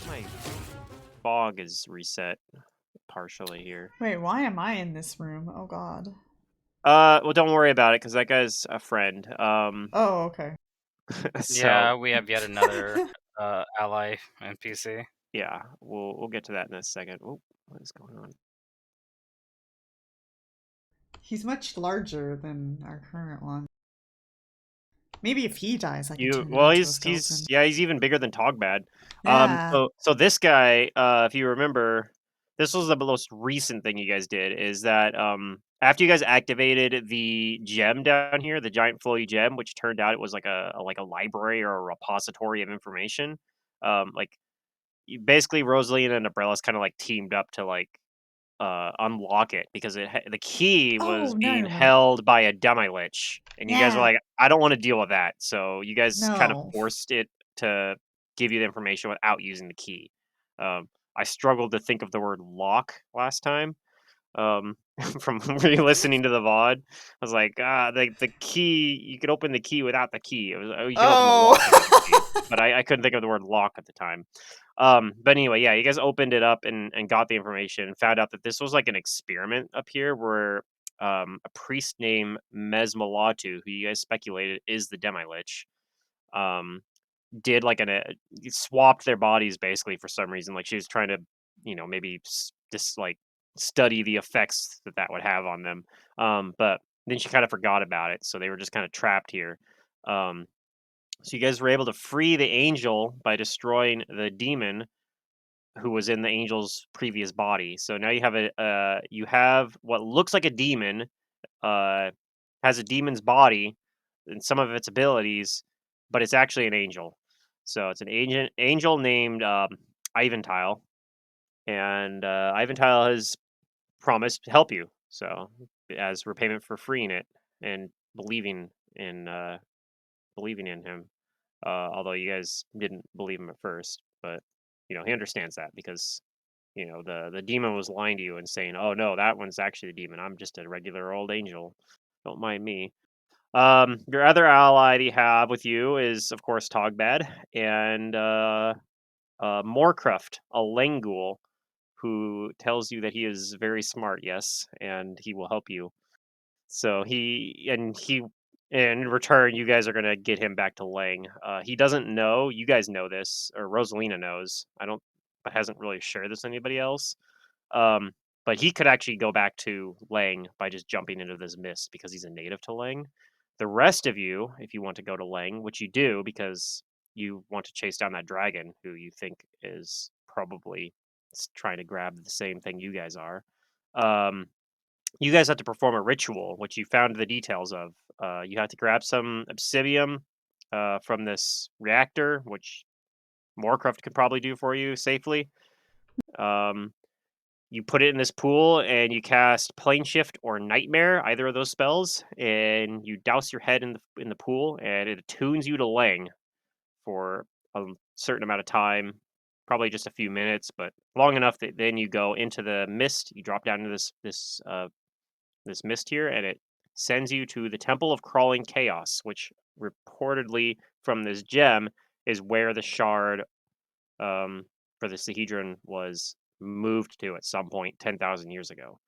My fog is reset partially here. Wait, why am I in this room? Oh god. Well, don't worry about it because that guy's a friend. Oh, okay. So Yeah, we have yet another ally NPC. yeah, we'll get to that in a second. Oh, what is going on? He's much larger than our current one. Maybe if he dies, I can turn him Well, into a he's skeleton. yeah, he's even bigger than Togbad. Yeah. So this guy, if you remember, this was the most recent thing you guys did. Is that after you guys activated the gem down here, the giant flowy gem, which turned out it was like a library or a repository of information. Like basically Rosalina and Umbrellas kind of like teamed up to like unlock it because the key Oh, was now I being remember. held by a demi-lich, and you guys were Yeah. like, "I don't want to deal with that." So you guys kind of No. forced it to give you the information without using the key. I struggled to think of the word lock last time. Um, from re-listening to the VOD, I was like, the key. You could open the key without the key. It was you could open the lock without the key, Oh. but I couldn't think of the word lock at the time. But anyway, yeah, you guys opened it up and got the information and found out that this was like an experiment up here where a priest named Mesmalatu, who you guys speculated is the Demi-Lich, um, did like swapped their bodies basically for some reason. Like she was trying to, maybe just like study the effects that that would have on them. But then she kind of forgot about it, so they were just kind of trapped here. Um, so you guys were able to free the angel by destroying the demon who was in the angel's previous body. So now you have what looks like a demon, uh, has a demon's body and some of its abilities, but it's actually an angel. So it's an angel named Ivantile, and Ivantile has promised to help you. So as repayment for freeing it and believing in believing in him. Although you guys didn't believe him at first, but he understands that because the demon was lying to you and saying, "Oh no, that one's actually the demon. I'm just a regular old angel. Don't mind me." Your other ally that you have with you is, of course, Togbad and Morcroft, a Langul, who tells you that he is very smart. Yes, and he will help you. So he in return, you guys are gonna get him back to Lang. He doesn't know. You guys know this, or Rosalina knows. I don't, but hasn't really shared this with anybody else. Um, but he could actually go back to Lang by just jumping into this mist because he's a native to Lang. The rest of you, if you want to go to Lang, which you do because you want to chase down that dragon who you think is probably trying to grab the same thing you guys are. Um, you guys have to perform a ritual, which you found the details of. You have to grab some obsidian from this reactor, which Moorcroft could probably do for you safely. Um, you put it in this pool and you cast Plane Shift or Nightmare, either of those spells, and you douse your head in the pool, and it attunes you to Lang for a certain amount of time, probably just a few minutes, but long enough that then you go into the mist. You drop down into this mist here, and it sends you to the Temple of Crawling Chaos, which reportedly from this gem is where the shard for the Sahedron was moved to at some point 10,000 years ago.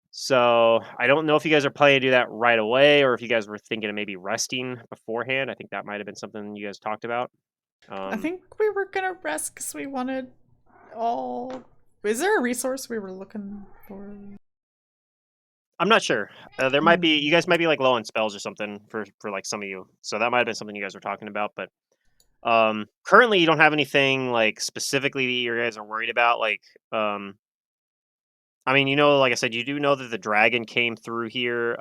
So I don't know if you guys are planning to do that right away, or if you guys were thinking of maybe resting beforehand. I think that might have been something you guys talked about. I Um, think we were gonna rest because we wanted all. Is there a resource we were looking for? I'm not sure. There might be you Hmm. guys might be like low on spells or something for like some of you. So that might have been something you guys were talking about. But currently you don't have anything like specifically that you guys are worried about. Like, I mean, like I said, you do know that the dragon came through here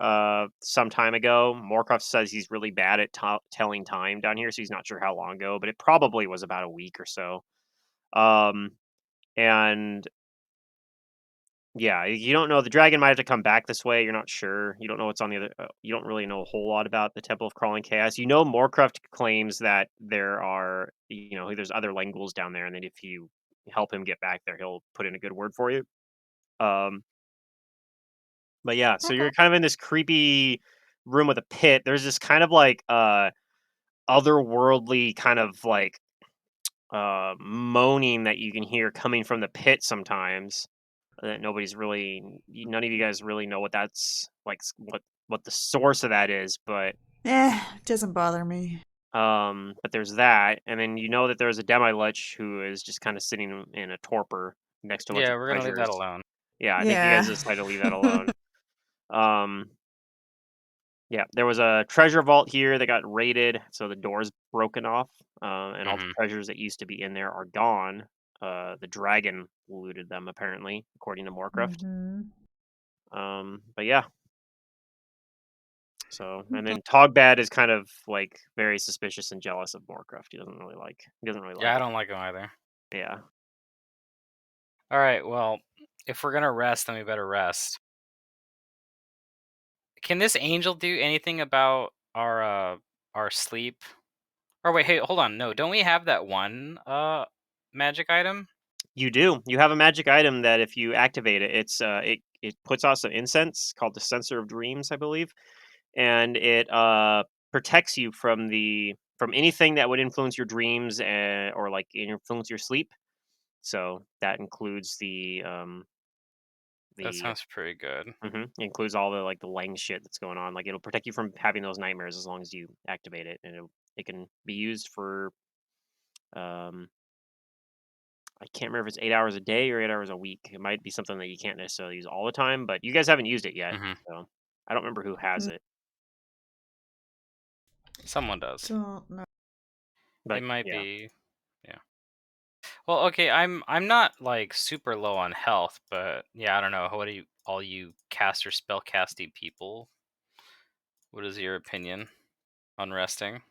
some time ago. Morkov says he's really bad at telling time down here, so he's not sure how long ago, but it probably was about a week or so. Um, and yeah, you don't know. The dragon might have to come back this way. You're not sure. You don't know what's on the other. You don't really know a whole lot about the Temple of Crawling Chaos. You know, Moorcroft claims that there are, there's other Lenguls down there, and then if you help him get back there, he'll put in a good word for you. Um, but yeah, so Okay. you're kind of in this creepy room with a pit. There's this kind of like otherworldly kind of like moaning that you can hear coming from the pit sometimes. That nobody's really, none of you guys really know what that's like, what the source of that is, but Doesn't bother me. but there's that, and then you know that there's a demi-lich who is just kind of sitting in a torpor next to a bunch Yeah, of we're gonna leave that treasures. alone. Yeah, I think you guys Yeah. decided to leave that alone. Um, yeah, there was a treasure vault here that got raided, so the door's broken off, and all the Mhm. treasures that used to be in there are gone. The dragon looted them apparently, according to Moorcroft. Mm-hmm. But yeah, so and Okay. then Togbad is kind of like very suspicious and jealous of Moorcroft. He doesn't really like. He doesn't really Yeah, like I him. don't like him either. Yeah. All right, well, if we're gonna rest, then we better rest. Can this angel do anything about our sleep? Or wait, hey, hold on. No, don't we have that one magic item? You do. You have a magic item that if you activate it, it puts out some incense called the Sensor of Dreams, I believe, and it protects you from anything that would influence your dreams or like influence your sleep. So that includes That the sounds pretty good. includes all the like the Lang shit that's going on. Like it'll protect you from having those nightmares as long as you activate it, and it can be used for um I can't remember if it's 8 hours a day or 8 hours a week. It might be something that you can't necessarily use all the time, but you guys haven't used it yet, Mhm. so I don't remember who has it. Someone does. Don't know. It But might yeah, be. Yeah. Well, okay, I'm not like super low on health, but yeah, I don't know. What do you all you caster spellcasty people? What is your opinion on resting?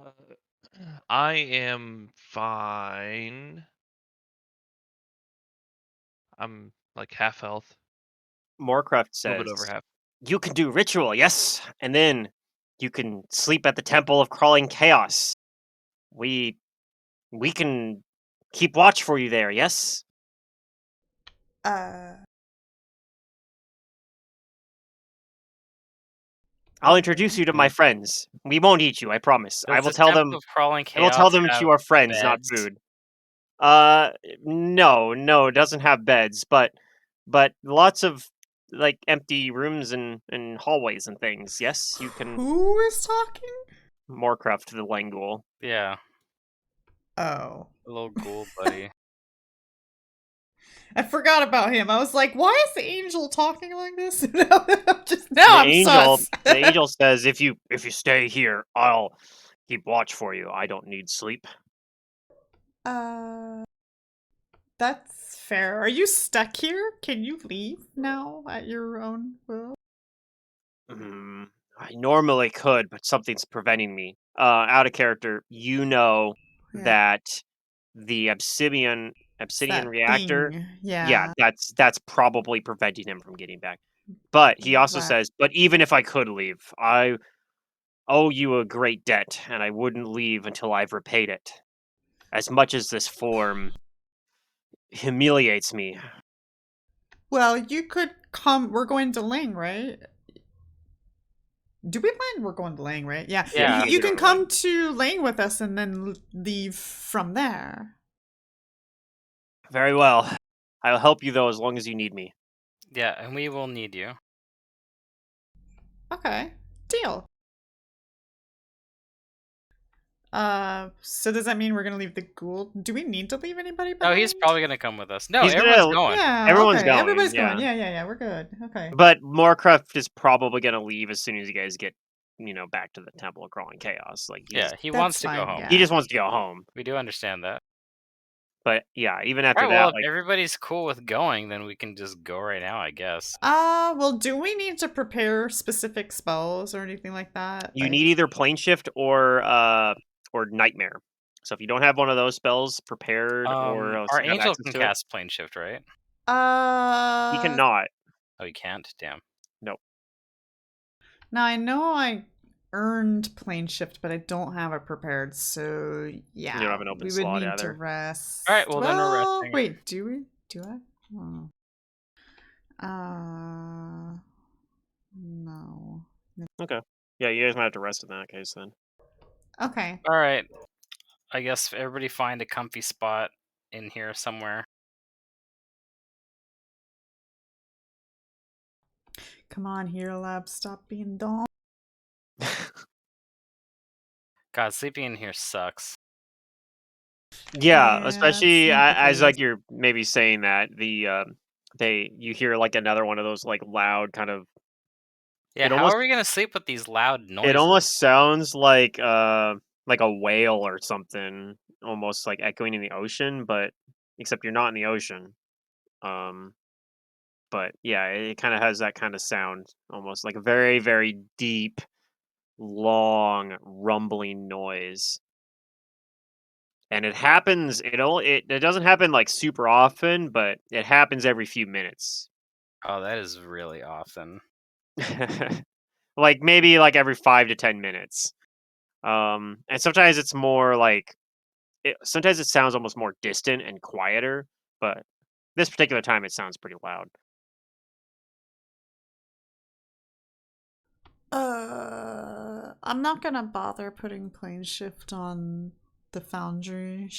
Uh, I am fine. I'm like half health, Moorcraft a little says bit over half. you can do ritual, yes, and then you can sleep at the Temple of Crawling Chaos. We we can keep watch for you there, yes. Uh. I'll introduce you to my Okay. friends. We won't eat you, I promise. Does the Temple of Crawling I will tell Chaos them that have you are friends, not beds? food. No, no, it doesn't have beds, but lots of like empty rooms and hallways and things. Yes, you can Who is talking? Moorcraft the Langul. Yeah, Oh. a little ghoul buddy. I forgot about him. I was like, why is the angel talking like this? Just The now I'm angel, sus. the angel says, if you stay here, I'll keep watch for you. I don't need sleep. uh, that's fair. Are you stuck here? Can you leave now at your own will? Hmm, I normally could, but something's preventing me. Out of character, you know Yeah, that the it's obsidian that reactor, thing. yeah, Yeah, that's probably preventing him from getting back. But he also right. says, but even if I could leave, I owe you a great debt, and I wouldn't leave until I've repaid it. As much as this form humiliates me. Well, you could come. We're going to Ling, right? Do we plan? We're going to Lang, right? Yeah. Yeah, you Yeah. guys You are can going to Lang. come to Lang with us and then leave from there. Very well. I'll help you though as long as you need me. Yeah, and we will need you. Okay. Deal. So does that mean we're gonna leave the ghoul? Do we need to leave anybody No, he's behind? probably gonna come with us. No, He's everyone's gonna. going. Yeah, Everyone's okay. going. Everybody's going. Yeah. Yeah, we're good. Okay. But Moorcraft is probably gonna leave as soon as you guys get, back to the Temple of Crawling Chaos. Like Yeah, he That's wants to go fine, home. he yeah. just wants to go home. We do understand that. But yeah, even All after right, well, that, if like everybody's cool with going, then we can just go right now, I guess. Well, do we need to prepare specific spells or anything like that? you need Like, either Plane Shift or Nightmare. So if you don't have one of those spells prepared or Our have angel access can to it, cast plane shift, right? he uh, cannot. Oh, he can't. Damn. No. now I know I earned plane shift, but I don't have it prepared, so You don't yeah, have an open we would slot need to either. rest. All right, well then we're Well, resting. wait, do we? Do I? Oh. Uh, no. Okay. Yeah, you guys might have to rest in that case then. Okay. All right. I guess everybody find a comfy spot in here somewhere. Come on, Hero Lab, stop being dumb. God, sleeping in here sucks. Yeah, Yeah, especially as sympathize. like you're maybe saying that you hear like another one of those like loud kind of Yeah, it how almost are we gonna sleep with these loud it noises? almost sounds like a whale or something, almost like echoing in the ocean, but except you're not in the ocean. Um, but yeah, it kind of has that kind of sound, almost like a very very deep, long rumbling noise. And it happens. It doesn't happen like super often, but it happens every few minutes. Oh, that is really often. Like maybe like every 5 to 10 minutes. And sometimes it's more like sometimes it sounds almost more distant and quieter, but this particular time it sounds pretty loud. I'm not gonna bother putting plane shift on the foundry.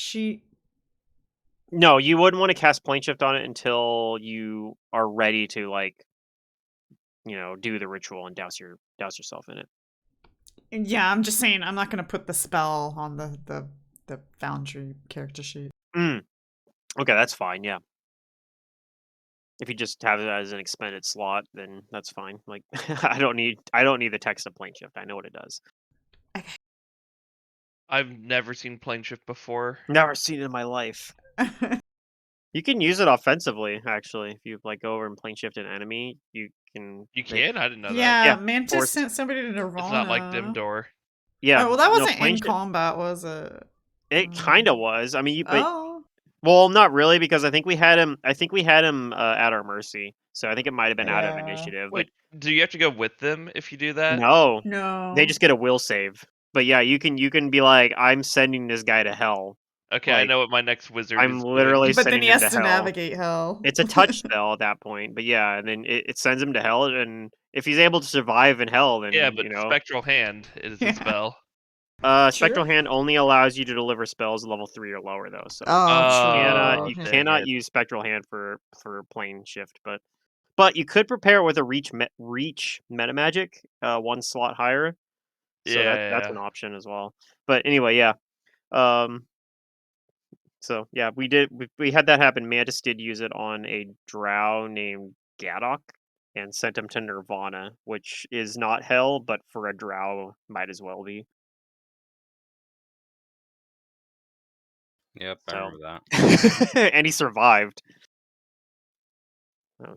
No, you wouldn't want to cast plane shift on it until you are ready to like do the ritual and douse yourself in it. Yeah, I'm just saying I'm not gonna put the spell on the foundry character sheet. Mm, okay, that's fine. Yeah. If you just have it as an expended slot, then that's fine. Like I don't need the text of plane shift. I know what it does. Okay. I've never seen plane shift before. Never seen it in my life. You can use it offensively, actually. If you like go over and plane shift an enemy, you can. You can? I didn't know that. Yeah, Yeah, Mantis force. sent somebody to It's not like Nirvana. Dimdor. Yeah, Oh, well, that no wasn't plane in shift. combat, was it? It kind of was. I mean, but Oh, well, not really because I think we had him. I think we had him at our mercy. So I think it might have been out of yeah. initiative. But Wait, do you have to go with them if you do that? no, they No. just get a will save. But yeah, you can be like, I'm sending this guy to hell. Okay, I Like know what my next wizard I'm is doing. literally But then sending he him has to to hell. navigate hell. It's a touch spell at that point, but yeah, and then it sends him to hell, and if he's able to survive in hell, Yeah, then but Spectral Hand is a Yeah. spell. Spectral True. Hand only allows you to deliver spells level 3 or lower, though. So Oh, Oh, true. you Okay. dang cannot it. use Spectral Hand for plane shift, but you could prepare it with a reach meta magic, one slot higher. So that's Yeah. an option as well. But anyway, yeah. Um, So yeah, we had that happen. Mantis did use it on a drow named Gadok and sent him to Nirvana, which is not hell, but for a drow might as well be. Yep, I So remember that. and he survived.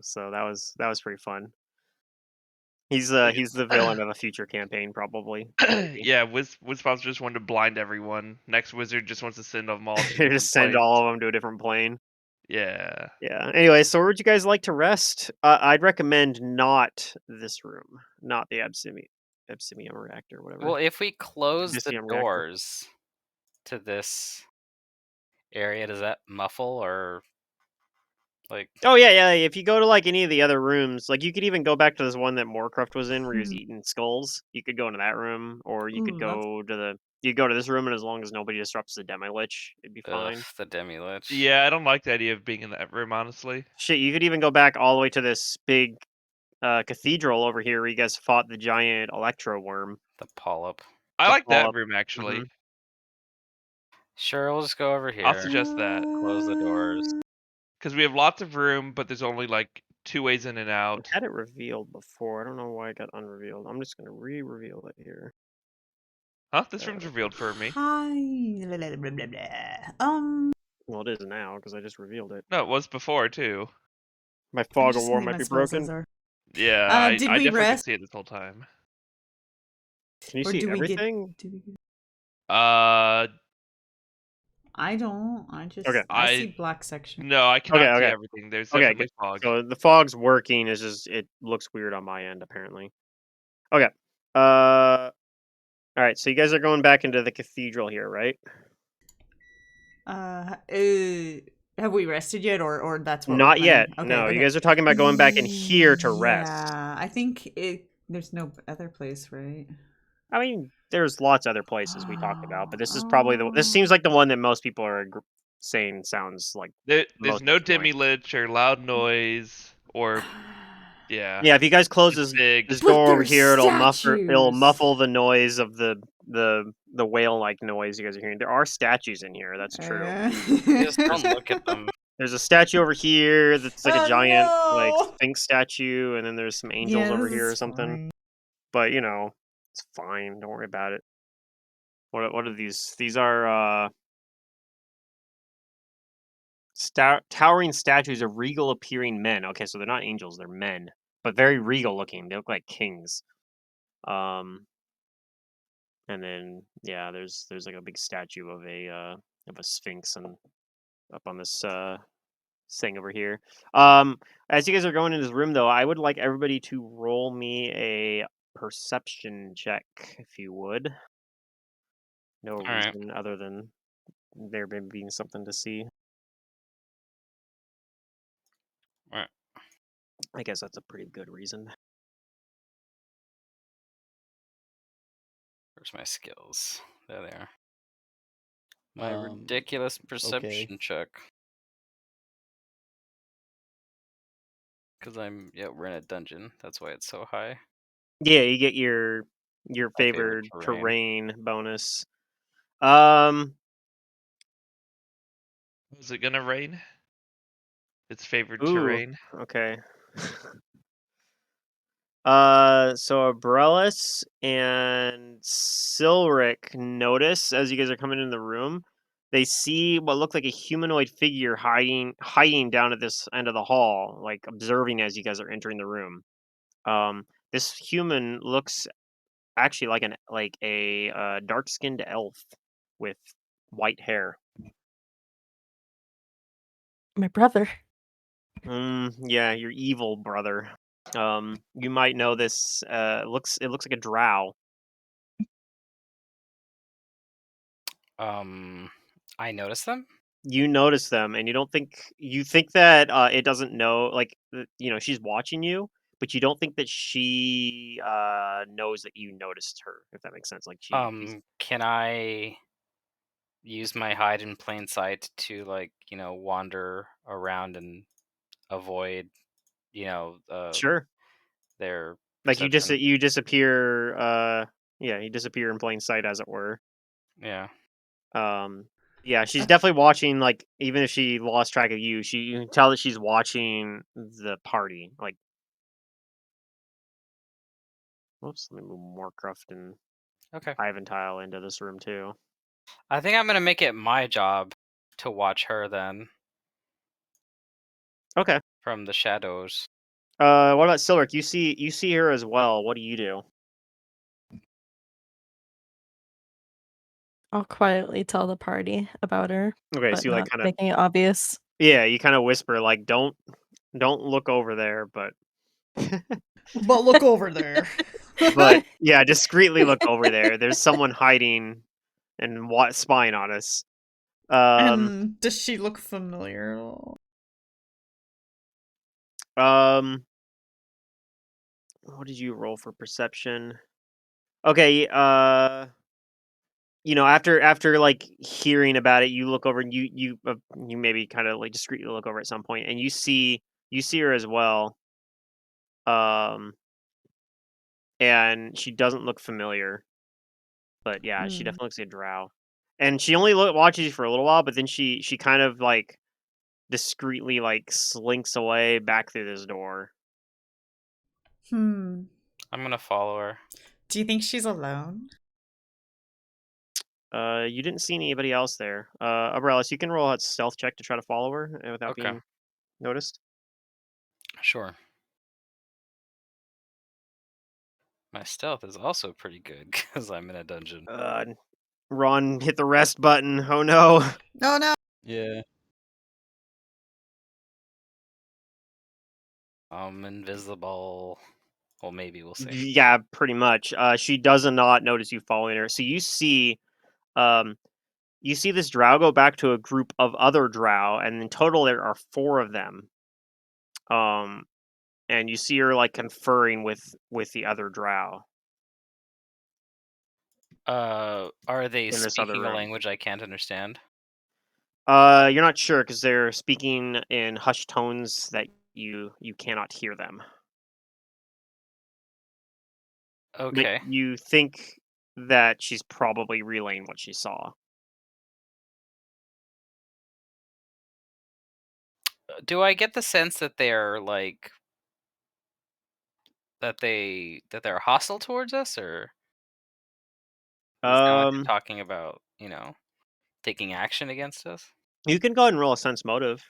So that was pretty fun. He's the villain of a future campaign, probably. Maybe. Yeah, Wizpops just wanted to blind everyone. Next wizard just wants to send them all to Just different send planes. all of them to a different plane. Yeah. Yeah. Anyway, so where would you guys like to rest? I'd recommend not this room, not the Absimium reactor, whatever. Well, if we close the Abysmium reactor. doors to this area, does that muffle or like? Oh yeah, yeah. If you go to like any of the other rooms, like you could even go back to this one that Moorcroft was in, where he was Hmm. eating skulls. You could go into that room, or you could Ooh, that's go to this room, and as long as nobody disrupts the Demi Lich, it'd be Ugh, fine. the demi lich. Yeah, I don't like the idea of being in that room, honestly. Shit, you could even go back all the way to this big cathedral over here, where you guys fought the giant electro worm. The polyp. I The like that polyp. room, Hmm. actually. Sure, we'll just go over I'll here. suggest that. Close the doors. Because we have lots of room, but there's only, like, 2 ways in and I out. had it revealed before. I don't know why it got unrevealed. I'm just gonna re-reveal it here. Huh? This room's Uh, revealed for me. hi. Blah, blah, blah, blah, blah. well, it is now because I just revealed it. No, it was before, too. My I'm fog of just war saying might my be spell broken. sensor. Yeah, Did I we definitely could rest see it this whole time. Can you or see do we get? everything? Do we get? Uh, I don't. Okay. I see I black section. No, I Okay. cannot see Okay. everything. There's Okay. Good. definitely fog. So the fog's working. It's just it looks weird on my end apparently. Okay. All right. So you guys are going back into the cathedral here, right? Uh, have we rested yet, or that's what we're Not yet. planning? Okay, No. You okay. guys are talking about going back in here to rest. Yeah, I think it. There's no other place, right? I mean, there's lots of other places we talked about, but this is probably this seems like the one that most people are saying sounds like There's most no appealing. dimmy lich or loud noise or yeah. Yeah, if you guys close It's this big. this But door over there's here, it'll statues. muffle the noise of the whale like noise you guys are hearing. There are statues in here. That's true. Just don't look at them. There's a statue over here that's like a giant like Oh no. sphinx statue, and then there's some angels Yeah, over this here is or something. fine. But it's fine. Don't worry about it. What are these? These are towering statues of regal appearing men. Okay, so they're not angels, they're men, but very regal looking. They look like kings. Um, and then yeah, there's like a big statue of a sphinx and up on this thing over here. As you guys are going in this room though, I would like everybody to roll me a perception check if you would. No All right. reason other than there being something to see. All right. I guess that's a pretty good reason. Where's my skills? There they are. My Um, ridiculous perception check. Because we're in a dungeon. That's why it's so high. Yeah, you get your My favorite favored terrain. terrain bonus. Um, Is it gonna rain? Its favored ooh, terrain. okay. So Abrellis and Silric notice as you guys are coming in the room, they see what looked like a humanoid figure hiding down at this end of the hall, like observing as you guys are entering the room. This human looks actually like a dark-skinned elf with white hair. My brother. Yeah, your evil brother. You might know this. It looks like a drow. I noticed them. You notice them, and you think that it doesn't know, like she's watching you, but you don't think that she knows that you noticed her. If that makes sense, like she's Can I use my hide in plain sight to wander around and avoid sure. their Like perception? you disappear. Yeah, you disappear in plain sight, as it were. Yeah. Um, yeah, she's definitely watching. Like, even if she lost track of you, you can tell that she's watching the party. Like, whoops, let me move Moorcroft and Okay. Iventile into this room too. I think I'm gonna make it my job to watch her then Okay. from the shadows. What about Silric? You see her as well. What do you do? I'll quietly tell the party about her, Okay, so but you like not kind of making it obvious. yeah, you kind of whisper like, don't look over there, but But look over there. but yeah, discreetly look over there. There's someone hiding and spying on us. Um, And does she look familiar at all? um, what did you roll for perception? Okay, after like hearing about it, you look over and you maybe kind of like discreetly look over at some point, and you see her as well. Um, and she doesn't look familiar, but yeah, she Hmm. definitely looks like a drow. And she only watches you for a little while, but then she kind of like discreetly like slinks away back through this door. Hmm. I'm gonna follow her. Do you think she's alone? You didn't see anybody else there. Abrellis, you can roll a stealth check to try to follow her without Okay. being noticed. Sure. My stealth is also pretty good because I'm in a dungeon. Ron hit the rest button. Oh no. Oh no. Yeah. I'm invisible. Well, maybe we'll see. Yeah, pretty much. She does not notice you following her. So um, you see this drow go back to a group of other drow, and in total there are four of them. Um, and you see her like conferring with the other drow. Are they in this other speaking a room. language I can't understand? You're not sure because they're speaking in hushed tones that you cannot hear them. But Okay. you think that she's probably relaying what she saw. Do I get the sense that they're like that they're hostile towards us, or does it sound like Um, they're talking about, taking action against us? you can go ahead and roll a sense motive.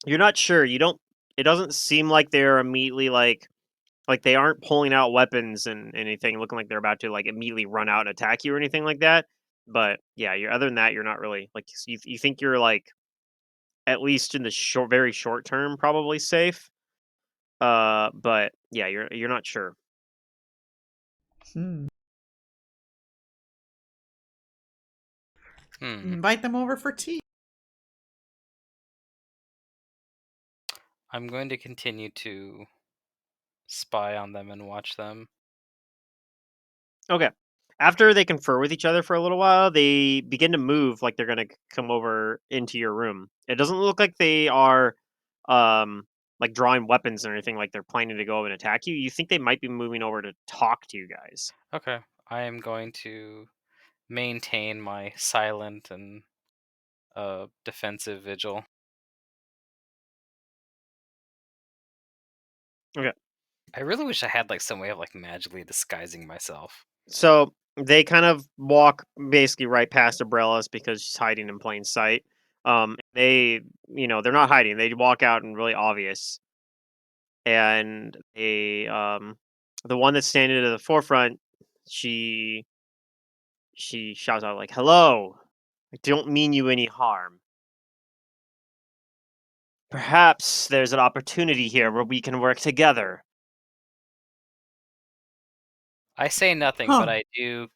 You're not sure. You don't. It doesn't seem like they're immediately like they aren't pulling out weapons and anything, looking like they're about to like immediately run out and attack you or anything like that. But yeah, you're other than that, you're not really like you think you're like at least in the very short term probably safe. But yeah, you're not sure. Hmm. Hmm. Invite them over for tea. I'm going to continue to spy on them and watch them. Okay. After they confer with each other for a little while, they begin to move like they're gonna come over into your room. It doesn't look like they are like drawing weapons or anything like they're planning to go and attack you. You think they might be moving over to talk to you guys. Okay. I am going to maintain my silent and defensive vigil. Okay. I really wish I had like some way of like magically disguising myself. So they kind of walk basically right past Umbrellas because she's hiding in plain sight. They, they're not hiding. They walk out and really obvious. And the one that's standing at the forefront, she she shouts out like, "Hello! I don't mean you any harm. Perhaps there's an opportunity here where we can work together." I say nothing, but Huh. I do,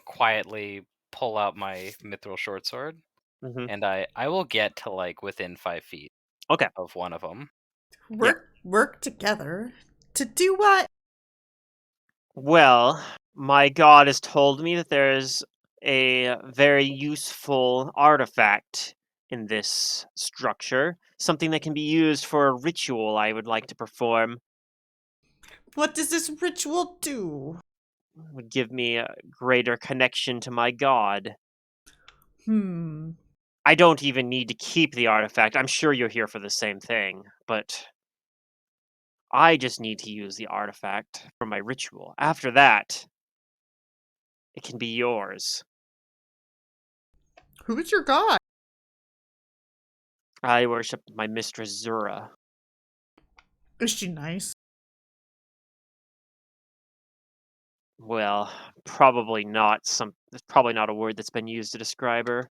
quietly pull out my mithril short sword, Hmm. and I will get to like within 5 feet Okay. of one of them. Yeah. Work together to do what? Well, my god has told me that there's a very useful artifact in this structure, something that can be used for a ritual I would like to perform. What does this ritual do? Would give me a greater connection to my god. Hmm. I don't even need to keep the artifact. I'm sure you're here for the same thing, but I just need to use the artifact for my ritual. After that, it can be yours. Who is your god? I worship my mistress Zura. Is she nice? Well, probably not some it's probably not a word that's been used to describe her.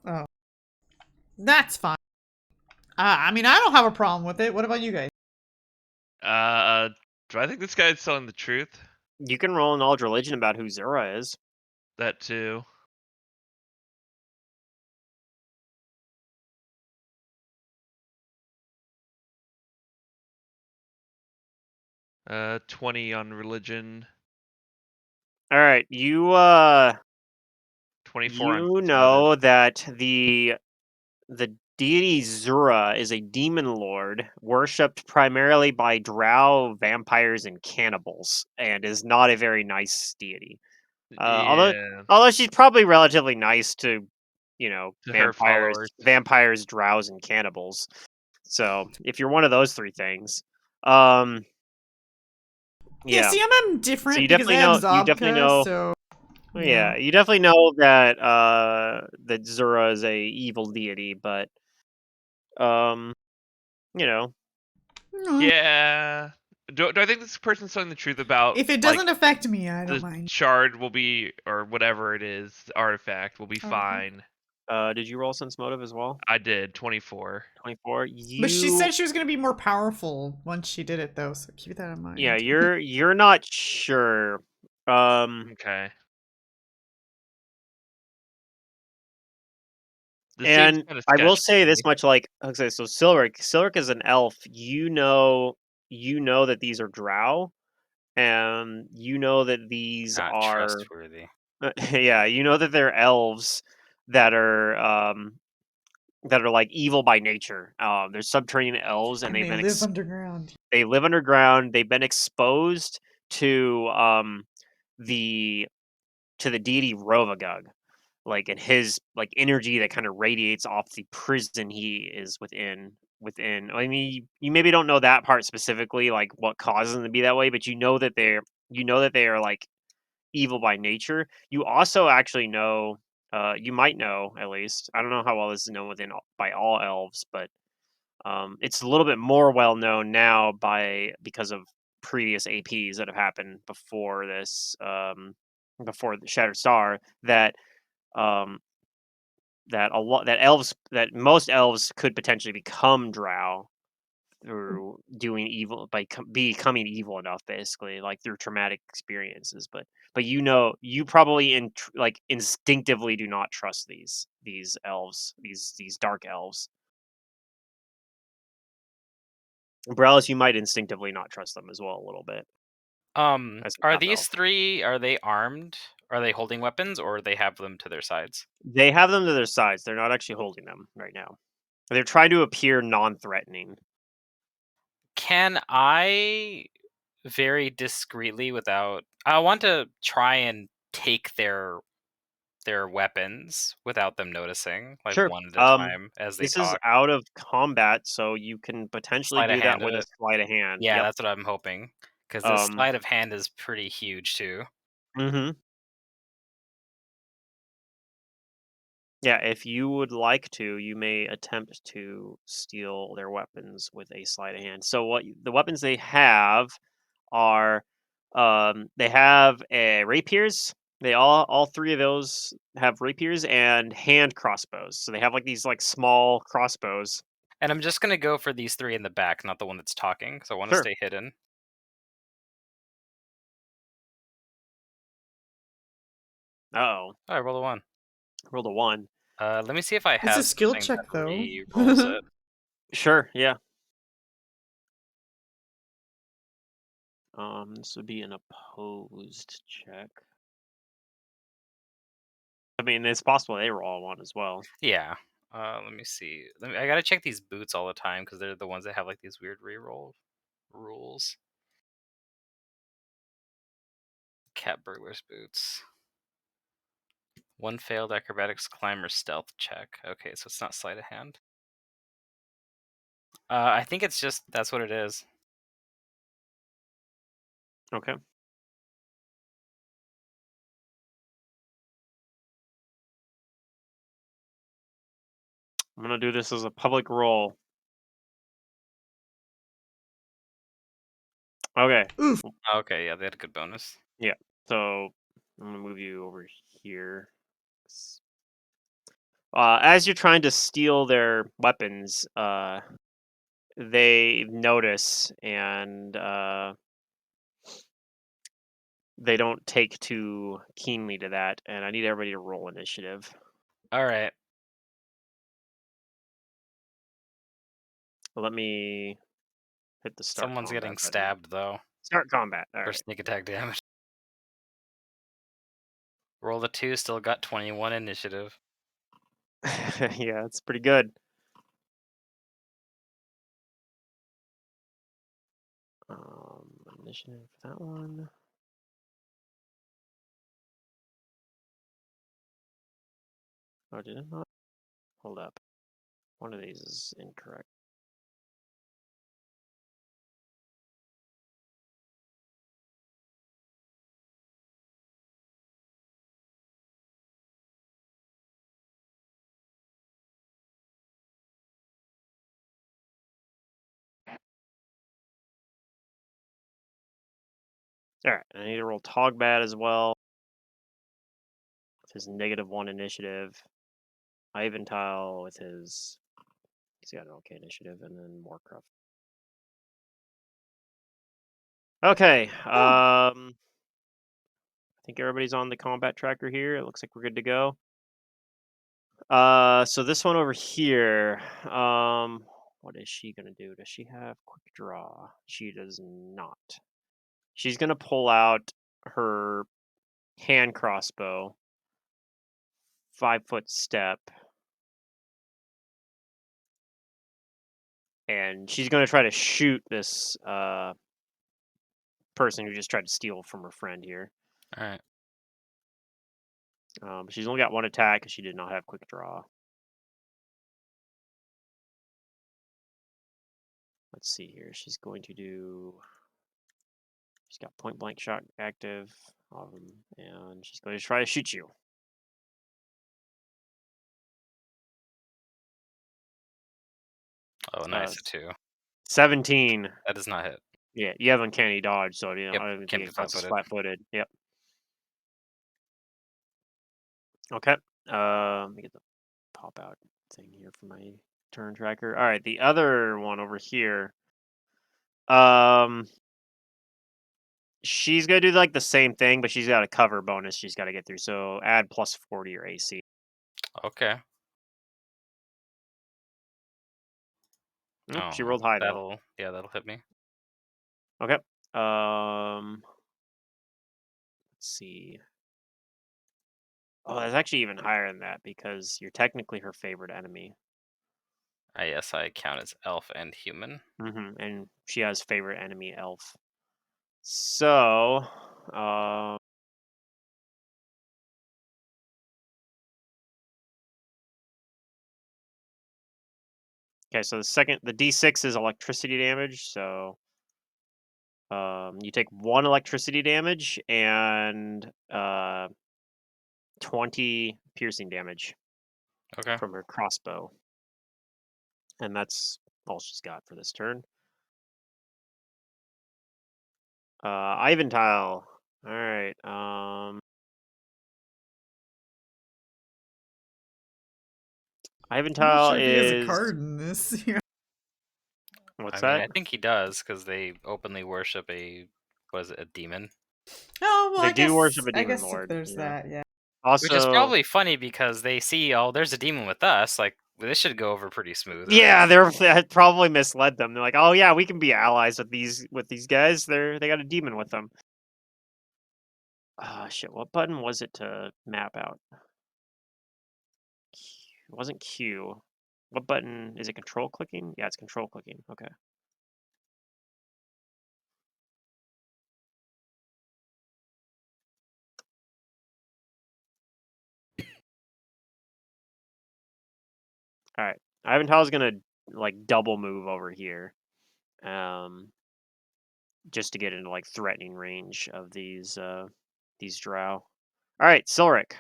Oh, that's fine. I mean, I don't have a problem with it. What about you guys? Do I think this guy's telling the truth? You can roll knowledge religion about who Zura is. That too. 20 on religion. All right, 24 on you sense motive. know that the deity Zura is a demon lord worshipped primarily by drow, vampires, and cannibals, and is not a very nice deity. Uh, although Yeah, although she's probably relatively nice to, to her vampires, followers. drows, and cannibals. So if you're one of those three things, um, Yeah, yeah. see, I'm So different you because I definitely have know. You definitely Zabka, know. so Yeah, yeah. you definitely know that that Zura is a evil deity, but um, you know, Yeah. Do I think this person's telling the truth about If it like doesn't affect me, I don't the mind. shard will be, or whatever it is, the artifact will be Artifact. fine? did you roll sense motive as well? I did 24. 24. But she You, said she was going to be more powerful once she did it, though, so keep that in yeah, mind. you're not sure. Um, Okay. This seems And kind of I will sketch to say me. this much, like, okay, so Silric is an elf. You know that these are drow, and you know that these Not are trustworthy. yeah, you know that they're elves that are like evil by nature. They're subterranean elves, and And they live underground. they live underground. They've been exposed to the the deity Rovagug, like, and his like energy that kind of radiates off the prison he is within. I mean, you maybe don't know that part specifically, like what causes them to be that way, but you know that they are like evil by nature. You also actually know, you might know at least. I don't know how well this is known by all elves, but it's a little bit more well known now because of previous APs that have happened before this, before the Shattered Star, um, that most elves could potentially become drow through doing evil by becoming evil enough, basically, like through traumatic experiences. But you probably like instinctively do not trust these elves, these dark elves. Umbrellas, you might instinctively not trust them as well a little bit as a Are half these elf. three? Are they armed? Are they holding weapons, or they have them to their sides? They have them to their sides. They're not actually holding them right now. They're trying to appear non-threatening. Can I very discreetly, without? I want to try and take their weapons without them noticing, like Sure. one at a time as they This is talk. out of combat, so you can potentially Sleight of do that hand with a it. sleight of hand. Yeah, Yep. that's what I'm hoping. Because this Um. sleight of hand is pretty huge too. Mhm. Yeah, if you would like to, you may attempt to steal their weapons with a sleight of hand. So the weapons they have are, they have rapiers. All three of those have rapiers and hand crossbows. So they have like these like small crossbows. And I'm just gonna go for these three in the back, not the one that's talking, because I want to Sure. stay hidden. Oh, Oh, I rolled a one. rolled a one. Let me see if I It's a have skill something that check, though. re-rolls it. Sure. Yeah. This would be an opposed check. I mean, it's possible they roll a one as well. Yeah. Let me see. I gotta check these boots all the time because they're the ones that have like these weird re-roll rules. Cat burglar's boots. One failed acrobatics, climber, stealth check. Okay, so it's not sleight of hand. I think it's just that's what it is. Okay. I'm gonna do this as a public roll. Okay. Oof. Okay, yeah, they had a good bonus. Yeah. So I'm gonna move you over here. As you're trying to steal their weapons, they notice, and they don't take too keenly to that. And I need everybody to roll initiative. All right. Let me hit the start Someone's combat getting button. stabbed though Start combat. All for right. sneak attack damage. Roll a 2, still got 21 initiative. Yeah, it's pretty good. Initiative for that one. Oh, did it not? Hold up. One of these is incorrect. All right, I need to roll Togbad as well. With his -1 initiative. Iventile with his. He's got an okay initiative, and then Warcraft. Okay. I think everybody's on the combat tracker here. It looks like we're good to go. So this one over here, what is she gonna do? Does she have quick draw? She does not. She's gonna pull out her hand crossbow, 5-foot step, and she's gonna try to shoot this person who just tried to steal from her friend here. All right. She's only got one attack because she did not have quick draw. Let's see here. She's going to do. She's got point blank shot active, and she's going to try to shoot you. Oh, nice. A 2. 17. That does not hit. Yeah, you have uncanny dodge, so Yep, I don't even can't think be it counts as flat-footed. flat-footed. Yep. Okay. Let me get the pop out thing here for my turn tracker. All right, the other one over here. She's gonna do like the same thing, but she's got a cover bonus she's got to get through. So add +4 to your AC. Okay. Nope, she Oh, rolled high though. that'll hit me. Okay. Let's see. Oh, that's actually even higher than that because you're technically her favorite enemy. Yes, I count as elf and human. And she has favorite enemy elf. So, okay, so the D6 is electricity damage. So, you take 1 electricity damage and 20 piercing damage Okay. from her crossbow, and that's all she's got for this turn. Iventile. All right. I'm not Iventile sure if he has a is. card in this. Yeah. What's I mean, that? I think he does because they openly worship a demon. Oh well, They I do worship guess a demon if lord. there's Yeah. that, yeah. Which is Also, probably funny because they see, oh, there's a demon with us. Like, this should go over pretty smooth. Right? yeah, that probably misled them. They're like, oh yeah, we can be allies with these guys. They got a demon with them. Ah, shit. What button was it to map out? It wasn't Q. What button is it? Control clicking? Yeah, it's control clicking. Okay. All right. Iventile's gonna like double move over here, just to get into like threatening range of these drow. All right, Silric.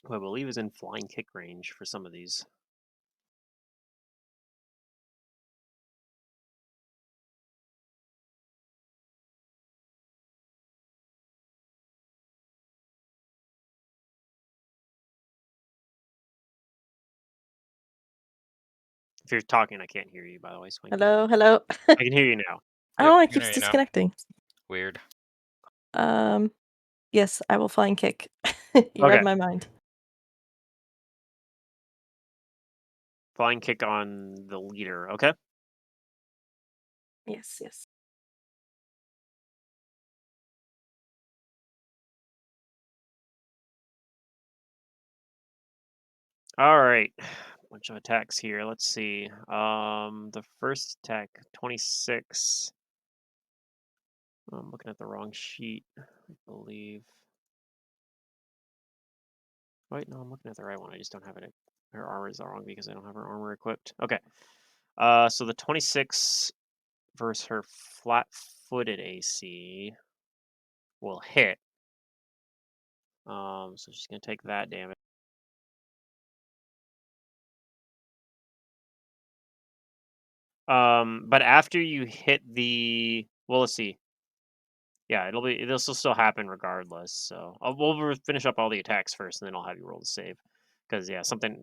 Who I believe is in flying kick range for some of these. If you're talking, I can't hear you, by the way, Swanky. Hello, hello. I can hear you now. Oh, Yep, it can keeps hear you now. disconnecting. Weird. Yes, I will flying kick. You read Okay. my mind. Flying kick on the leader, okay? Yes, yes. All right. Bunch of attacks here. Let's see. The first attack, 26. I'm looking at the wrong sheet, I believe. Wait, no, I'm looking at the right one. I just don't have it. Her armor is wrong because I don't have her armor equipped. Okay. So the 26 versus her flat-footed AC will hit. So she's gonna take that damage. But after you hit the, well, let's see. Yeah, it'll still happen regardless. So we'll finish up all the attacks first, and then I'll have you roll the save. Because yeah,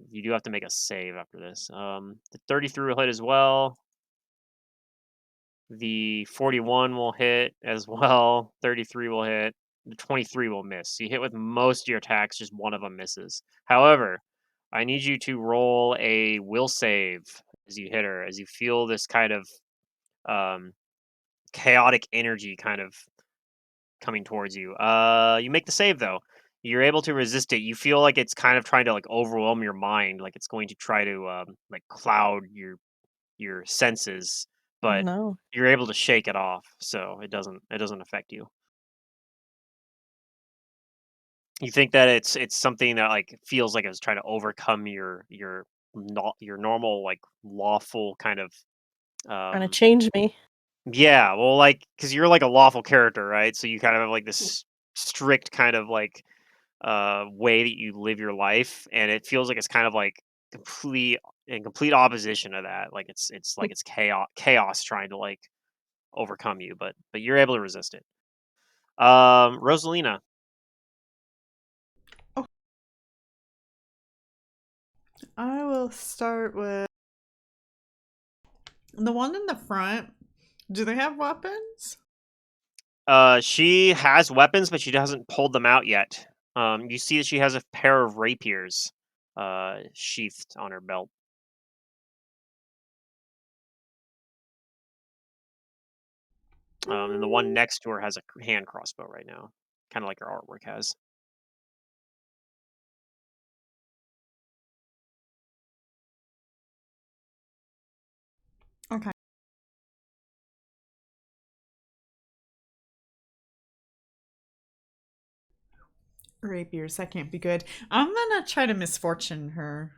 you do have to make a save after this. The 33 will hit as well. The 41 will hit as well. 33 will hit. The 23 will miss. So you hit with most of your attacks, just one of them misses. However, I need you to roll a will save as you hit her, as you feel this kind of um, chaotic energy kind of coming towards you. You make the save though. You're able to resist it. You feel like it's kind of trying to like overwhelm your mind, like it's going to try to like cloud your senses, Oh but no. you're able to shake it off, so it doesn't affect you. You think that it's something that like feels like it's trying to overcome your not your normal like lawful kind of Trying to um change me. yeah, well, like because you're like a lawful character, right? So you kind of have like this strict kind of like way that you live your life, and it feels like it's kind of like complete opposition of that. Like it's like it's chaos trying to like overcome you, but you're able to resist it. Rosalina. Oh, I will start with the one in the front. Do they have weapons? She has weapons, but she hasn't pulled them out yet. You see that she has a pair of rapiers, sheathed on her belt. And the one next to her has a hand crossbow right now, kind of like her artwork has. Okay. Rapiers, that can't be good. I'm gonna try to misfortune her.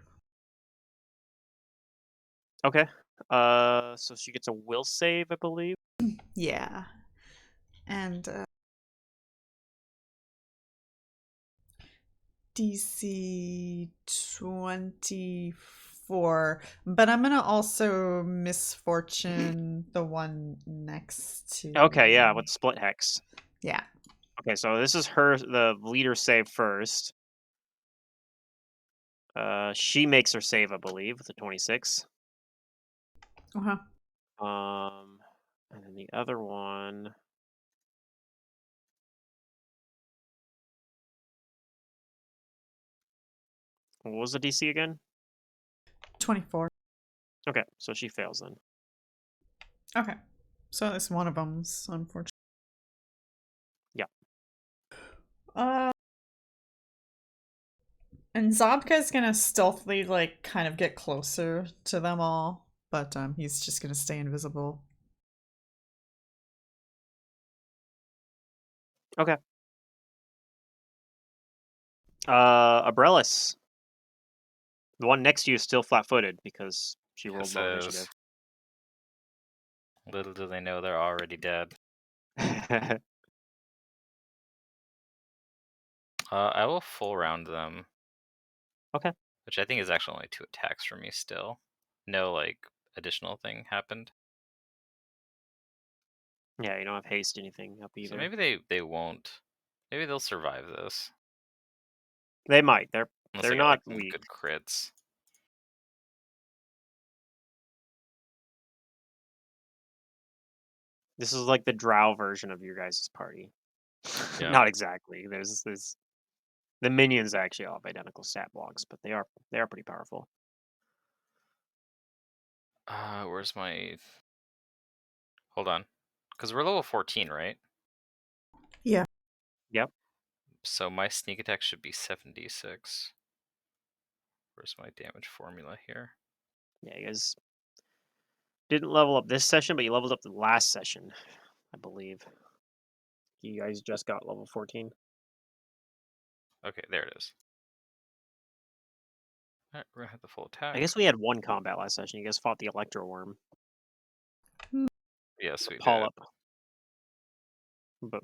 Okay. So she gets a will save, I believe. Yeah. And DC 24. But I'm gonna also misfortune the one next to Okay, yeah, with me. split hex. Yeah. Okay, so this is the leader save first. She makes her save, I believe, with a 26. Uh-huh. And then the other one. What was the DC again? 24. Okay, so she fails then. Okay. So it's one of them's unfortunate. Yeah. Uh and Zabka's gonna stealthily like kind of get closer to them all, but he's just gonna stay invisible. Okay. Abrellis. The one next to you is still flat-footed because she rolled Yes, low it is. initiative. Little do they know they're already dead. I will full round them. Okay. Which I think is actually only 2 attacks for me still. No, like, additional thing happened. Yeah, you don't have haste anything up So either. maybe they won't. Maybe they'll survive this. They might. Unless They're they got, like, not some weak. good crits. This is like the drow version of your guys' party. Yeah. Not exactly. There's the minions actually all have identical stat blocks, but they are pretty powerful. Where's my... Hold on. Because we're level 14, right? Yeah. Yep. So my sneak attack should be 76. Where's my damage formula here? Yeah, you guys didn't level up this session, but you leveled up the last session, I believe. You guys just got level 14. Okay, there it is. Alright, we're gonna hit the full attack. I guess we had one combat last session. You guys fought the Electro Worm. Yes, we did. Polyp. But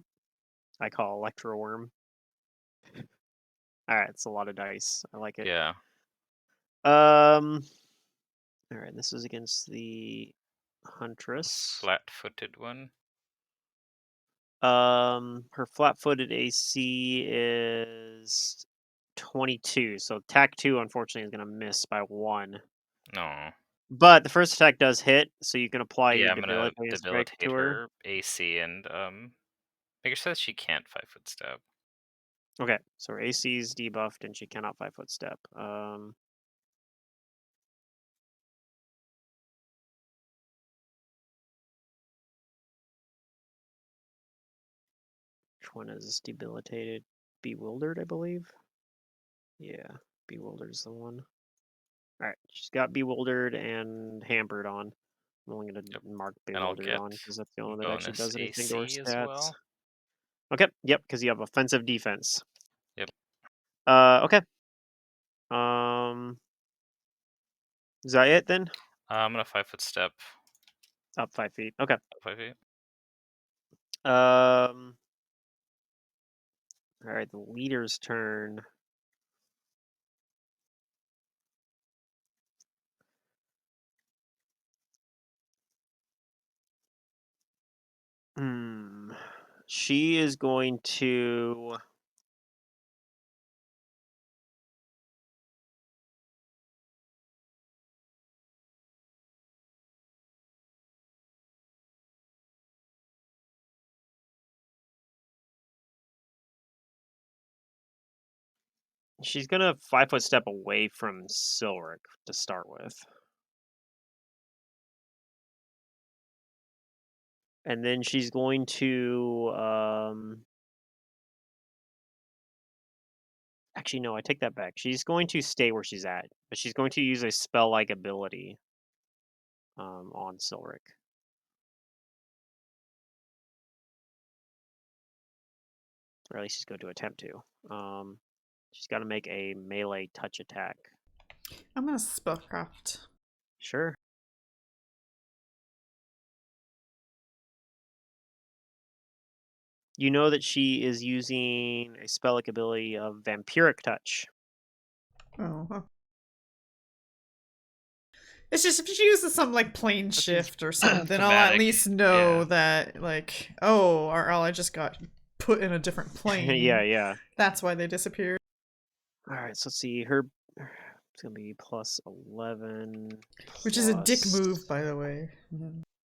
I call Electro Worm. Alright, it's a lot of dice. I like it. Yeah. Alright, this is against the Huntress. Flat-footed one. Her flat-footed AC is 22, so attack 2 unfortunately is gonna miss by 1. No. But the first attack does hit, so you can apply Yeah, your I'm gonna debilitating strike debilitate to her. her AC and make her says she can't 5-foot step. Okay, so her AC is debuffed and she cannot 5-foot step. Which one is debilitated? Bewildered, I believe. Yeah, bewildered is the one. All right, she's got bewildered and hampered on. I'm only gonna Yep. mark And I'll bewildered get on because that's the only one that actually bonus does anything to her AC as stats. well. Okay, yep, because you have offensive defense. Yep. Okay. Um, is that it then? I'm gonna 5-foot step Up 5 feet. Okay. up 5 feet. Um. All right, the leader's turn. Hmm. She is going to. She's gonna 5-foot step away from Silric to start with. And then she's going to actually no, I take that back. She's going to stay where she's at, but she's going to use a spell like ability on Silric. Or at least she's going to attempt to. She's got to make a melee touch attack. I'm gonna spellcraft. Sure. You know that she is using a spell like ability of vampiric touch. Oh. It's just if she uses some like plane That seems shift or something, I'll at thematic. least know Yeah. that like, oh, our ally just got put in a different plane. Yeah. That's why they disappeared. All right, so let's see. Her it's gonna be plus 11, Which is a dick plus move, by the way.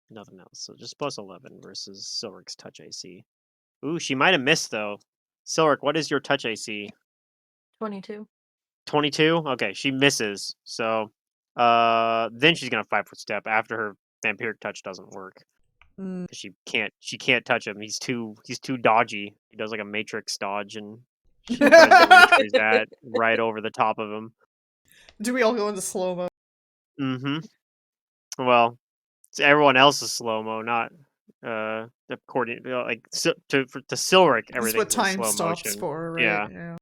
nothing else. So just plus 11 versus Silric's touch AC. Ooh, she might have missed though. Silric, what is your touch AC? 22. 22? Okay, she misses. So then she's gonna 5-foot step after her vampiric touch doesn't work. Mm. Because she can't touch him. He's too dodgy. He does like a matrix dodge and she tries to reach where he's at right over the top of him. Do we all go into slow mo? Mm-hmm. Well, it's everyone else's slow mo, not according like to Silric, This is what everything's in time slow stops motion. for, right? Yeah. Yeah.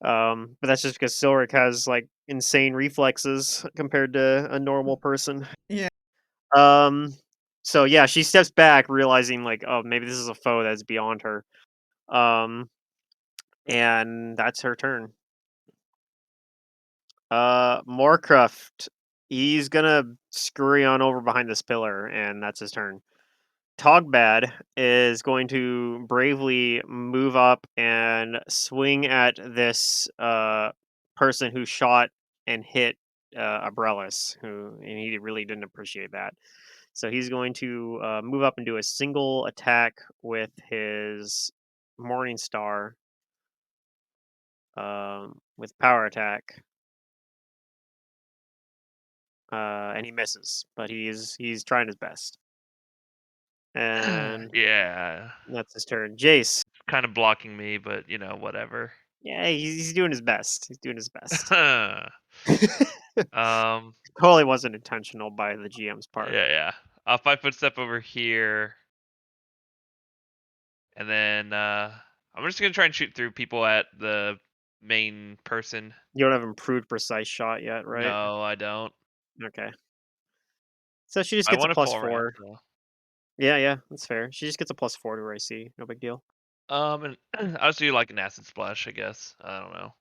But that's just because Silric has like insane reflexes compared to a normal person. Yeah. Um, so yeah, she steps back, realizing like, oh, maybe this is a foe that's beyond her. And that's her turn. Morcroft, he's gonna scurry on over behind this pillar, and that's his turn. Togbad is going to bravely move up and swing at this person who shot and hit Abrellis, and he really didn't appreciate that. So he's going to move up and do a single attack with his Morning Star with power attack. And he misses, but he's trying his best. And Yeah. that's his turn. Jace. Kind of blocking me, but whatever. Yeah, he's doing his best. He's doing his best. um. Totally wasn't intentional by the GM's part. Yeah. I'll 5-foot step over here, and then I'm just gonna try and shoot through people at the main person. You don't have improved precise shot yet, right? No, I don't. Okay. So she just I gets a want a plus full round, 4. though. Yeah, that's fair. She just gets a plus 4 to her AC. No big deal. And I'll just do like an acid splash, I guess. I don't know.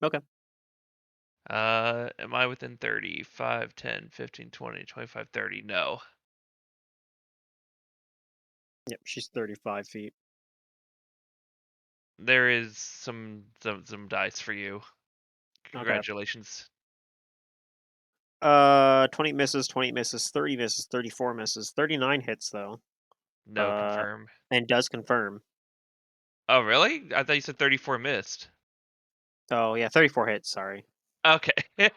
Okay. Am I within 30? 5, 10, 15, 20, 25, 30? No. Yep, she's 35 feet. There is some dice for you. Okay. Congratulations. 20 misses, 20 misses, 30 misses, 34 misses, 39 hits though. No confirm. And does confirm. Oh, really? I thought you said 34 missed. Oh yeah, 34 hits. Sorry, Okay. That's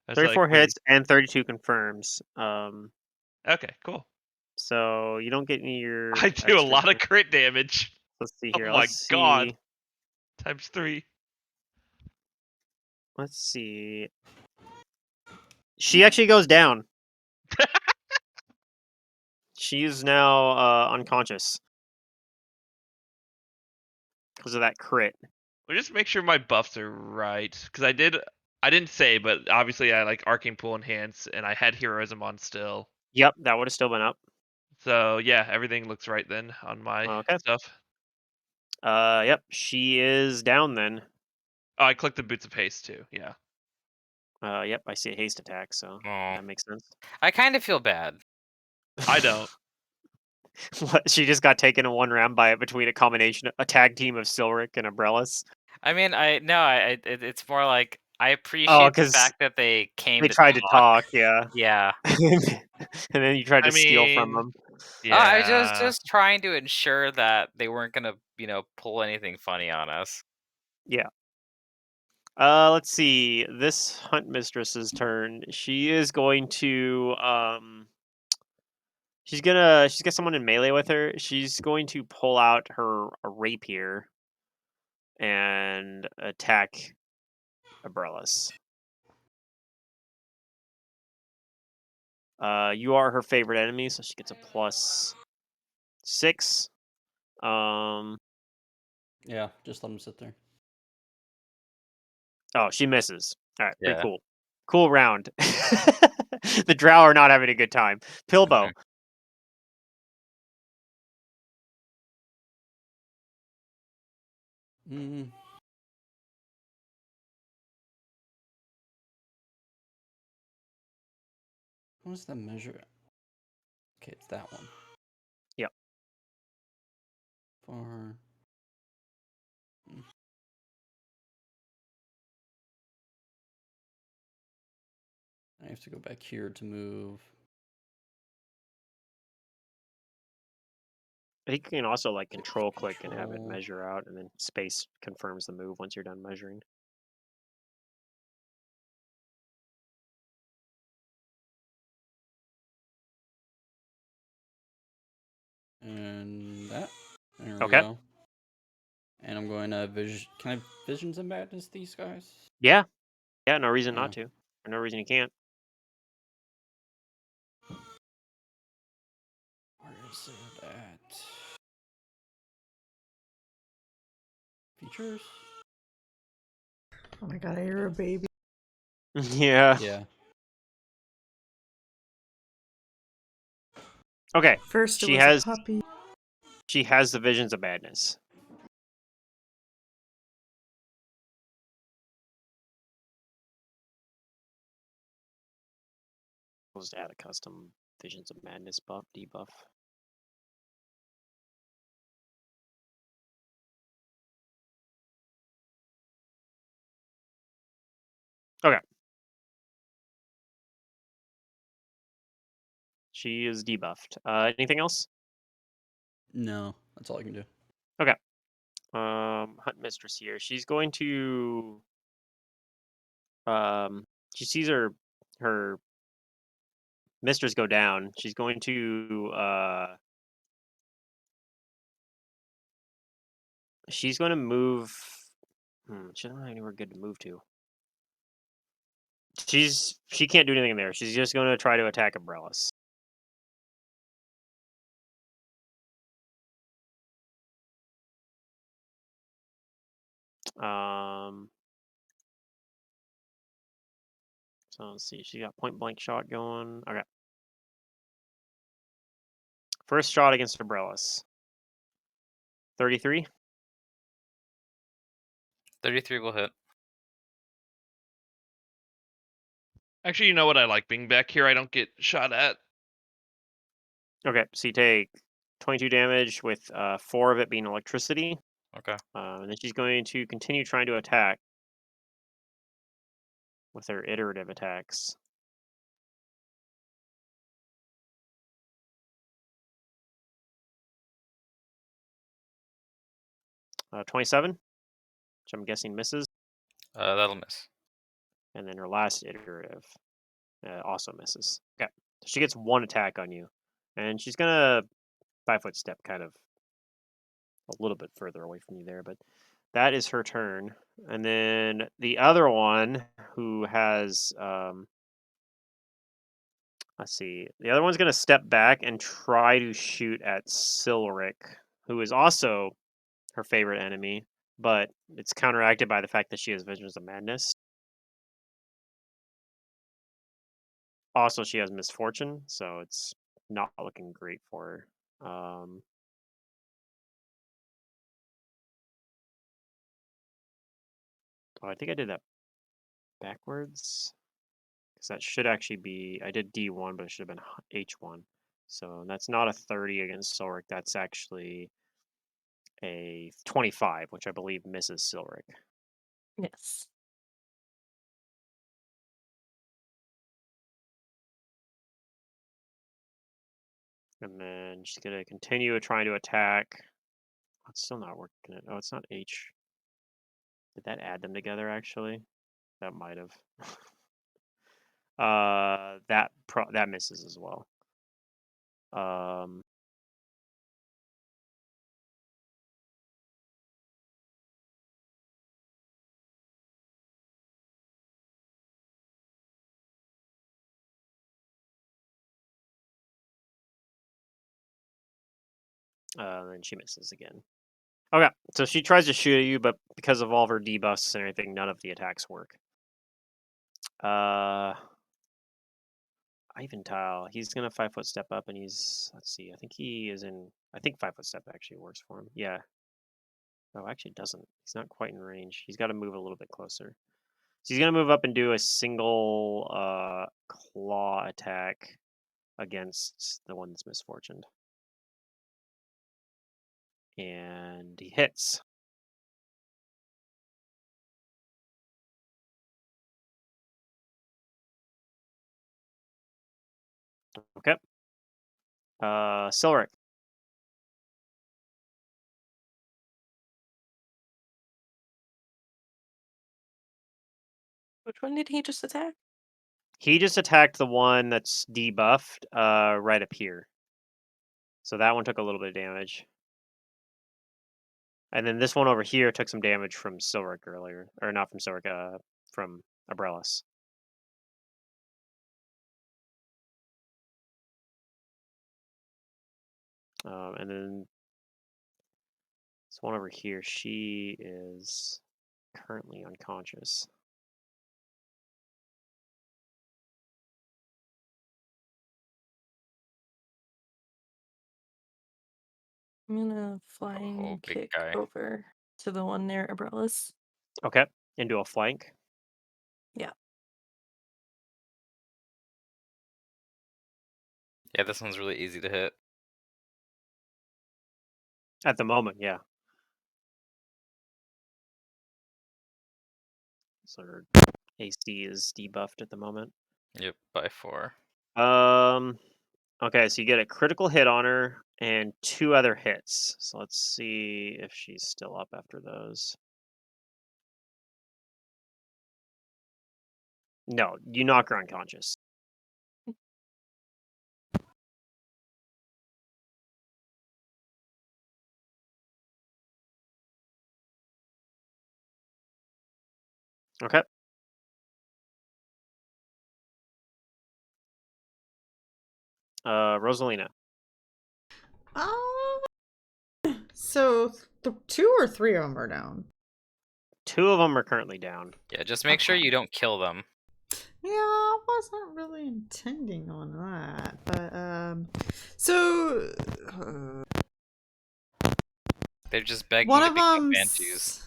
like 34 wait. hits and 32 confirms. Okay, cool. So you don't get any of your I do a extra. lot of crit damage. Let's see Oh here. my god. See. Times 3. Let's see. She actually goes down. She is now unconscious because of that crit. Well, just make sure my buffs are right, because I didn't say, but obviously I like Arcane Pool Enhance, and I had Heroism on still. Yep, that would have still been up. So yeah, everything looks right then on my Okay. stuff. Yep, she is down then. Oh, I clicked the Boots of Haste too. Yeah. Yep, I see a haste attack, so Oh. that makes sense. I kind of feel bad. I don't. What? She just got taken in one round by between a tag team of Silric and Umbrellas. I mean, it's more like I Oh, appreciate the 'cause fact that they came they to tried to talk. talk, yeah. Yeah. And then you tried I to steal from mean, them. I was yeah. just trying to ensure that they weren't gonna, pull anything funny on us. Yeah. Let's see. This Hunt Mistress's turn. She is going to she's got someone in melee with her. She's going to pull out her a rapier and attack Umbrellas. You are her favorite enemy, so she gets a +6. Yeah, just let him sit there. Oh, she misses. All right, pretty Yeah. cool. Cool round. The Drow are not having a good time. Pilbow. Mm. What was the measure? Okay, it's that one. Yep. For I have to go back here to move. I think you can also like control click and have it Control. measure out, and then space confirms the move once you're done measuring. And that. There we Okay. go. And I'm going to vision. Can I visions and madness these guys? Yeah. Yeah, no reason Yeah. not to. Or no reason you can't. Where is it at? Features? Oh my god, I hear a baby. Yeah. Yeah. Okay. First it She was has a puppy. she has the visions of madness. Supposed to add a custom visions of madness buff debuff. Okay. She is debuffed. Anything else? No, that's all I can do. Okay. Hunt Mistress here. She's going to she sees her mistress go down. She's going to move. She doesn't have anywhere good to move to. She can't do anything there. She's just going to try to attack Umbrellas. So let's see. She got point blank shot going. Okay. First shot against Umbrellas. 33. 33 will hit. Actually, you know what? I like being back here. I don't get shot at. Okay, so you take 22 damage with 4 of it being electricity. Okay. And then she's going to continue trying to attack with her iterative attacks. 27, which I'm guessing misses. That'll miss. And then her last iterative also misses. Okay. She gets 1 attack on you. And she's going to 5-foot step kind of a little bit further away from you there, but that is her turn. And then the other one who has let's see. The other one's going to step back and try to shoot at Silric, who is also her favorite enemy, but it's counteracted by the fact that she has Visions of Madness. Also, she has Misfortune, so it's not looking great for her. Oh, I think I did that backwards. Because that should actually be, I did D1, but it should have been H1. So that's not a 30 against Silric. That's actually a 25, which I believe misses Silric. Yes. And then she's going to continue trying to attack. Oh, it's still not working. Oh, it's not H. Did that add them together, actually? That might have. That misses as well. Then she misses again. Okay, so she tries to shoot at you, but because of all of her debuffs and everything, none of the attacks work. Iventile, he's gonna 5-foot step up, and let's see, I think he is in. I think 5-foot step actually works for him. Yeah. Oh, actually, it doesn't. He's not quite in range. He's got to move a little bit closer. So he's gonna move up and do a single claw attack against the one that's misfortuned, and he hits. Okay. Silric. Which one did he just attack? He just attacked the one that's debuffed right up here. So that one took a little bit of damage. And then this one over here took some damage from Silric earlier. Or not from Silric, from Abrellis. And then this one over here, she is currently unconscious. I'm gonna flying big kick guy. over to the one near Abrellis. Okay, into a flank. Yeah. Yeah, this one's really easy to hit. At the moment, yeah. So her AC is debuffed at the moment. Yep, by 4. Okay, so you get a critical hit on her and 2 other hits. So let's see if she's still up after those. No, you knock her unconscious. Okay. Rosalina. So 2 or 3 of them are down. 2 of them are currently down. Yeah, just make sure you don't kill them. Yeah, I wasn't really intending on that, but so They're just begging one to of become them's banshees.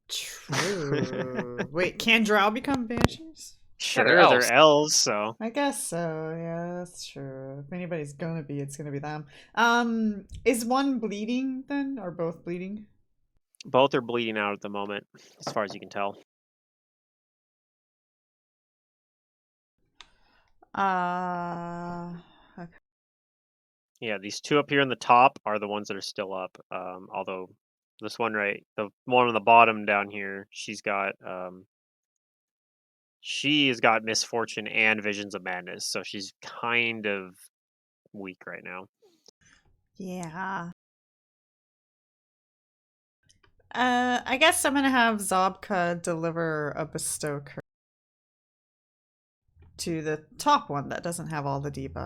true. Wait, can Drow become banshees? Sure, they're they're elves. elves, so I guess so. Yeah, that's true. If anybody's gonna be, it's gonna be them. Is one bleeding then, or both bleeding? both are bleeding out at the moment, as far as you can tell. Okay. Yeah, these 2 up here in the top are the ones that are still up. Although This one the one on the bottom down here, she's got she has got misfortune and visions of madness, so she's kind of weak right now. Yeah. I guess I'm gonna have Zobka deliver a bestow curse to the top one that doesn't have all the debuff.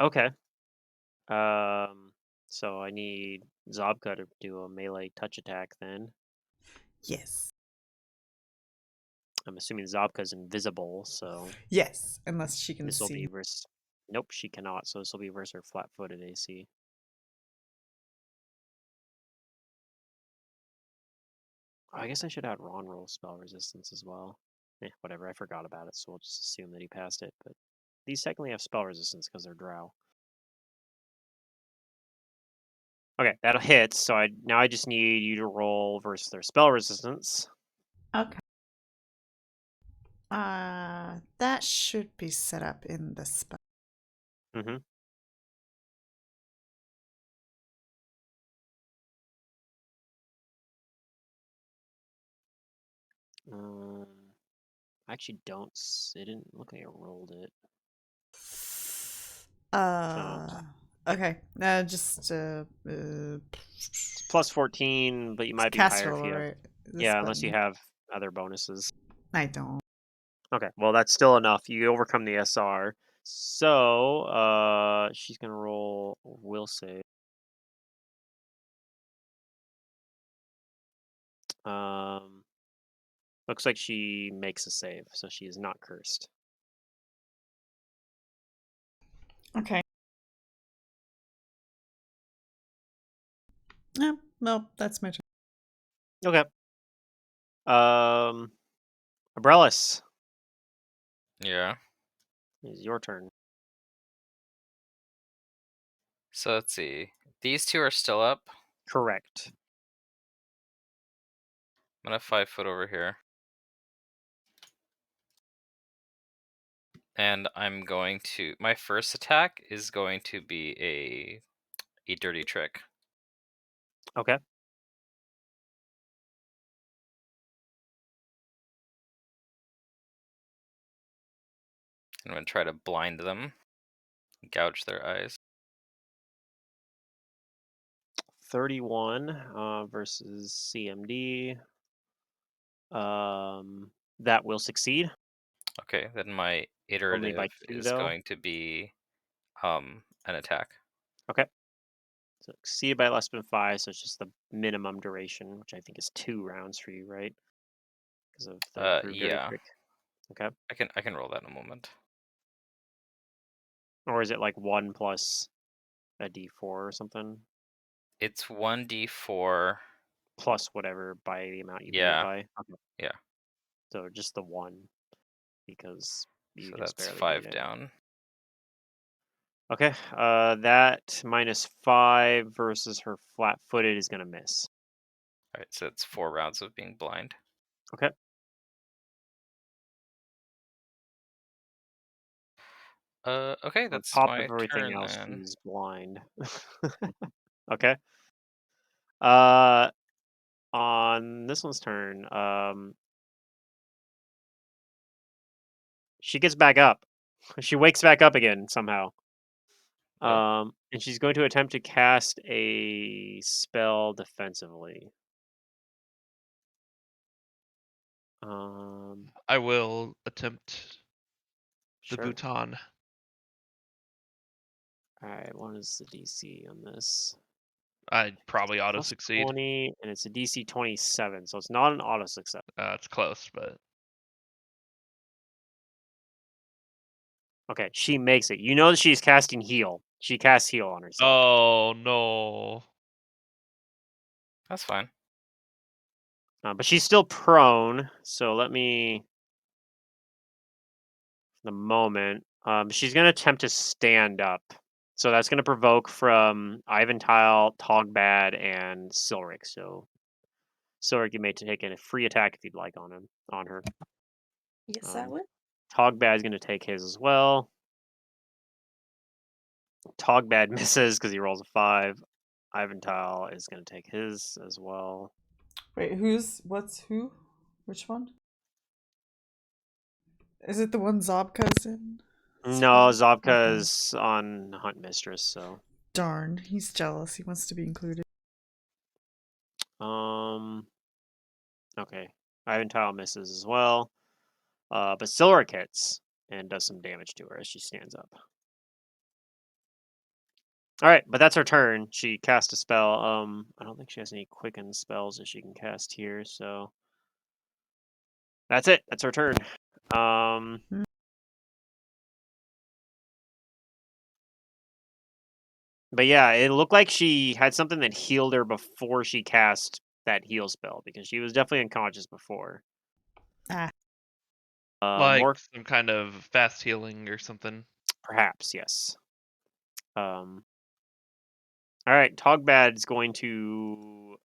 Okay. So I need Zobka to do a melee touch attack then. Yes. I'm assuming Zobka's invisible, so Yes, unless she can this will see. be versus. Nope, she cannot. So this will be versus her flat-footed AC. Oh, I guess I should add Ron roll spell resistance as well. Whatever. I forgot about it, so we'll just assume that he passed it. But these technically have spell resistance because they're drow. Okay, that'll hit. So I just need you to roll versus their spell resistance. Okay. That should be set up in the spell. Mm-hmm. I actually don't. It didn't look like I rolled it. Okay. It's plus 14, but you might be cast higher if roll, you have. right? This Yeah, unless you button. have other bonuses. I don't. Okay, well that's still enough. You overcome the SR. So, she's gonna roll will save. Looks like she makes a save, so she is not cursed. Okay. Yeah, well, that's my turn. Okay. Abrellis, Yeah. it's your turn. So let's see. These two are still up. Correct. I'm gonna 5 foot over here. And I'm going to. My first attack is going to be a dirty trick. Okay. I'm gonna try to blind them, gouge their eyes. 31 versus CMD. That will succeed. Okay, then my Only by iterative 2 is though. going to be an attack. Okay. So exceeded by less than 5, so it's just the minimum duration, which I think is 2 rounds for you, right? Because of the improved dirty Yeah. trick. Okay. I can roll that in a moment. Or is it like 1 plus a d4 or something? It's 1d4 plus whatever by the amount you made it Yeah. by. Okay. Yeah. So just the 1 because you So just that's barely 5 beat it. down. Okay. That minus 5 versus her flat-footed is gonna miss. Alright, so it's 4 rounds of being blind. Okay. Okay, On that's top my of everything turn else, then. she's blind. Okay. Uh, on this one's turn, she gets back up. She wakes back up again somehow. Oh. And she's going to attempt to cast a spell defensively. I will attempt the Sure. Bhutan. Alright, what is the DC on this? I'd probably auto Plus succeed. 20, and it's a DC 27, so it's not an auto success. It's close, but Okay, she makes it. You know that she's casting heal. She casts heal on herself. oh no. That's fine. But she's still prone, so let me... The moment. She's going to attempt to stand up. So that's going to provoke from Ivantile, Togbad, and Silric. So Silric, you may take a free attack if you'd like on her. Yes, that would. Togbad is going to take his as well. Togbad misses because he rolls a 5. Ivantal is going to take his as well. Wait, what's who? Which one? Is it the one Zobka's in? No, Okay. Zobka's on Hunt Mistress, so. Darn, he's jealous. He wants to be included. Okay. Ivantal misses as well. But Silric hits and does some damage to her as she stands up. Alright, but that's her turn. She cast a spell. I don't think she has any quicken spells that she can cast here, so that's it. That's her turn. But yeah, it looked like she had something that healed her before she cast that heal spell because she was definitely unconscious before. Ah. Like More some kind of fast healing or something. perhaps, yes. All right, Togbad's going to.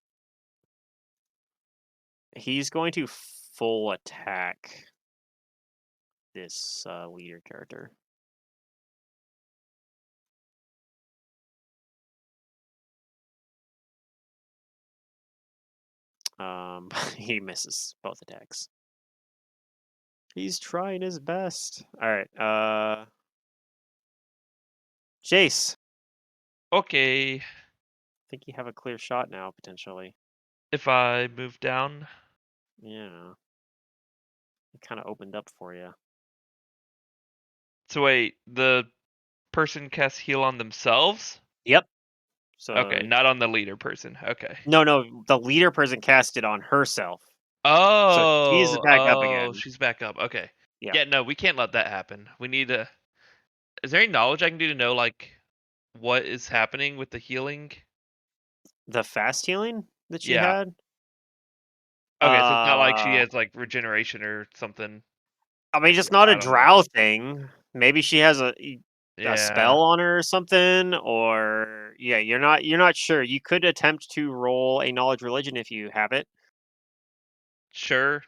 He's going to full attack this leader character. He misses both attacks. He's trying his best. All right, Jace. Okay. I think you have a clear shot now, potentially. If I move down. Yeah. It kind of opened up for you. So wait, the person casts heal on themselves? Yep. So Okay, not on the leader person. Okay. no, the leader person cast it on herself. So she's Oh, back up again. she's back up. Okay. Yeah. Yeah, no, we can't let that happen. We need to. Is there any knowledge I can do to know like what is happening with the healing? The fast healing that she Yeah. had. Okay, so it's not like she Uh, has like regeneration or something. I mean, Like just not a I don't know. drow thing. Maybe she has a Yeah. spell on her or something, or yeah, you're not sure. You could attempt to roll a knowledge religion if you have it. Sure.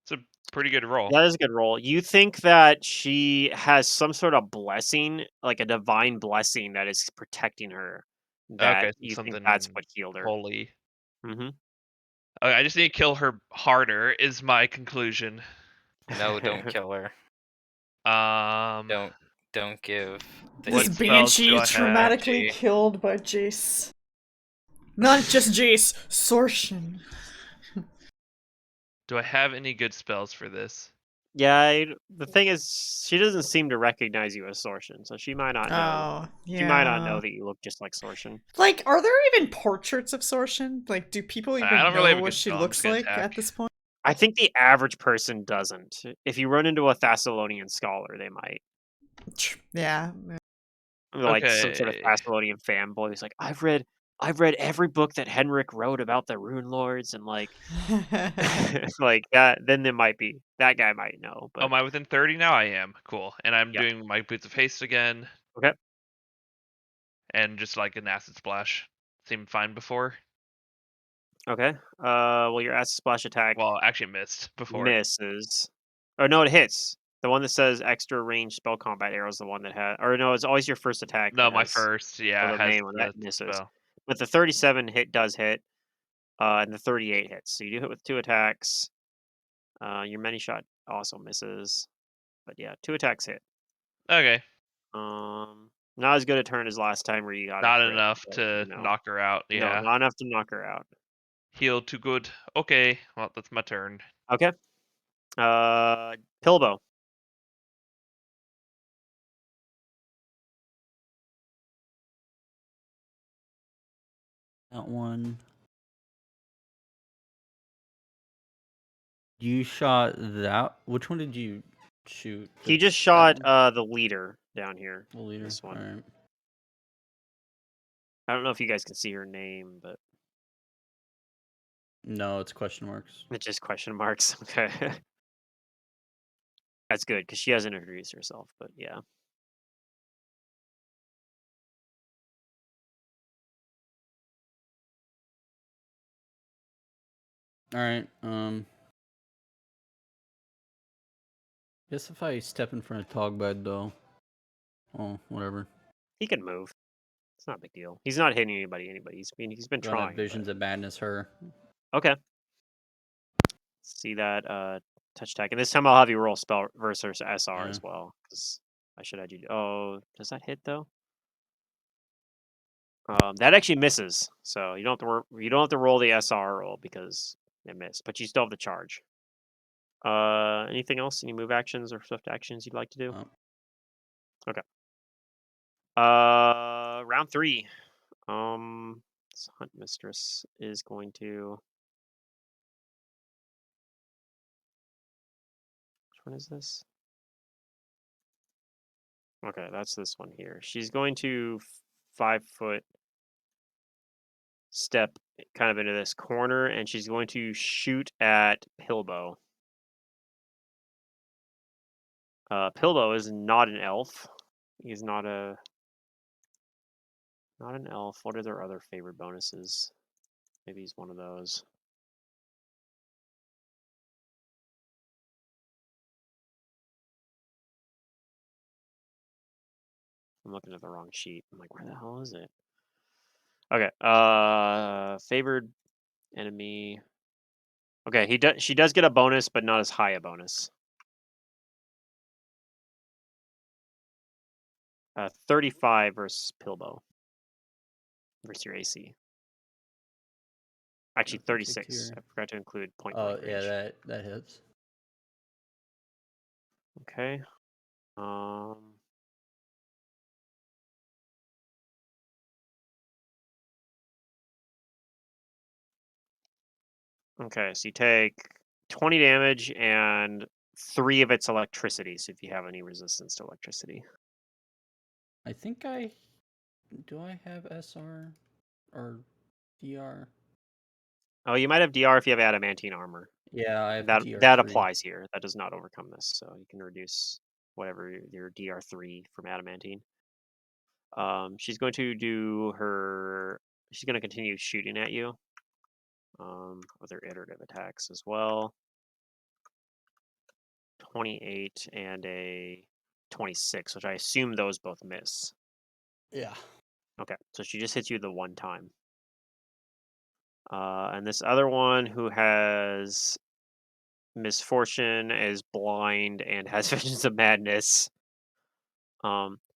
It's a pretty good roll. That is a good roll. You think that she has some sort of blessing, like a divine blessing that is protecting her. That Okay, so you think that's something what healed her. holy. Mm-hmm. Okay, I just need to kill her harder is my conclusion. No, don't kill her. Um, Don't give the This What spells banshee do is I have? traumatically killed by Jace. Not just Jace, Sorshin. Do I have any good spells for this? Yeah, the thing is, she doesn't seem to recognize you as Sorshin, so she might not know. Oh, yeah. She might not know that you look just like Sorshin. Like, are there even portraits of Sorshin? Like, do people I even don't really have know a what good she spell. I'm just looks gonna like attack. at this point? I think the average person doesn't. If you run into a Thessalonian scholar, they might. Yeah. Like some sort of Okay. Thessalonian fanboy who's like, I've read every book that Henrik wrote about the Rune Lords and like like that, then there might be that guy might know, Oh, but am I within 30 now? I am. Cool. And I'm yeah. doing my Boots of Haste again. Okay. And just like an Acid Splash. Seemed fine before. Okay. Well your acid splash attack Well, actually missed before. misses. Or no, it hits. The one that says extra range spell combat arrow is the one that has, or no, it's always your first attack No, that my has, first. or Yeah, the has main one that the misses. spell. But the 37 does hit, and the 38 hits. So you do hit with 2 attacks. Your many shot also misses, but yeah, 2 attacks hit. Okay. Not as good a turn as last time where you got a Not crit, enough but to knock her out. no, Yeah. not enough to knock her out. Heal too good. Okay. Well, that's my turn. Okay. Pilbow. That one. You shot that. Which one did you shoot? He just That shot one? the leader down here. The leader. This one. Alright. I don't know if you guys can see her name, but No, it's question marks. it's just question marks. Okay. That's good because she hasn't introduced herself, but yeah. Alright, guess if I step in front of Togbad though, Oh, whatever. He can move. It's not a big deal. He's not hitting anybody. He's been Gonna trying. Visions But... of Madness her. Okay. See that touch attack, and this time I'll have you roll spell versus SR Yeah. as well, because I should have you. Oh, does that hit though? That actually misses, so you don't have to roll the SR roll because it missed, but you still have the charge. Anything else? Any move actions or swift actions you'd like to do? Oh. Okay. Round 3. This Hunt Mistress is going to. Which one is this? Okay, that's this one here. She's going to 5-foot step kind of into this corner, and she's going to shoot at Pilbow. Pilbow is not an elf. He's not an elf. What are their other favorite bonuses? Maybe he's one of those. I'm looking at the wrong sheet. I'm like, where the hell is it? Okay. Favored enemy. Okay, she does get a bonus, but not as high a bonus. 35 versus Pilbow. Versus your AC. Actually, 36. I forgot to include point blank range. Yeah, that hits. Okay. Okay, so you take 20 damage and 3 of its electricity. So if you have any resistance to electricity. I think do I have SR or DR? Oh, you might have DR if you have adamantine armor. Yeah, I have That DR3. applies here. That does not overcome this, so you can reduce whatever your DR3 from adamantine. She's going to do her. She's going to continue shooting at you. With her iterative attacks as well. 28 and a 26, which I assume those both miss. Yeah. Okay, so she just hits you the one time. And this other one who has misfortune, is blind, and has visions of madness.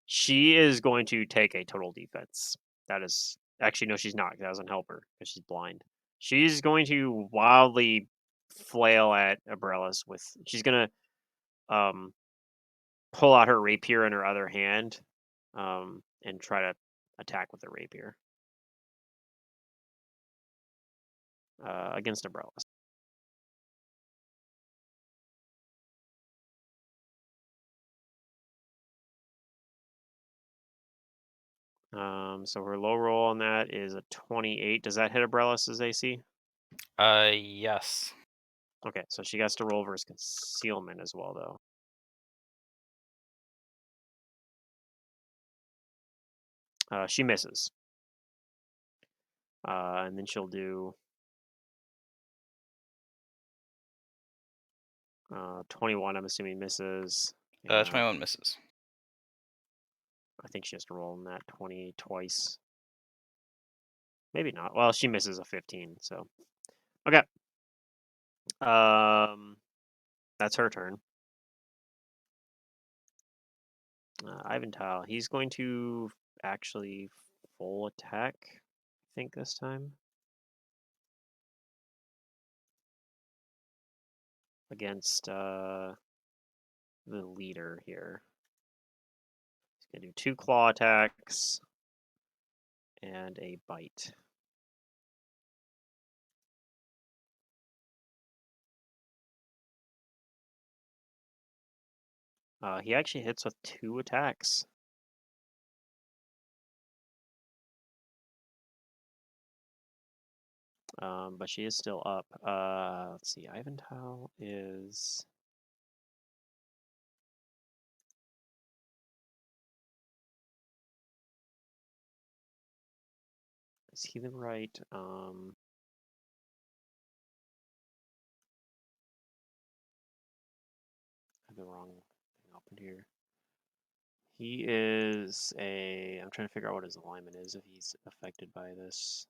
She is going to take a total defense. That is actually no, she's not. That doesn't help her because she's blind. She's going to wildly flail at Abrellis with. She's gonna pull out her rapier in her other hand, and try to attack with the rapier against Abrellis. So her low roll on that is a 28. Does that hit Abrellis' AC? Yes. Okay, so she has to roll versus concealment as well, though. She misses. And then she'll do 21, I'm assuming misses. 21 misses. I think she has to roll in that 20 twice. Maybe not. Well, she misses a 15, so. Okay. That's her turn. Ivantal, he's going to actually full attack, I think, this time. Against the leader here. He's going to do 2 claw attacks and a bite. He actually hits with 2 attacks. But she is still up. Let's see. Ivantal is. Is he the right? I have the wrong thing open here. He is a. I'm trying to figure out what his alignment is if he's affected by this.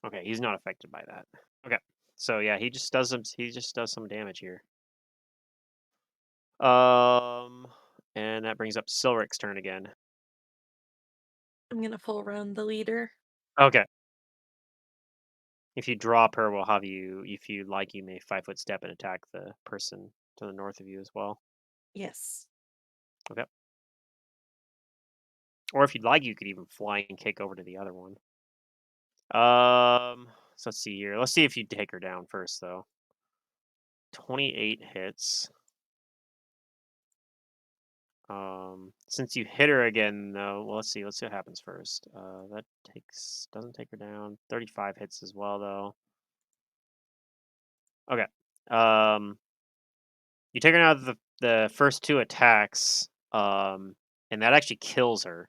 Okay, he's not affected by that. Okay, so yeah, he just does some. He just does some damage here. And that brings up Silric's turn again. I'm gonna full round the leader. Okay. If you drop her, we'll have you. If you like, you may 5-foot step and attack the person to the north of you as well. Yes. Okay. Or if you'd like, you could even fly and kick over to the other one. So let's see here. Let's see if you take her down first, though. 28 hits. Since you hit her again, though, well, let's see. Let's see what happens first. That doesn't take her down. 35 hits as well, though. Okay. You take her out of the first 2 attacks. And that actually kills her.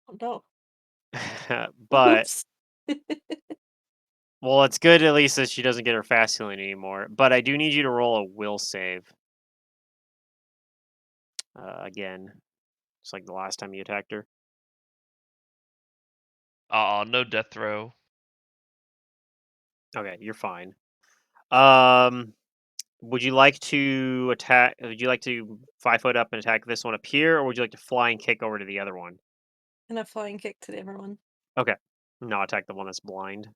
Oh no. But Oops. well, it's good at least that she doesn't get her fast healing anymore. But I do need you to roll a will save. Again, just like the last time you attacked her. No death throw. Okay, you're fine. Would you like to attack? Would you like to 5-foot up and attack this one up here, or would you like to fly and kick over to the other one? And a flying kick to the other one. Okay, no, attack the one that's blind.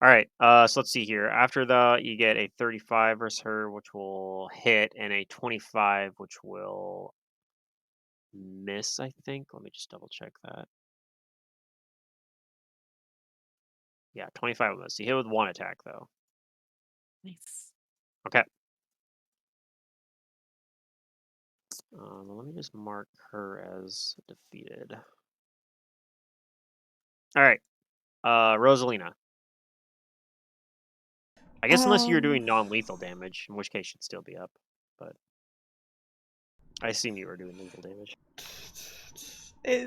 All right. So let's see here. After that, you get a 35 versus her, which will hit, and a 25, which will miss. I think. Let me just double check that. Yeah, 25 will miss. You hit with 1 attack though. Nice. Okay. Let me just mark her as defeated. All right. Rosalina. I guess unless you're doing non-lethal damage, in which case she'd still be up. But I assume you were doing lethal damage.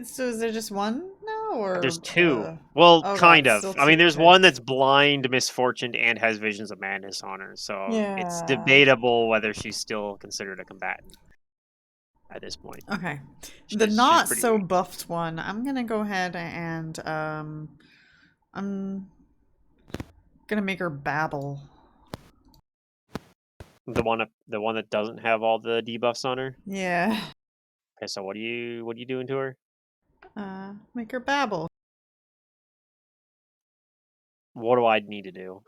So is there just one now, or There's 2. Well, oh god, kind of. still I mean, 2. there's Okay. one that's blind, misfortuned, and has visions of madness on her. So it's Yeah. debatable whether she's still considered a combatant at this point. Okay. The She's not pretty so weak. buffed one, I'm gonna go ahead and I'm gonna make her babble. The one that doesn't have all the debuffs on her. Yeah. Okay, so what are you doing to her? Make her babble. What do I need to do?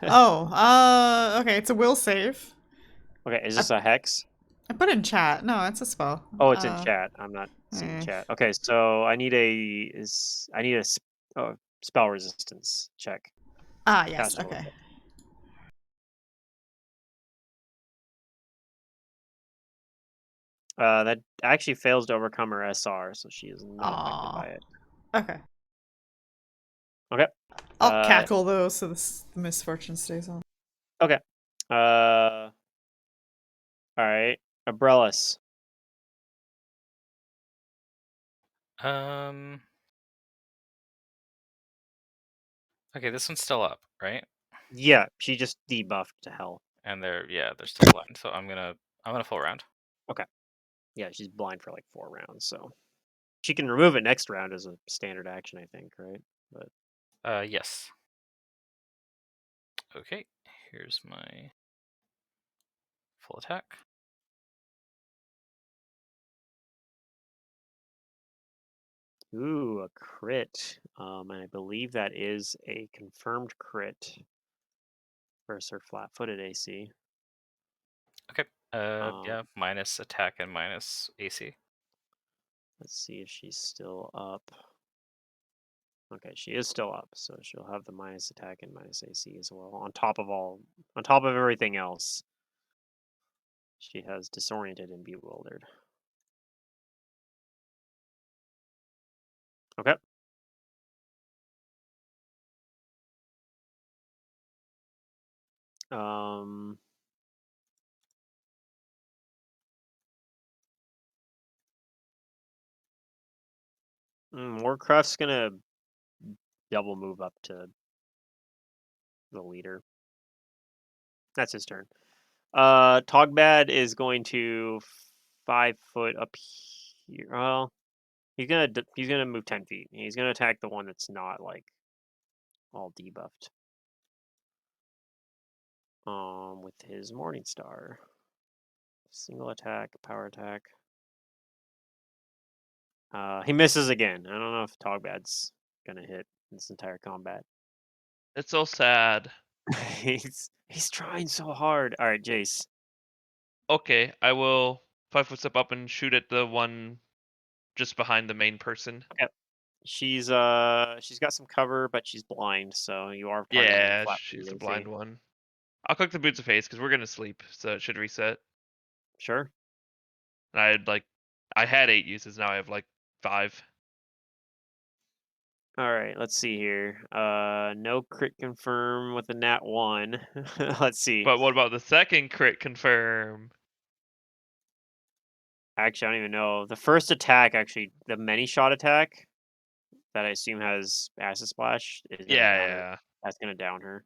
Oh, okay, it's a will save. Okay, is I, this a hex? I put it in chat. No, it's a spell. Oh, it's in chat. I'm not seeing Eh. chat. Okay, so I need a spell resistance check. Ah, yes, Caster okay. level. That actually fails to overcome her SR, so she is not affected by Aw. it. Okay. Okay. I'll cackle though, so the misfortune stays on. Okay. All right. Abrellis. Um. Okay, this one's still up, right? Yeah, she just debuffed to hell. And they're still blind. So I'm gonna full round. Okay. Yeah, she's blind for like 4 rounds, so she can remove it next round as a standard action, I think, right? But Yes. Okay, here's my full attack. ooh, a crit. And I believe that is a confirmed crit versus her flat-footed AC. Okay. Um, Yeah, minus attack and minus AC. Let's see if she's still up. Okay, she is still up, so she'll have the minus attack and minus AC as well. On top of everything else, she has disoriented and bewildered. Okay. Um. Warcraft's gonna double move up to the leader. That's his turn. Togbad is going to 5 foot up here. Well, he's gonna move 10 feet. He's gonna attack the one that's not like all debuffed. With his Morning Star. Single attack, power attack. He misses again. I don't know if Togbad's gonna hit this entire combat. It's so sad. he's trying so hard. All right, Jace. Okay, I will 5-foot step up and shoot at the one just behind the main person. She's got some cover, but she's blind, so you are probably gonna land Yeah, flat. she's the blind one. I'll click the boots of haste because we're gonna sleep, so it should reset. Sure. And I had 8 uses, now I have like 5. All right, let's see here. No crit confirm with a nat 1. Let's see. But what about the second crit confirm? Actually, I don't even know. The first attack, actually, the many shot attack that I assume has acid splash is gonna down her. Yeah. That's gonna down her.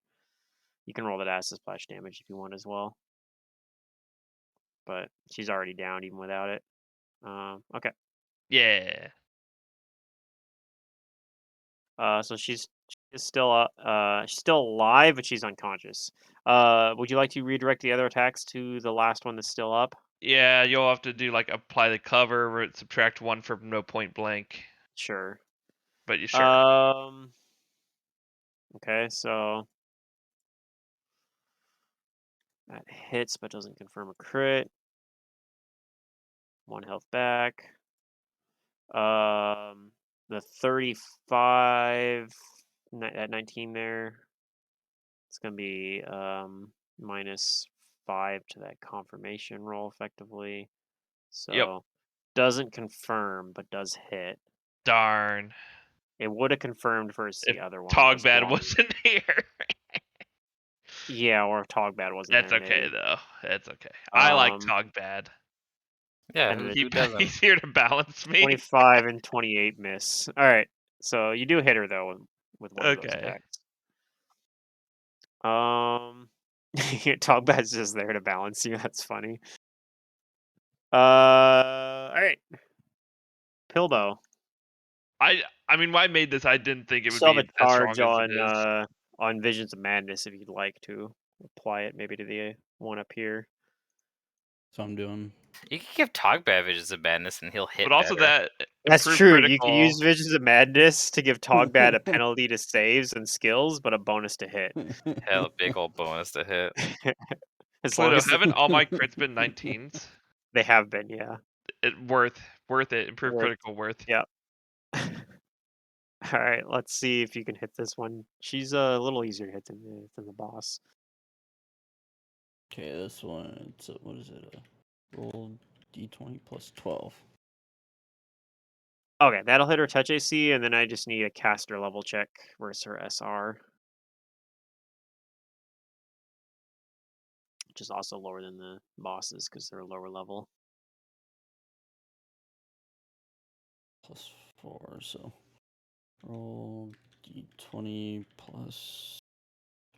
You can roll that acid splash damage if you want as well. But she's already down even without it. Okay. Yeah. So she's still alive, but she's unconscious. Would you like to redirect the other attacks to the last one that's still up? Yeah, you'll have to do like apply the cover where it subtract 1 from no point blank. Sure. But you sure. Okay, so that hits but doesn't confirm a crit. 1 health back. The 35 at 19 there. It's gonna be -5 to that confirmation roll effectively. So Yep. doesn't confirm but does hit. Darn. It would have confirmed versus If the other one. That was Togbad blind. wasn't here. Yeah, or if Togbad wasn't That's there. okay Maybe. though. That's okay. I like Um, Togbad. Yeah, and who, the who doesn't? He's here to balance me. 25 and 28 miss. All right, so you do hit her though with one of those Okay. attacks. Togbad's just there to balance you. That's funny. All right, Pilbo. I mean, when I made this, I didn't think it You would still have be a as charge strong as it is. on Visions of Madness if you'd like to apply it maybe to the one up here. So I'm doing. You can give Togbad Visions of Madness and he'll hit But also better. that That's improved true. You critical. can use Visions of Madness to give Togbad a penalty to saves and skills, but a bonus to hit. Hell, big old bonus to hit. As long Pluto, as haven't all my crits been 19s? they have been, yeah. Worth it. Improved Worth. critical worth. Yep. All right, let's see if you can hit this one. She's a little easier to hit than the boss. Okay, this one. It's what is it? Roll d20 plus 12. Okay, that'll hit her touch AC, and then I just need a caster level check versus her SR, which is also lower than the bosses because they're lower level. Plus 4, so roll d20 plus.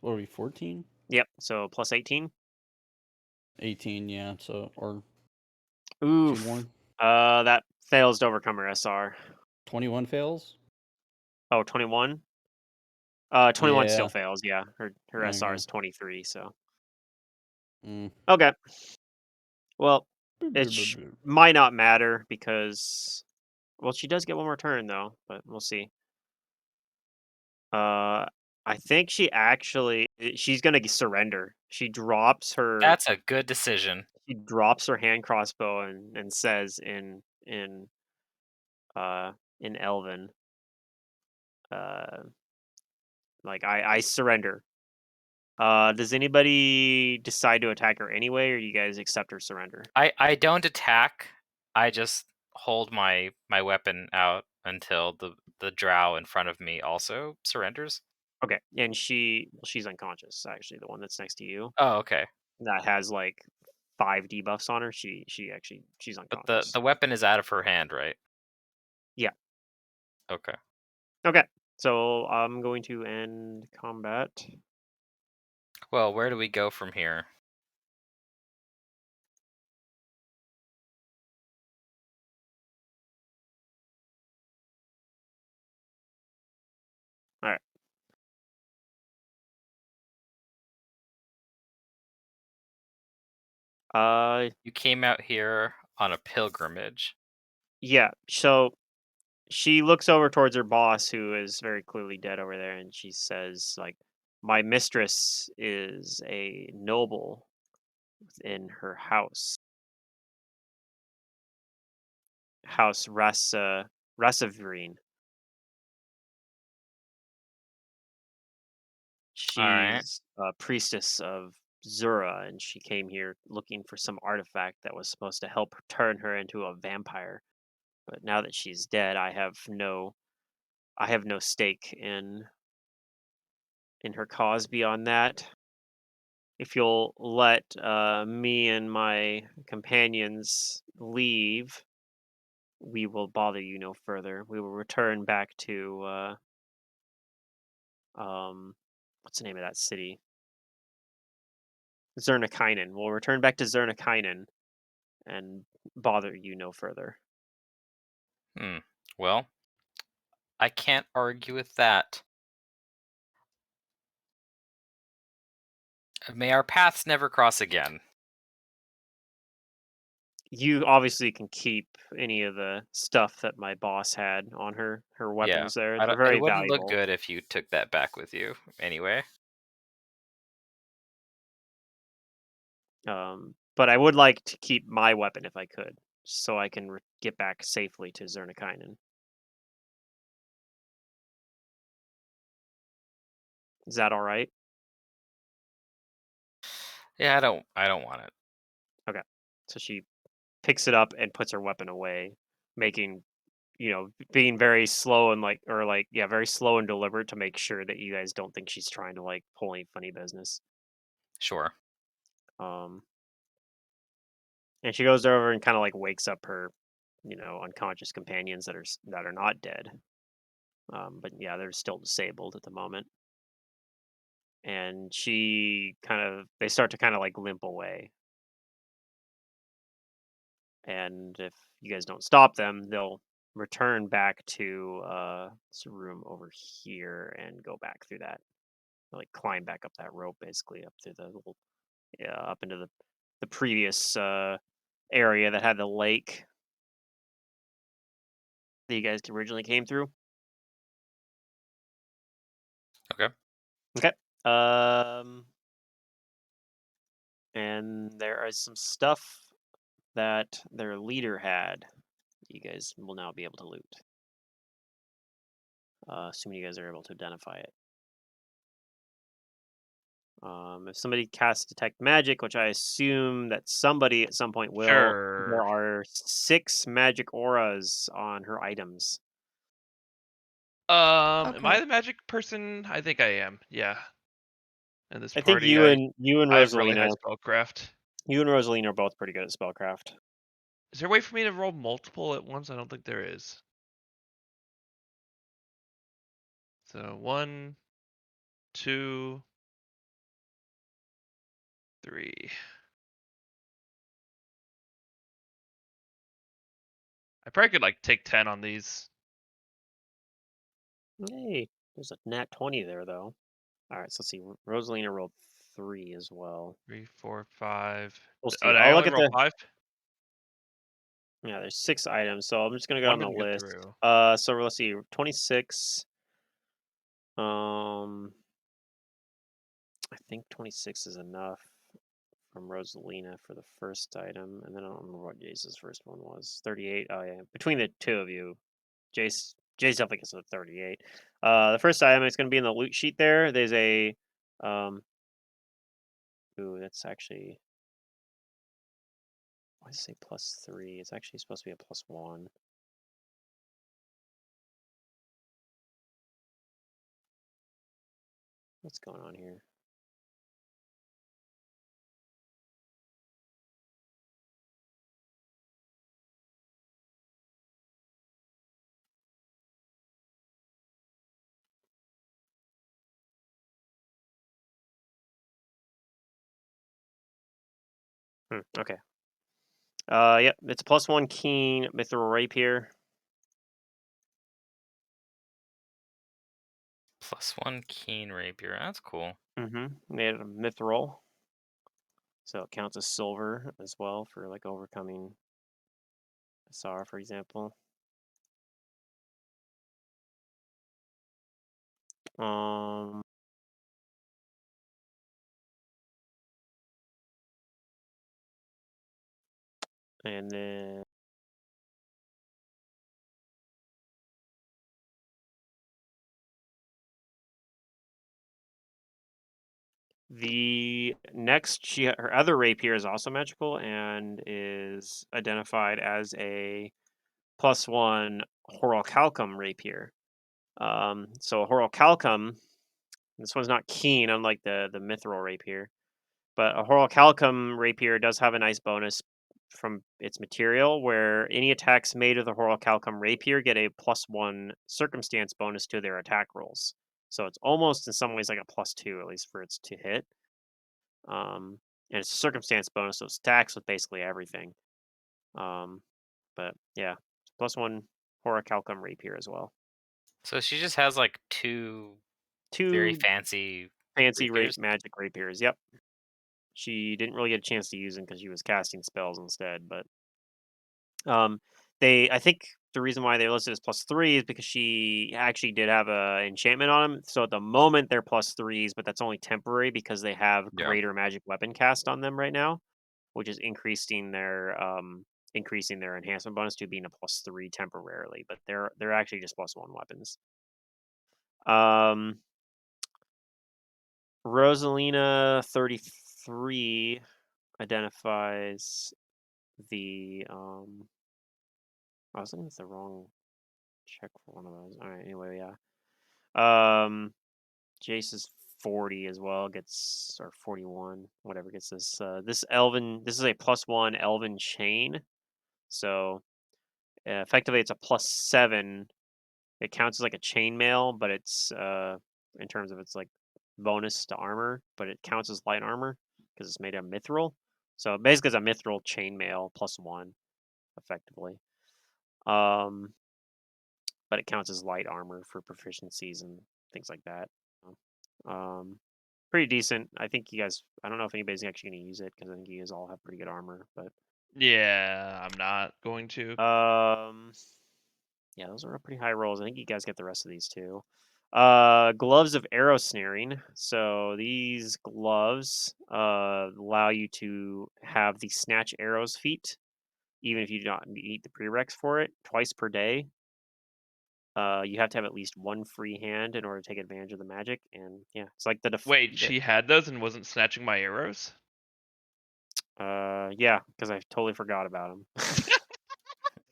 What are we? 14? Yep. So plus 18. 18, yeah. So or Oof. 2 more. That fails to overcome her SR. 21 fails. Oh, 21? 21 still Yeah. fails, yeah. Her SR Okay. is 23, so. Mm. Okay. Well, it might not matter because, well, she does get one more turn though, but we'll see. I think she's gonna surrender. She drops her. That's a good decision. She drops her hand crossbow and says in Elven, like I surrender. Does anybody decide to attack her anyway, or do you guys accept her surrender? I don't attack. I just hold my weapon out until the drow in front of me also surrenders. Okay, and she's unconscious. Actually, the one that's next to you Oh, okay. that has like 5 debuffs on her. She's But unconscious. the weapon is out of her hand, right? Yeah. Okay. Okay, so I'm going to end combat. Well, where do we go from here? All right. You came out here on a pilgrimage. Yeah. So she looks over towards her boss, who is very clearly dead over there, and she says, like, "My mistress is a noble in her house, House Rasavreen. All right. She's a priestess of Zura, and she came here looking for some artifact that was supposed to help turn her into a vampire. But now that she's dead, I have no stake in her cause beyond that. If you'll let me and my companions leave, we will bother you no further. We will return back to what's the name of that city? Zernikainen. We'll return back to Zernikainen and bother you no further." Hmm. Well, I can't argue with that. May our paths never cross again. You obviously can keep any of the stuff that my boss had on her Yeah. weapons there. I They're don't, it very wouldn't look valuable. good if you took that back with you. Anyway. But I would like to keep my weapon if I could, so I can get back safely to Zernikainen. Is that all right? Yeah, I don't want it. Okay. So she picks it up and puts her weapon away, making, being very slow and very slow and deliberate to make sure that you guys don't think she's trying to like pull any funny business. Sure. Um, and she goes over and kind of like wakes up her, unconscious companions that are not dead. But yeah, they're still disabled at the moment. And they start to kind of like limp away. And if you guys don't stop them, they'll return back to this room over here and go back through that. Like climb back up that rope, basically up through the little, yeah, up into the previous area that had the lake that you guys originally came through. Okay. Okay. And there is some stuff that their leader had. You guys will now be able to loot, assuming you guys are able to identify it. If somebody casts detect magic, which I assume that somebody at some point will, there Sure. are 6 magic auras on her items. Am I Okay. the magic person? I think I am. Yeah. In this I think party, I you and I have really high Rosalina, spellcraft. are both pretty good at spellcraft. Is there a way for me to roll multiple at once? I don't think there is. So 1, 2, 3. I probably could like take 10 on these. Hey, there's a nat 20 there though. All right, so let's see. Rosalina rolled 3 as well. 3, 4, 5. We'll Oh, see. did I I'll look only at roll the 5? Yeah, there's 6 items, so I'm just gonna go One down the didn't get list. through. So let's see, 26. Um, I think 26 is enough from Rosalina for the first item, and then I don't remember what Jace's first one was. 38. Oh yeah, between the two of you, Jace definitely gets a 38. The first item is gonna be in the loot sheet. There's a um. Ooh, that's actually. Why does it say +3? It's actually supposed to be a +1. What's going on here? Okay. Yep, it's a +1 keen mithril rapier. +1 keen rapier. That's cool. Made out of mithril. So it counts as silver as well for like overcoming Asar, for example. And then the next, her other rapier is also magical and is identified as a +1 Horalcalcum rapier. So Horalcalcum, this one's not keen, unlike the mithril rapier, but a Horalcalcum rapier does have a nice bonus from its material, where any attacks made with a Horalcalcum rapier get a +1 circumstance bonus to their attack rolls. So it's almost in some ways like a +2, at least for its to hit. And it's a circumstance bonus, so it stacks with basically everything. But yeah, +1 Horacalcum rapier as well. So she just has like two very Two fancy fancy rapiers. magic rapiers. Yep. She didn't really get a chance to use them because she was casting spells instead. But I think the reason why they listed as +3 is because she actually did have a enchantment on them. So at the moment they're +3s, but that's only temporary because they have Yeah. greater magic weapon cast on them right now, which is increasing their enhancement bonus to being a +3 temporarily. But they're actually just +1 weapons. Rosalina 33 identifies the I was looking at the wrong check for one of those. All right, anyway, yeah. Jace is 40 as well, gets, or 41, whatever, gets this this is a +1 Elven Chain. So effectively it's a +7. It counts as like a chainmail, but it's in terms of its like bonus to armor, but it counts as light armor because it's made of mithril. So basically, it's a mithril chainmail +1, effectively. But it counts as light armor for proficiencies and things like that. Pretty decent. I think you guys. I don't know if anybody's actually going to use it because I think you guys all have pretty good armor. But Yeah, I'm not going to. yeah, those are pretty high rolls. I think you guys get the rest of these too. Gloves of arrow snaring. So these gloves allow you to have the snatch arrows feat, even if you do not meet the prereqs for it, twice per day. You have to have at least one free hand in order to take advantage of the magic, and yeah, it's like Wait, she had those and wasn't snatching my arrows? Yeah, because I totally forgot about them.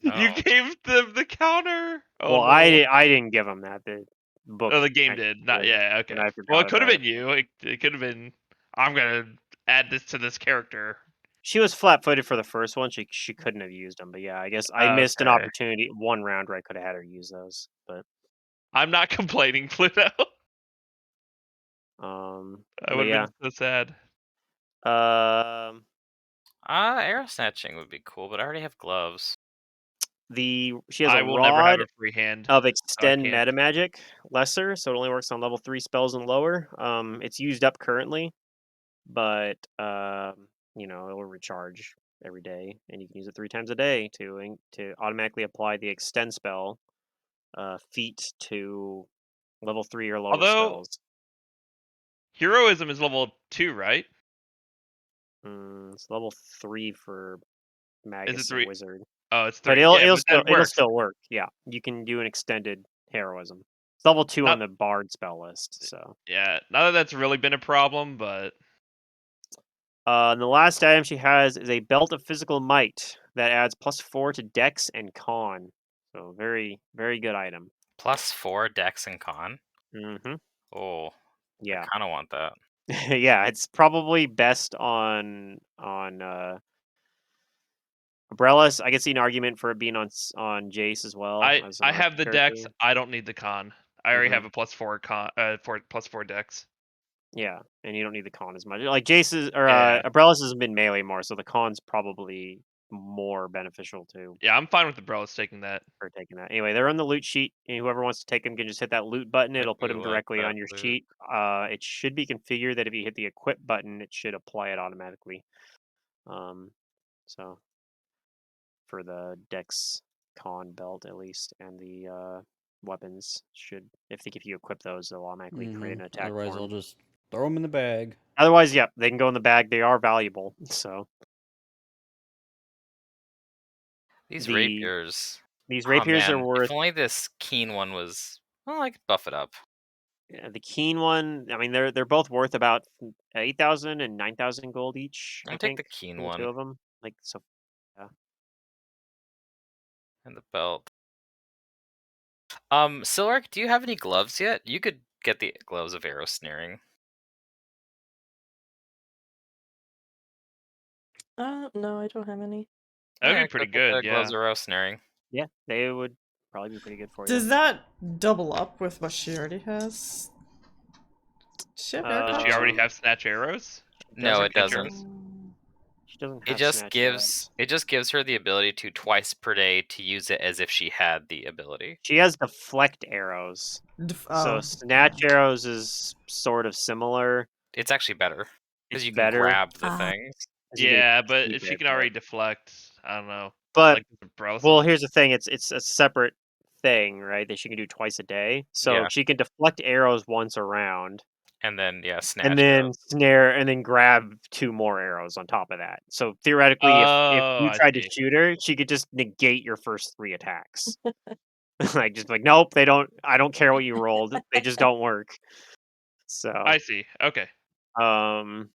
You Oh. gave them the counter. Oh Well, no. I didn't give them that. The book. Oh, the game actually did. Not did, yeah. and Okay. I Well, forgot it could have about it. been you. It could have been. I'm gonna add this to this character. She was flat-footed for the first one. She couldn't have used them, but yeah, I guess I missed an Okay. opportunity, one round where I could have had her use those. But I'm not complaining, Pluto. I but would have yeah, been so sad. Arrow snatching would be cool, but I already have gloves. she has a I will never have rod a free hand. of So I extend can't. meta magic lesser, so it only works on level 3 spells and lower. It's used up currently, but it will recharge every day, and you can use it 3 times a day to automatically apply the extend spell feat to level 3 or lower Although spells. heroism is level 2, right? It's level 3 for Is Magus it and 3? Wizard, Oh, it's but 3. Yeah, but that it'll works. still work. Yeah, you can do an extended heroism. It's level 2 on Not the Bard spell list. So yeah. Not that that's really been a problem, but and the last item she has is a belt of physical might that adds +4 to Dex and Con. So very very good item. +4 Dex and Con. Mm-hmm. Oh, I Yeah. kind of want that. Yeah, it's probably best on Umbrellas. I can see an argument for it being on Jace as well as an I archer have the character. dex. I don't need the con. I already Mm-hmm. have a +4 con for +4 dex. Yeah, and you don't need the con as much. Like Jace's or Yeah. Abrellis has been melee more, so the con's probably more beneficial to Yeah, I'm fine with the Brellis taking that. for taking that. Anyway, they're on the loot sheet, and whoever wants to take them can just hit that loot button. It'll put them Ooh, I like directly that on your loot. sheet. It should be configured that if you hit the equip button, it should apply it automatically. So for the Dex con belt at least, and the weapons should, if you equip those, they'll automatically create an attack Otherwise, for I'll 'em. just throw them in the bag. Otherwise, yep, they can go in the bag. They are valuable. So These the rapiers. these Oh rapiers are man, if worth only this keen one was. Well, I could buff it up. the keen one. I mean, they're both worth about 8,000 and 9,000 gold each. I I'll take think the keen for the two one of them. Like so, yeah. and the belt. Silric, do you have any gloves yet? You could get the gloves of arrow snaring. No, I don't have any. That would Yeah, be pretty go get the good. gloves Yeah. of arrow snaring. Yeah, they would probably be pretty good for you. Does that double up with what she already has? Does she have air Does touch? she already Um, have snatch arrows? No, doesn't it have- doesn't. She doesn't It have just snatch gives arrows. her the ability to twice per day to use it as if she had the ability. She has deflect arrows. So Oh, snatch arrows is sort of similar. It's actually better It's because you can better. grab the Ah. things. 'Cause you get to Yeah, but keep if she it, can already deflect, I don't know. But Like the Brellis well, doesn't- here's the thing. It's a separate thing, right? That she can do twice a day. So Yeah. she can deflect arrows once around, And then snatch and then arrows. snare, and then grab 2 more arrows on top of that. So theoretically, if Oh, you I tried to see. shoot her, she could just negate your first 3 attacks. Like just like, nope, they don't. I don't care what you rolled. They just don't work. So I see. Okay. um,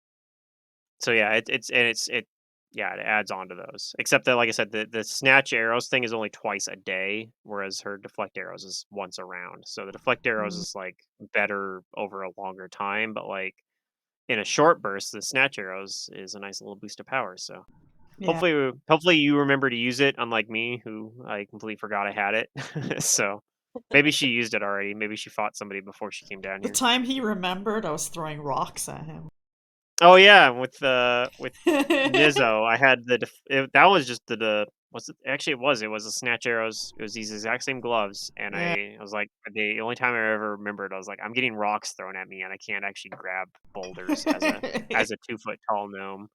so yeah, it yeah, it adds on to those. Except that, like I said, the snatch arrows thing is only twice a day, whereas her deflect arrows is once a round. So the deflect arrows is like better over a longer time, but like in a short burst, the snatch arrows is a nice little boost of power. So yeah. hopefully you remember to use it, unlike me, who I completely forgot I had it. So maybe she used it already. Maybe she fought somebody before she came down The here. time he remembered, I was throwing rocks at him. Oh yeah, with Nizzo, I had that was just was it actually it was the snatch arrows. It was these exact same gloves, and Yeah. I was like, the only time I ever remembered, I was like, I'm getting rocks thrown at me, and I can't actually grab boulders as a 2 foot tall gnome.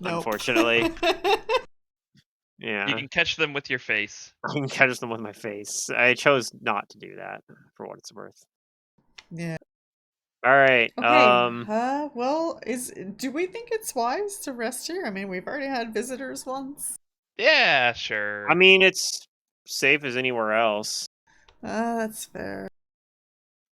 Nope. Unfortunately, You yeah, can catch them with your face. I can catch them with my face. I chose not to do that for what it's worth. Yeah. All right. Okay. Well, do we think it's wise to rest here? I mean, we've already had visitors once. Yeah, sure. I mean, it's safe as anywhere else. That's fair.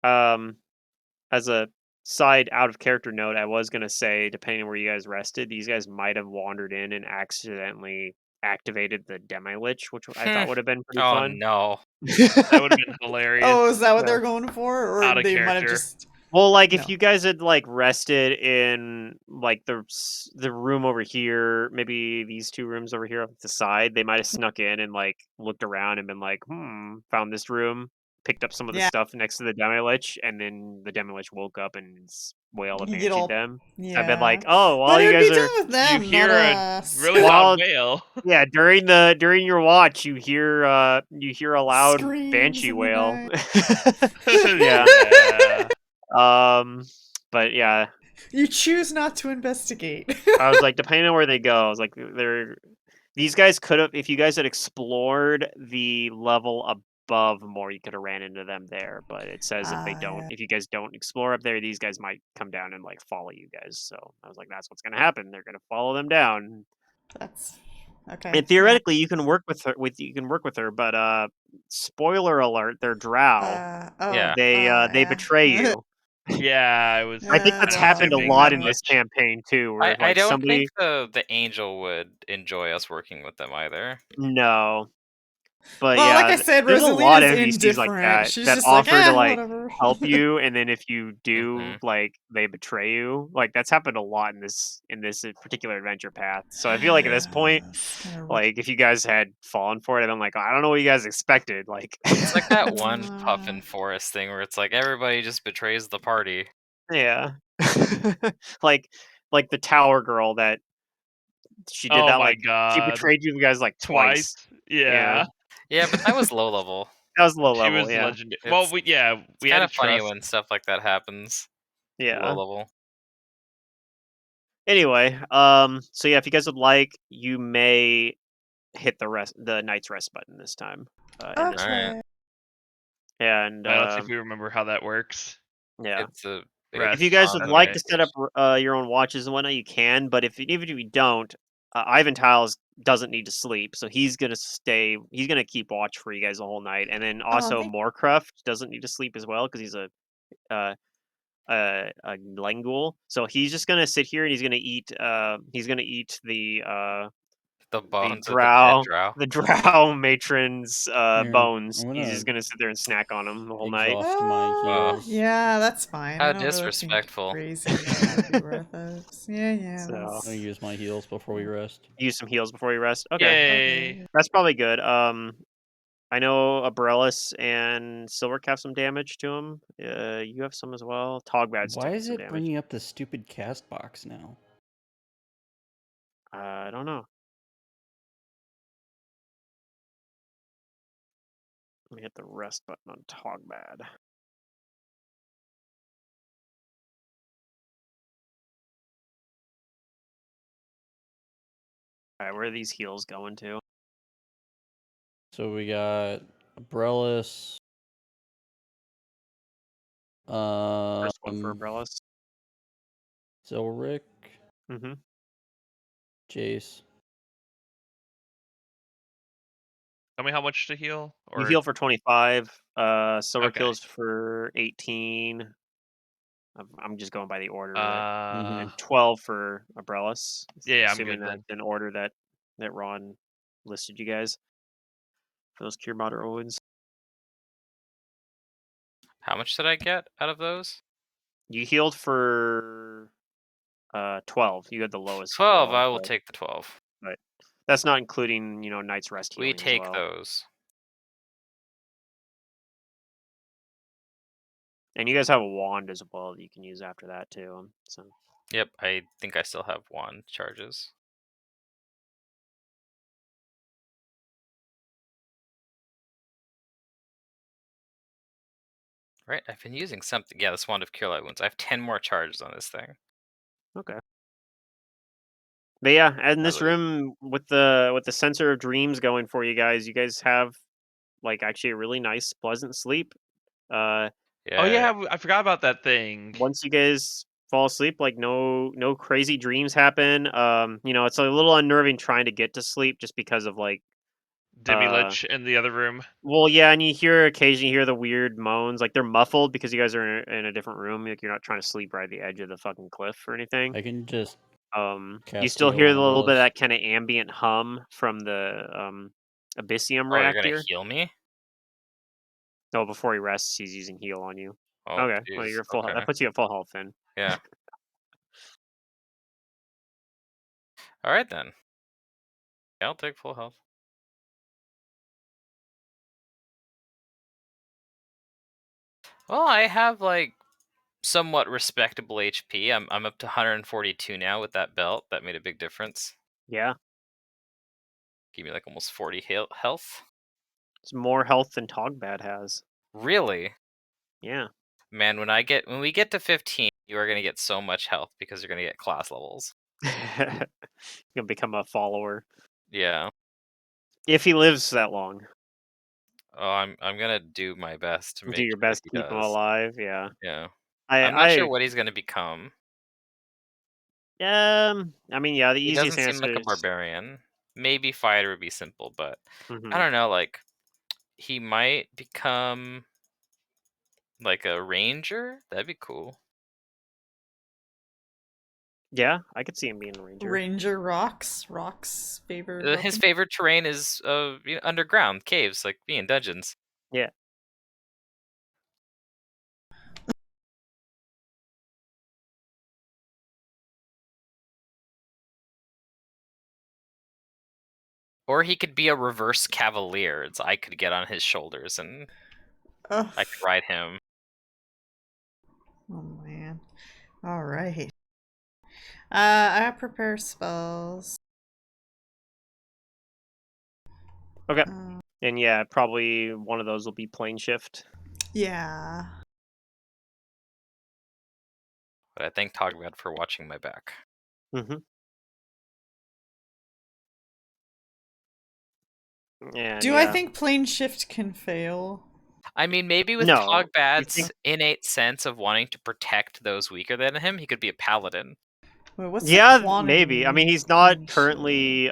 As a side out of character note, I was gonna say, depending on where you guys rested, these guys might have wandered in and accidentally activated the Demi Lich, which I thought would have been pretty Oh fun. no. That would have been hilarious. Oh, is that what Yeah. they're going for? Or Out of they might have character. just. Well, like if No. you guys had like rested in like the room over here, maybe these 2 rooms over here off the side, they might have snuck in and like looked around and been like, found this room, picked up some of the Yeah. stuff next to the Demi Lich, and then the Demi Lich woke up and wailed You and get bansheed all. them. Yeah. I've been like, oh, But while it you would be guys are, done with them, you hear not a us. really Well, loud wail. yeah, during your watch, you hear a loud Screams banshee in the wail. night. Yeah. But yeah, You choose not to investigate. I was like, depending on where they go, I was like, these guys could have, if you guys had explored the level above more, you could have ran into them there. But it says Yeah. if you guys don't explore up there, these guys might come down and like follow you guys. So I was like, that's what's gonna happen. They're gonna follow them down. That's okay. And theoretically, you can work with her, but spoiler alert, they're drow. Yeah. They betray you. Yeah, I was. I think that's Yeah. happened a assuming lot that in this much. campaign too, where I like don't somebody think the angel would enjoy us working with them either. no. But Well, like yeah, I said, there's a lot of Rosalina's NPCs like indifferent. that She's that just like, offer to like whatever. help you, and then if you do, Mhm. like they betray you. Like that's happened a lot in this particular adventure path. So I feel like at this point, It's kinda rough. like if you guys had fallen for it, I'm like, I don't know what you guys expected. Like It's like that one Puffin Forest thing where it's like everybody just betrays the party. Yeah. like the tower girl that she did Oh that my she god. betrayed you guys like Twice? twice. Yeah. Yeah. Yeah, but that was low level. That was low She level, was yeah. legendary. Well, It's we it's had kind to of funny trust. when stuff like that happens. Low Yeah. level. Anyway, so yeah, if you guys would like, you may hit the night's rest button this time. In this Alright. Okay. and Let's see if we remember how that works. yeah. It's a If Rest. you guys would like Okay. to set up your own watches and whatnot, you can. But even if you don't, Ivan Tiles doesn't need to sleep, so he's gonna stay. He's gonna keep watch for you guys the whole night. And then Oh, also thank Moorcroft doesn't need to sleep as well because he's uh, a Lengul. So he's just gonna sit here and he's gonna eat. He's gonna eat the the bones of the dead drow drow. the drow matron's Here, bones. I'm He's gonna just gonna sit there and snack on them the whole night. exhaust my heals. Yeah, that's fine. How I don't really think disrespectful. raising that would be worth it. Yeah, So I'm gonna use my heals before we rest. use some heals before you rest. Okay. Yay. Okay. That's probably good. I know Abrellis and Silverk have some damage to him. You have some as well. Togbad's Why taking is some it damage. bringing up the stupid cast box now? I don't know. Let me hit the rest button on Togbad. Alright, where are these heals going to? So we got Abrellis. First one for Abrellis. Zilric, Mm-hmm. Jace. Tell me how much to heal? You Or heal for 25. Silver Okay. kills for 18. I'm just going by the order. Mhm. And 12 for Abrellis. Yeah, I'm Assuming good that's then. in order that Ron listed you guys for those cure moderate wounds. How much did I get out of those? You healed for 12. You had the lowest 12. 12, I will take the 12. but that's not including, Night's Rest We healing as take well. those. And you guys have a wand as well that you can use after that too. So Yep, I think I still have wand charges. Right, I've been using something. Yeah, this wand of cure light wounds. I have 10 more charges on this thing. okay. But yeah, in I this believe. room with the sensor of dreams going for you guys have like actually a really nice, pleasant sleep. Oh Yeah, yeah, I forgot about that thing. Once you guys fall asleep, like no crazy dreams happen. It's a little unnerving trying to get to sleep just because of like Demi Lich in the other room. well, yeah, and you occasionally hear the weird moans, like they're muffled because you guys are in a different room. Like you're not trying to sleep right at the edge of the fucking cliff or anything. I can just You cast still heal hear a on little bit of Abrellis. that kind of ambient hum from the Abyssium Oh, you're gonna reactor. heal me? No, before he rests, he's using heal on you. Oh, Okay, well jeez. you're full health. Okay. That puts you at full health then. Yeah. All right then. Yeah, I'll take full health. Well, I have like somewhat respectable HP. I'm up to 142 now with that belt. That made a big difference. Yeah, Give me like almost 40 health. it's more health than Togbad has. Really? Yeah. Man, when we get to 15, you are gonna get so much health because you're gonna get class levels. You're gonna become a follower Yeah. if he lives that long. Oh, I'm gonna do my best to Do make your sure best he to keep him does. alive. Yeah. Yeah. I I'm not sure I what he's gonna become. I mean, yeah, the He easiest doesn't seem answer like a is barbarian. Maybe fighter would be simple, but I mhm. don't know. Like he might become like a ranger. That'd be cool. Yeah, I could see him being a ranger. Ranger rocks. Rocks favorite His weapon. favorite terrain is underground caves, like being dungeons. Yeah. Or he could be a reverse cavalier. I could get on his shoulders and Ugh. I could ride him. Oh man. All right. I prepare spells. Okay. Uh, And yeah, probably one of those will be plane shift. yeah. But I thank Togbad for watching my back. Mm-hmm. And Do I yeah. think plane shift can fail? I mean, maybe with No. You Togbad's think... innate sense of wanting to protect those weaker than him, he could be a paladin. Wait, what's Yeah, the quantity? maybe. I mean, he's not currently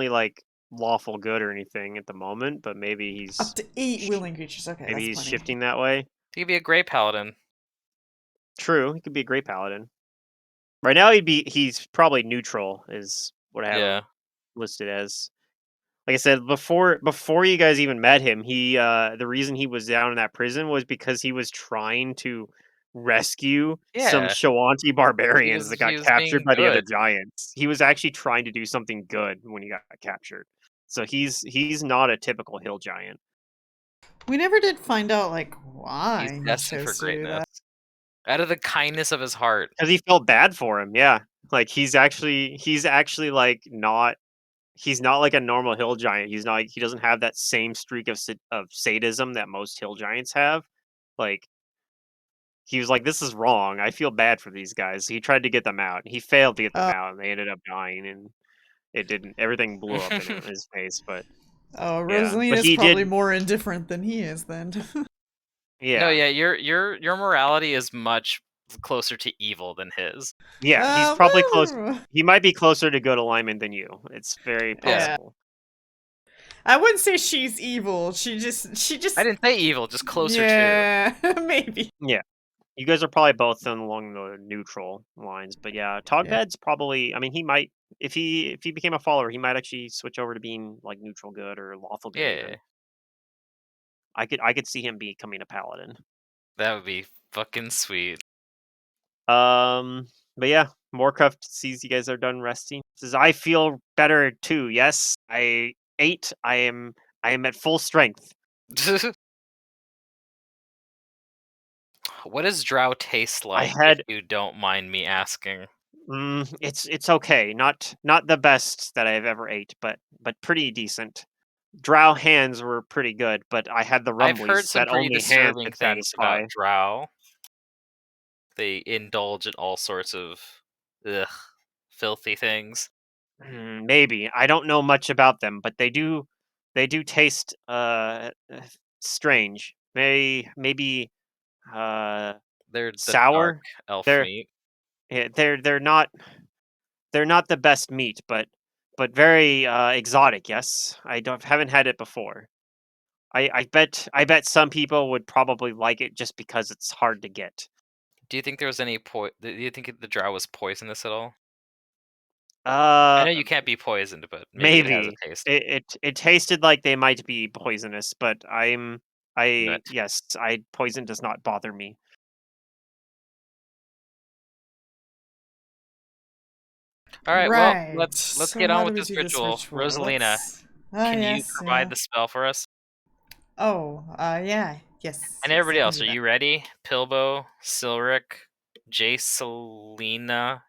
like lawful good or anything at the moment, but maybe he's Up to 8 willing creatures. Okay, maybe that's he's plenty. shifting that way. He could be a gray paladin. True, he could be a great paladin. Right now he's probably neutral is what I have him listed as. Like I said, before you guys even met him, he the reason he was down in that prison was because he was trying to rescue some Yeah. Shoanti barbarians that got He was captured being by the other good. giants. He was actually trying to do something good when he got captured. So he's not a typical hill giant. We never did find out, like, why He's he destined for chose to do greatness. that. Out of the kindness of his heart. Because he felt bad for him, yeah. Like he's actually like not he's not like a normal hill giant. He's not he doesn't have that same streak of sadism that most hill giants have. Like he was like, "This is wrong. I feel bad for these guys." He tried to get them out. He failed to get them out, and they ended up dying. And it didn't. Everything blew up in his face. But Oh, yeah, but Rosalina's he probably did. more indifferent than he is then. Yeah, No, yeah, your morality is much closer to evil than his. yeah. He's probably close. Woo! He might be closer to good alignment than you. It's very Yeah. possible. I wouldn't say she's evil. She just I didn't say evil, just closer to. yeah, maybe. Yeah. You guys are probably both along the neutral lines, but yeah, Togbad's probably. I mean, he might if he became a follower, he might actually switch over to being like neutral good or lawful good. Yeah, Even I could see him becoming a paladin. that would be fucking sweet. But yeah, Moorcraft sees you guys are done resting. Says, "I feel better too. Yes, I ate. I am at full strength." What does drow taste I like, if had you don't mind me asking? it's okay. Not the best that I've ever ate, but pretty decent. Drow hands were pretty good, but I had the I've heard rumblies some that pretty only hands disturbing could things about satisfy. drow. They indulge in all sorts of filthy things. Maybe I don't know much about them, but they do taste strange. Maybe They're the dark sour. elf They're meat. yeah, they're not the best meat, but very exotic. Yes, I don't haven't had it before. I bet some people would probably like it just because it's hard to get. Do you think there was any do you think the drow was poisonous at all? I Uh, know you can't be poisoned, but maybe it has maybe a taste. it tasted like they might be poisonous, but But yes, I poison does not bother me. all right, well, Right. let's So get how on do with we this do this ritual. ritual? Rosalina, can you Yes, provide yeah. the spell for us? Oh, yeah. Yes. And yes, everybody I can else, do are that. you ready? Pilbo, Silric, Jacelina,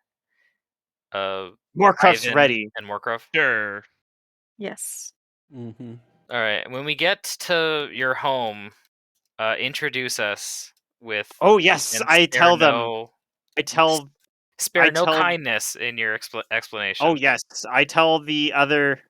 Moorcraft's Ivan, ready. and Morkrov? Sure. Yes. Mm-hmm. All right. When we get to your home, introduce us with Oh yes, and spare no I tell I spare no tell kindness in your oh explanation. yes, I tell the other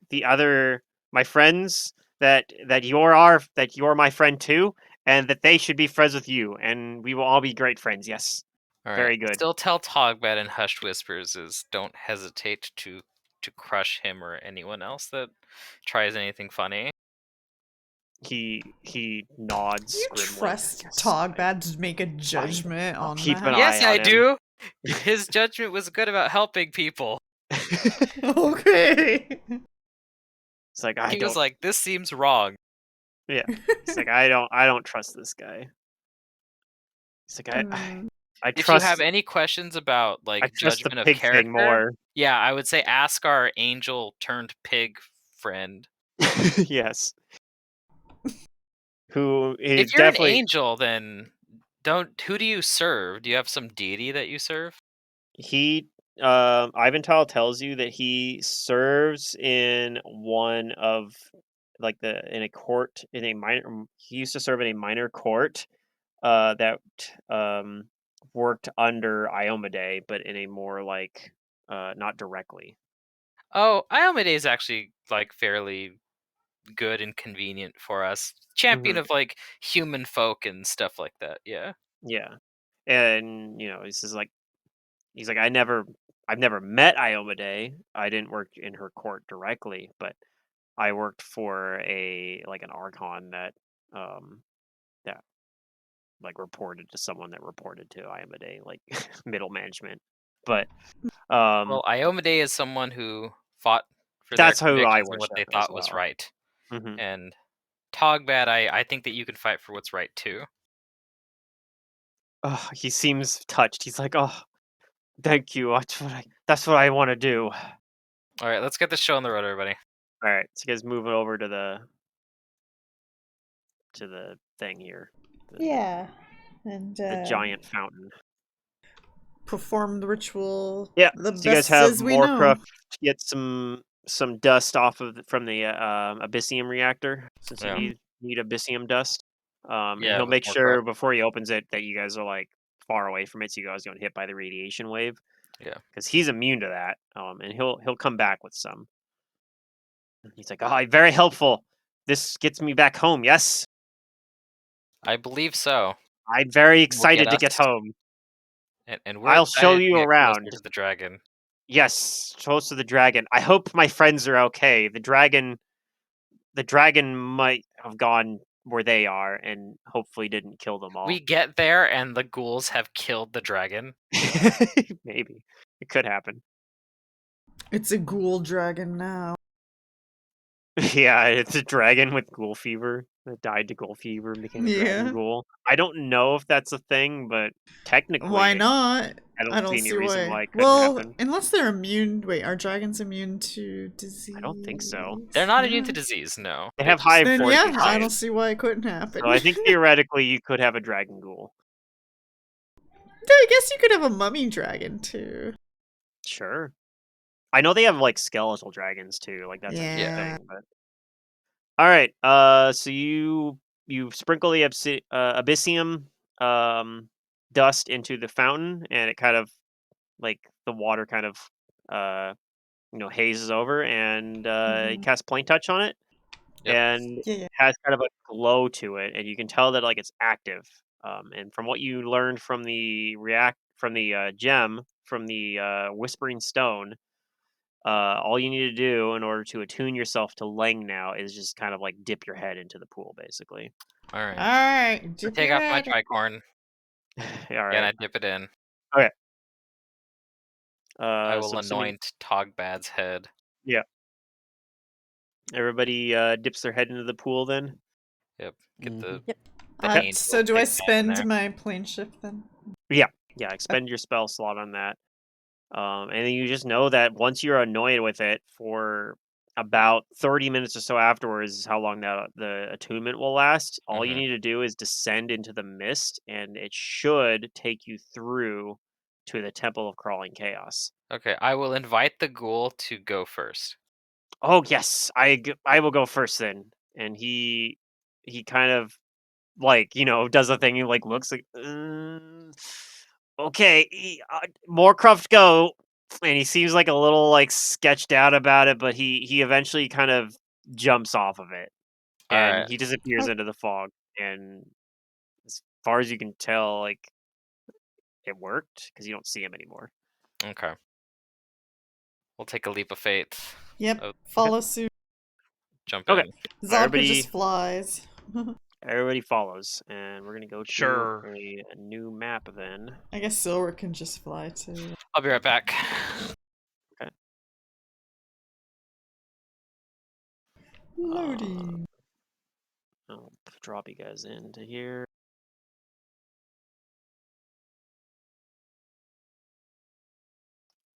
my friends that you're my friend too, and that they should be friends with you, and we will all be great friends. Yes, All right. very good. Still tell Togbad in hushed whispers is don't hesitate to crush him or anyone else that tries anything funny. He nods You grimly. trust Yes, Togbad to make a judgment I'll on keep an that? eye Yes, I on him. do. His judgment was good about helping people. Okay. It's like He was like, "This seems wrong." yeah. It's like I don't trust this guy. It's like Hmm. I If you trust have any questions about I trust the judgment of pig thing character, more. yeah, I would say ask our angel turned pig friend. Yes. Who he If you're an definitely angel, then Who do you serve? Do you have some deity that you serve? He Ivantal tells you that he serves in one of like in a court in a minor. He used to serve in a minor court that um worked under Iomade, but in a more like not directly. Oh, Iomade is actually like fairly good and convenient for us. Champion Mhm. of like human folk and stuff like that. Yeah. Yeah, and he's like I've never met Iomade. I didn't work in her court directly, but I worked for an archon um that like reported to someone that reported to Iomade, like middle management. But Well, um Iomade is someone who fought for their that's who I convictions and what worship they as thought was well. right. Hmm. And Togbad, I think that you can fight for what's right too. Oh, he seems touched. He's like, "Oh, thank you. That's what I want to do." All right, let's get this show on the road, everybody. All right, so you guys moving over to the thing here, Yeah. And the giant fountain. perform the ritual Yeah. the So you guys best have as we know. Moorcruft get some dust off of from the Abyssium reactor, since you Yeah. need Abyssium dust. And Yeah, he'll with make more sure craft. before he opens it that you guys are like far away from it, so you guys don't hit by the radiation wave. Yeah. Because he's immune to that. And he'll come back with some. He's like, "Oh, very helpful. This gets me back home. Yes, I believe so. I'm very Will get excited to get us, home. and we're I'll show excited to you get closer around." to the dragon. Yes, close to the dragon. I hope my friends are okay. The dragon might have gone where they are and hopefully didn't kill them all. We get there and the ghouls have killed the dragon. Maybe. It could happen. It's a ghoul dragon now. Yeah, it's a dragon with ghoul fever that died to ghoul fever and became a dragon Yeah. ghoul. I don't know if that's a thing, but Why technically, not? I I don't see don't any see reason why. why it couldn't Well, happen. unless they're immune. Wait, are dragons immune to disease? I don't think so. They're not immune Yeah. to disease, no. They They have just high Then fortitude yeah, I don't save. see why it couldn't happen. So I think theoretically you could have a dragon ghoul. I guess you could have a mummy dragon too. Sure. I know they have like skeletal dragons too. Like that's a Yeah. thing, but all right. So you sprinkle the abyssium dust into the fountain, and it kind of like the water kind of uh hazes over, and you Mhm. cast plain touch on it, Yep. and Yeah. has kind of a glow to it, and you can tell that like it's active. And from what you learned from the gem from the whispering stone, all you need to do in order to attune yourself to Lang now is just kind of like dip your head into the pool, basically. All right. All right. I Dip take your off my head. tricorn All and right. I dip it in. Okay. I will So I'm assuming, anoint Togbad's head. yeah, everybody dips their head into the pool then. Yep. Get the Yep. Okay. angel So do I pig man in spend there. my plane shift then? Yeah. Expend your spell slot on that. And then you just know that once you're annoyed with it for about 30 minutes or so afterwards is how long the attunement will last. All you Mhm. need to do is descend into the mist, and it should take you through to the Temple of Crawling Chaos. Okay, I will invite the ghoul to go first. Oh yes, I will go first then. And he kind of like does a thing. He like looks like okay, Moorcroft go, and he seems like a little like sketched out about it, but he eventually kind of jumps off of it, All and right. he disappears into the fog. And as far as you can tell, like it worked because you don't see him anymore. Okay. We'll take a leap of faith. Yep. Oh, Follow suit. jump Okay, in. Zodka just flies. everybody follows, and we're gonna go to Sure. a new map then. I guess Silver can just fly too. I'll be right back. Okay. Loading. I'll drop you guys into here.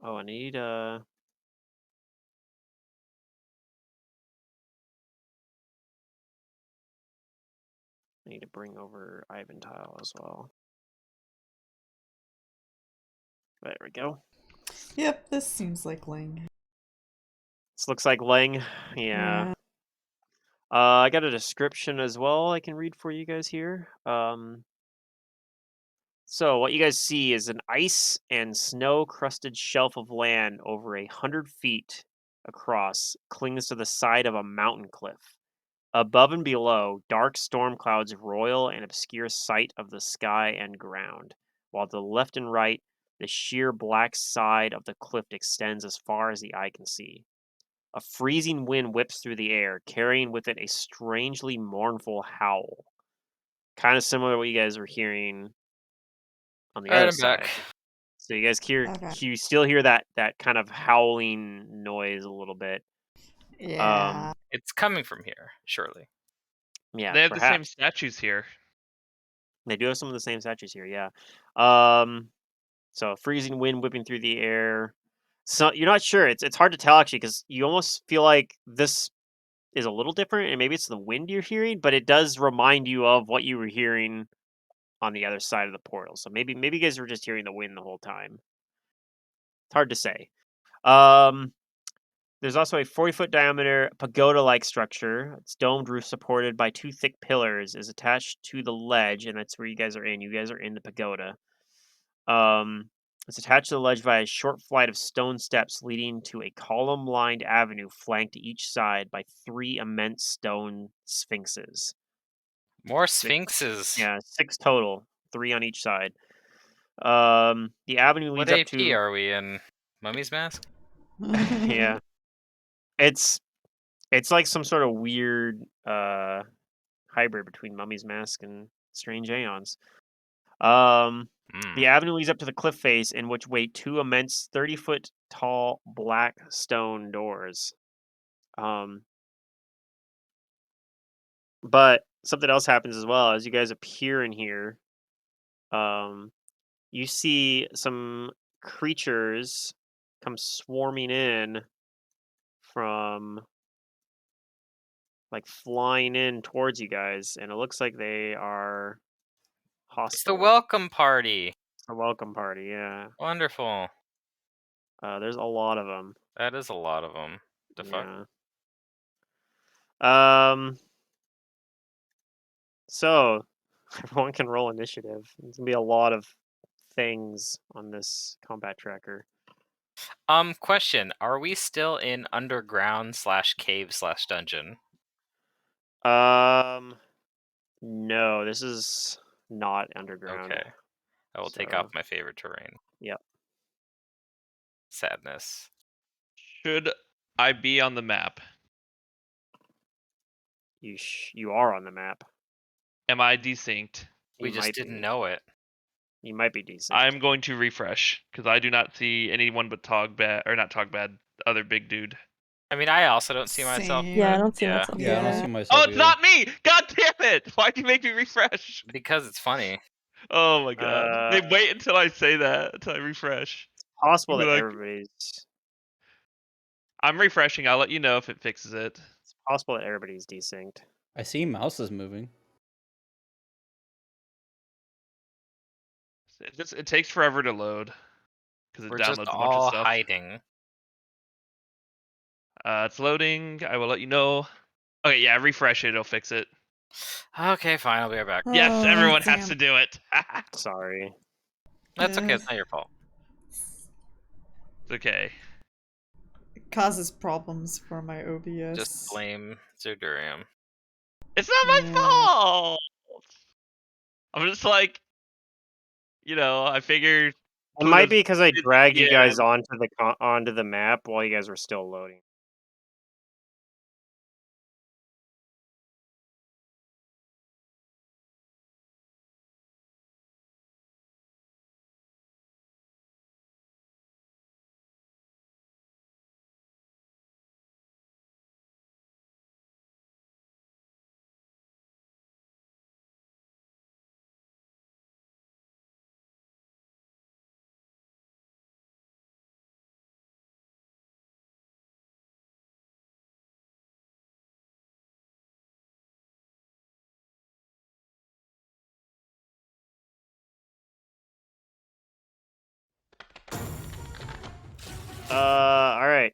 Oh, I need to bring over Ivan Tile as well. There we go. Yep, this seems like Ling. This looks like Lang. Yeah. I got a description as well I can read for you guys here. So what you guys see is an ice and snow-crusted shelf of land over 100 feet across clings to the side of a mountain cliff. Above and below, dark storm clouds roil and obscure sight of the sky and ground, while to the left and right, the sheer black side of the cliff extends as far as the eye can see. A freezing wind whips through the air, carrying with it a strangely mournful howl. Kind of similar to what you guys were hearing on the All right, other I'm back. side. So you guys hear, Okay. you still hear that kind of howling noise a little bit. Yeah. It's coming from here, surely. Yeah, They have the same perhaps. statues here. They do have some of the same statues here, yeah. So a freezing wind whipping through the air. So you're not sure. It's hard to tell actually because you almost feel like this is a little different, and maybe it's the wind you're hearing, but it does remind you of what you were hearing on the other side of the portal. So maybe you guys were just hearing the wind the whole time. It's hard to say. There's also a 40-foot diameter pagoda-like structure. Its domed roof, supported by two thick pillars, is attached to the ledge, and that's where you guys are in. You guys are in the pagoda. It's attached to the ledge by a short flight of stone steps leading to a column-lined avenue flanked each side by three immense stone sphinxes. More Six, sphinxes. yeah, 6 total, 3 on each side. The avenue What leads up AP to are we in? Mummy's Mask? yeah. It's like some sort of weird hybrid between Mummy's Mask and Strange Aeons. The avenue leads up to the cliff face, in which wait two immense 30-foot tall black stone doors. But something else happens as well as you guys appear in here. You see some creatures come swarming in from like flying in towards you guys, and it looks like they are It's the hostile. welcome party. A welcome party, yeah. Wonderful. There's a lot of them. That is a lot of them. The fuck? Yeah. So everyone can roll initiative. There's gonna be a lot of things on this combat tracker. Question. Are we still in underground / cave / dungeon? No, this is not underground. Okay. I will take So, off my favorite terrain. Yep. Sadness. Should I be on the map? You are on the map. Am I desynced? We You just might didn't be. know it. You might be decent. I'm going to refresh because I do not see anyone but Togbad, or not Togbad, the other big dude. I mean, I also don't see myself. Same. Yeah, I but don't see yeah, myself. Yeah, I don't Yeah. see myself. Oh, it's either. not me! God damn it! Why'd you make me refresh? because it's funny. Oh my god. They wait until I say that, until I refresh. Possible that Like- everybody's. I'm refreshing. I'll let you know if it fixes it. It's possible that everybody's desynced. I see mouses moving. It takes forever to load because it We're downloads just a bunch of all stuff. hiding. It's loading. I will let you know. Okay, yeah, refresh it. It'll fix it. Okay, fine. I'll be right back. Yes, Oh, everyone has damn. to do it. Sorry. That's okay. Yeah. It's not your fault. It's okay. It causes problems for my OBS. Just blame Zerdurium. It's not my Yeah. fault. I'm just like, I figured. It might Pluto's be because I dragged you guys GM. onto the map while you guys were still loading. All right.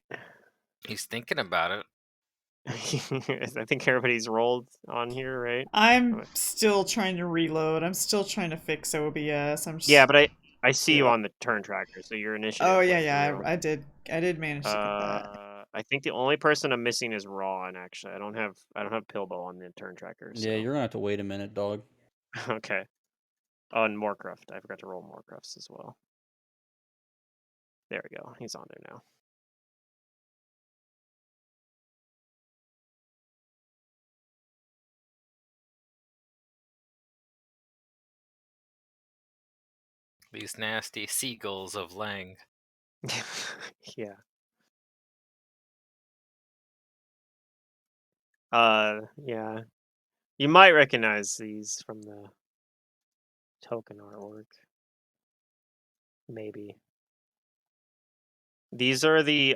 He's thinking about it. I think everybody's rolled on here, right? I'm still trying to reload. I'm still trying to fix OBS. Yeah, but I see you Yeah. on the turn tracker, so your initiative Oh went yeah, through. I did manage to get that. I think the only person I'm missing is Ron. Actually, I don't have Pilbo on the turn tracker. So. Yeah, you're gonna have to wait a minute, dog. Okay. Oh, and Moorcroft. I forgot to roll Moorcrofts as well. There we go. He's on there now. These nasty seagulls of Lang. Yeah. Yeah. You might recognize these from the token artwork. Maybe. These are the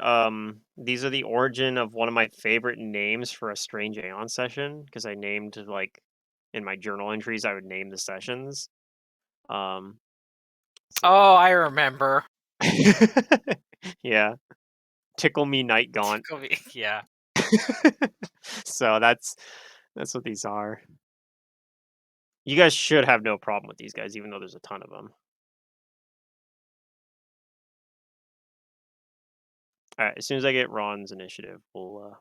origin of one of my favorite names for a Strange Aeon session, because I named, like, in my journal entries I would name the sessions. So. Oh, I remember. Yeah. Tickle Me Night Gaunt. Tickle me. Yeah. So that's what these are. You guys should have no problem with these guys, even though there's a ton of them. All right, as soon as I get Ron's initiative, we'll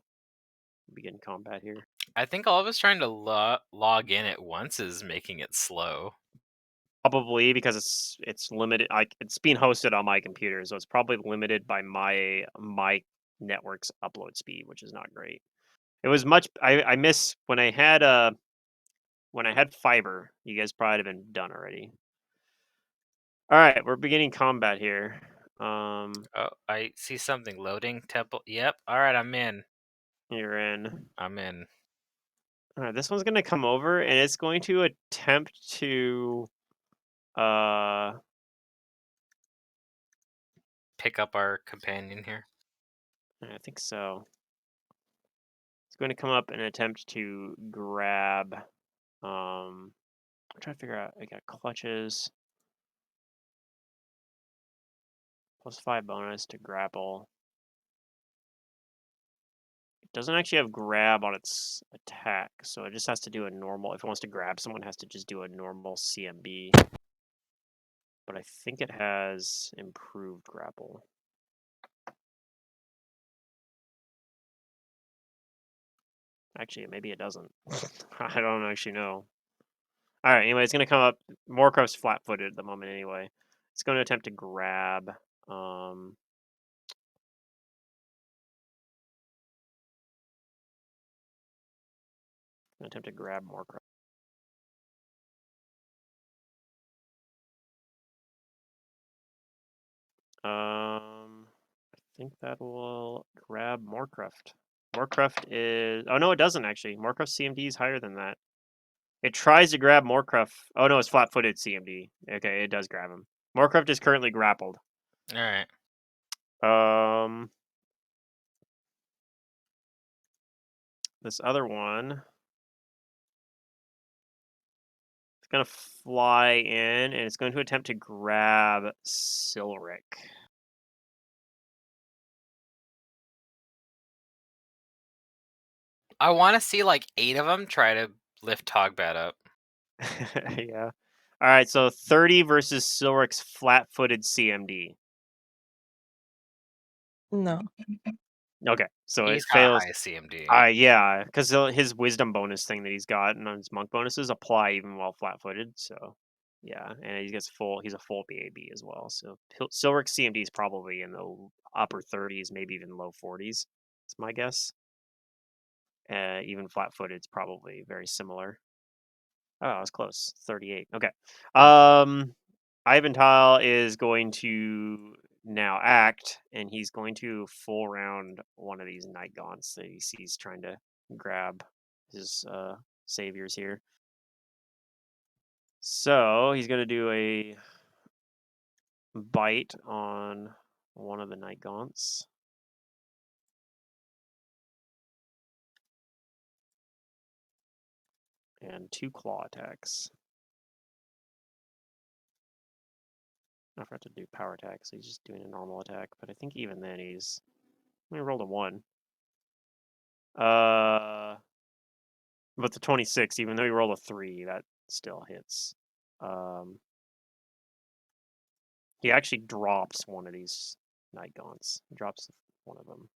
begin combat here. I think all of us trying to log in at once is making it slow. Probably because it's limited. It's being hosted on my computer, so it's probably limited by my network's upload speed, which is not great. It was much. I miss when I had fiber. You guys probably have been done already. All right, we're beginning combat here. Oh, I see something loading. Temple. Yep. All right, I'm in. You're in. I'm in. All right, this one's gonna come over and it's going to attempt to Pick up our companion here. I think so. It's going to come up and attempt to grab. I'm trying to figure out. I got clutches. +5 bonus to grapple. It doesn't actually have grab on its attack, so it just has to do a normal. If it wants to grab someone, it has to just do a normal CMB. But I think it has improved grapple. Actually, maybe it doesn't. I don't actually know. All right. Anyway, it's going to come up. Moorcroft's flat-footed at the moment. Anyway, it's going to attempt to grab. Attempt to grab Moorcroft. I think that will grab Moorcroft. Moorcroft is. Oh no, it doesn't actually. Moorcroft's CMD is higher than that. It tries to grab Moorcroft. Oh no, it's flat-footed CMD. Okay, it does grab him. Moorcroft is currently grappled. All right. This other one. It's gonna fly in and it's going to attempt to grab Silric. I want to see like 8 of them try to lift Togbat up. Yeah. All right, so 30 versus Silric's flat-footed CMD. No. Okay, so He's it got a fails. high CMD. Yeah, because his wisdom bonus thing that he's got and his monk bonuses apply even while flat-footed. So, yeah, and he gets full. He's a full BAB as well. So Silric's CMD is probably in the upper 30s, maybe even low 40s. That's my guess. Even flat-footed is probably very similar. Oh, I was close. 38. Okay. Ivantil is going to now act, and he's going to full round one of these night gaunts that he sees trying to grab his saviors here. So he's going to do a bite on one of the night gaunts. And 2 claw attacks. I forgot to do power attack, so he's just doing a normal attack. But I think even then he's... I rolled a 1. But the 26, even though he rolled a 3, that still hits. He actually drops one of these Night Gaunts. He drops one of them.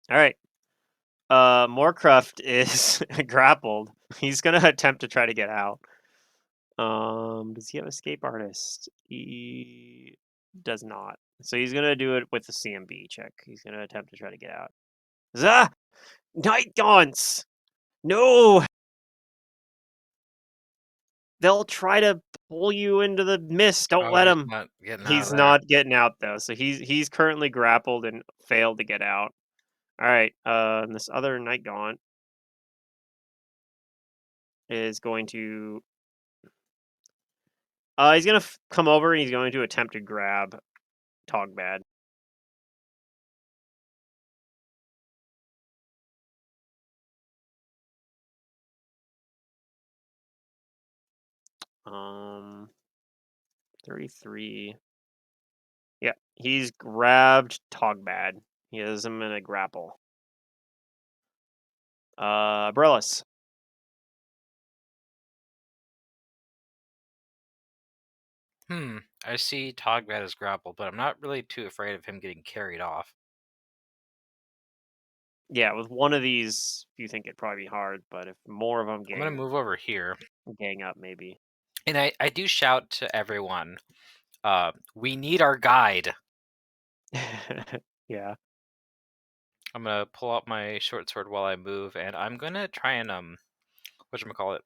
All right. Moorcroft is grappled. He's gonna attempt to try to get out. Does he have escape artist? He does not. So he's gonna do it with the CMB check. He's gonna attempt to try to get out. Zah! Night Gaunts! No! They'll try to pull you into the mist. Don't Oh, let he's him. not getting out He's of there. not getting out though. So he's currently grappled and failed to get out. All right. And this other Night Gaunt is going to. He's gonna come over and he's going to attempt to grab Togbad. Um, 33. Yeah, he's grabbed Togbad. He has him in a grapple. Brillis. I see Togbad as grappled, but I'm not really too afraid of him getting carried off. Yeah, with one of these, you think it'd probably be hard, but if more of them I'm gonna move over here, gang up, maybe. and I do shout to everyone, we need our guide. Yeah. I'm gonna pull out my short sword while I move, and I'm gonna try and whatchamacallit?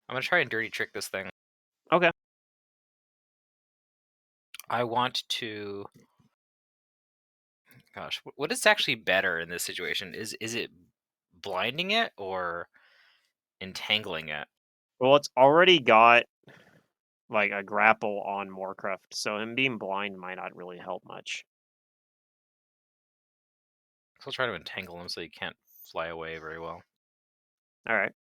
I'm gonna try and dirty trick this thing. Okay. I want to. Gosh, what is actually better in this situation? Is it blinding it or entangling it? Well, it's already got like a grapple on Moorcroft, so him being blind might not really help much. So I'll try to entangle him so he can't fly away very well. All right.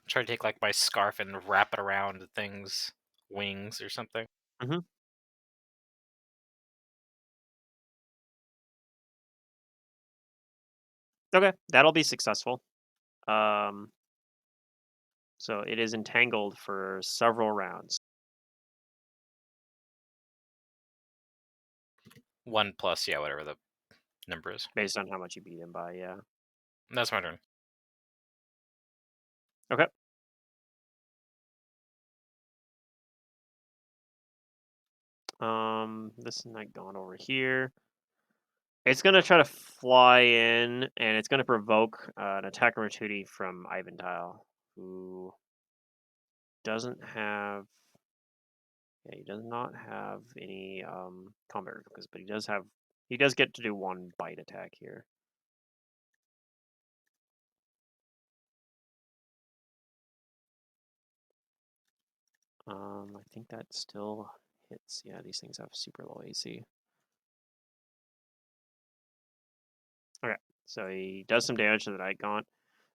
Try to take like my scarf and wrap it around the thing's wings or something. Mm-hmm. Okay, that'll be successful. So it is entangled for several rounds. 1 plus, yeah, whatever the number is. Based on how much you beat him by, yeah. That's my turn. Okay. This Night Gaunt over here. It's gonna try to fly in, and it's gonna provoke an attack opportunity from Ivantile, who doesn't have. Yeah, he does not have any combat reflexes, but he does get to do one bite attack here. I think that still hits. Yeah, these things have super low AC. Okay, so he does some damage to the Night Gaunt.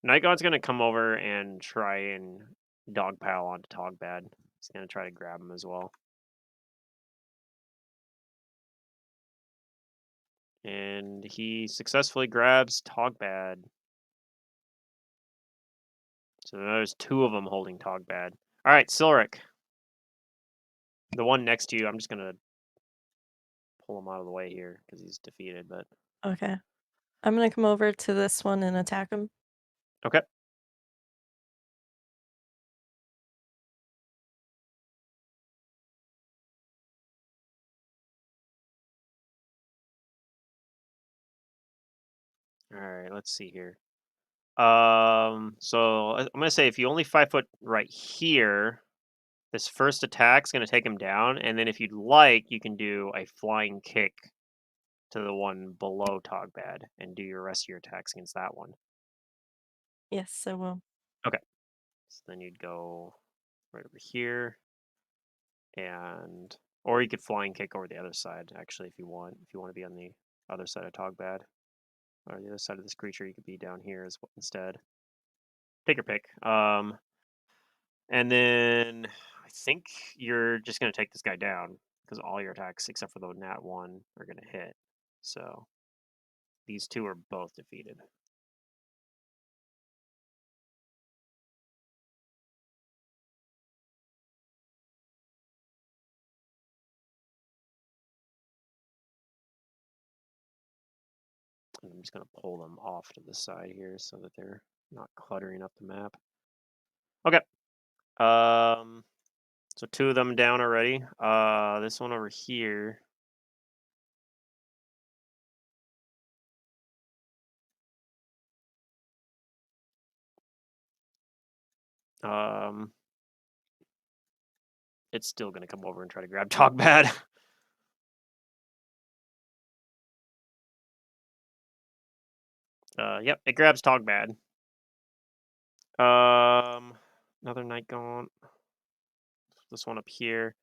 Night Gaunt's gonna come over and try and dogpile onto Togbad. He's gonna try to grab him as well. And he successfully grabs Togbad. So there's 2 of them holding Togbad. All right, Silric. The one next to you, I'm just gonna pull him out of the way here because he's defeated. But Okay. I'm gonna come over to this one and attack him. okay. All right, let's see here. So I'm gonna say if you only 5 foot right here, this first attack's gonna take him down, and then if you'd like, you can do a flying kick to the one below Togbad and do your rest of your attacks against that one. Yes, I will. Okay. So then you'd go right over here, and or you could flying kick over the other side actually if you want to be on the other side of Togbad. or the other side of this creature. You could be down here instead. Take your pick. And then I think you're just gonna take this guy down because all your attacks except for the nat 1 are gonna hit. So these two are both defeated. And I'm just going to pull them off to the side here so that they're not cluttering up the map. Okay. So 2 of them down already. This one over here. It's still going to come over and try to grab Togbad. Yep, it grabs Togbad. Another Night Gaunt. This one up here.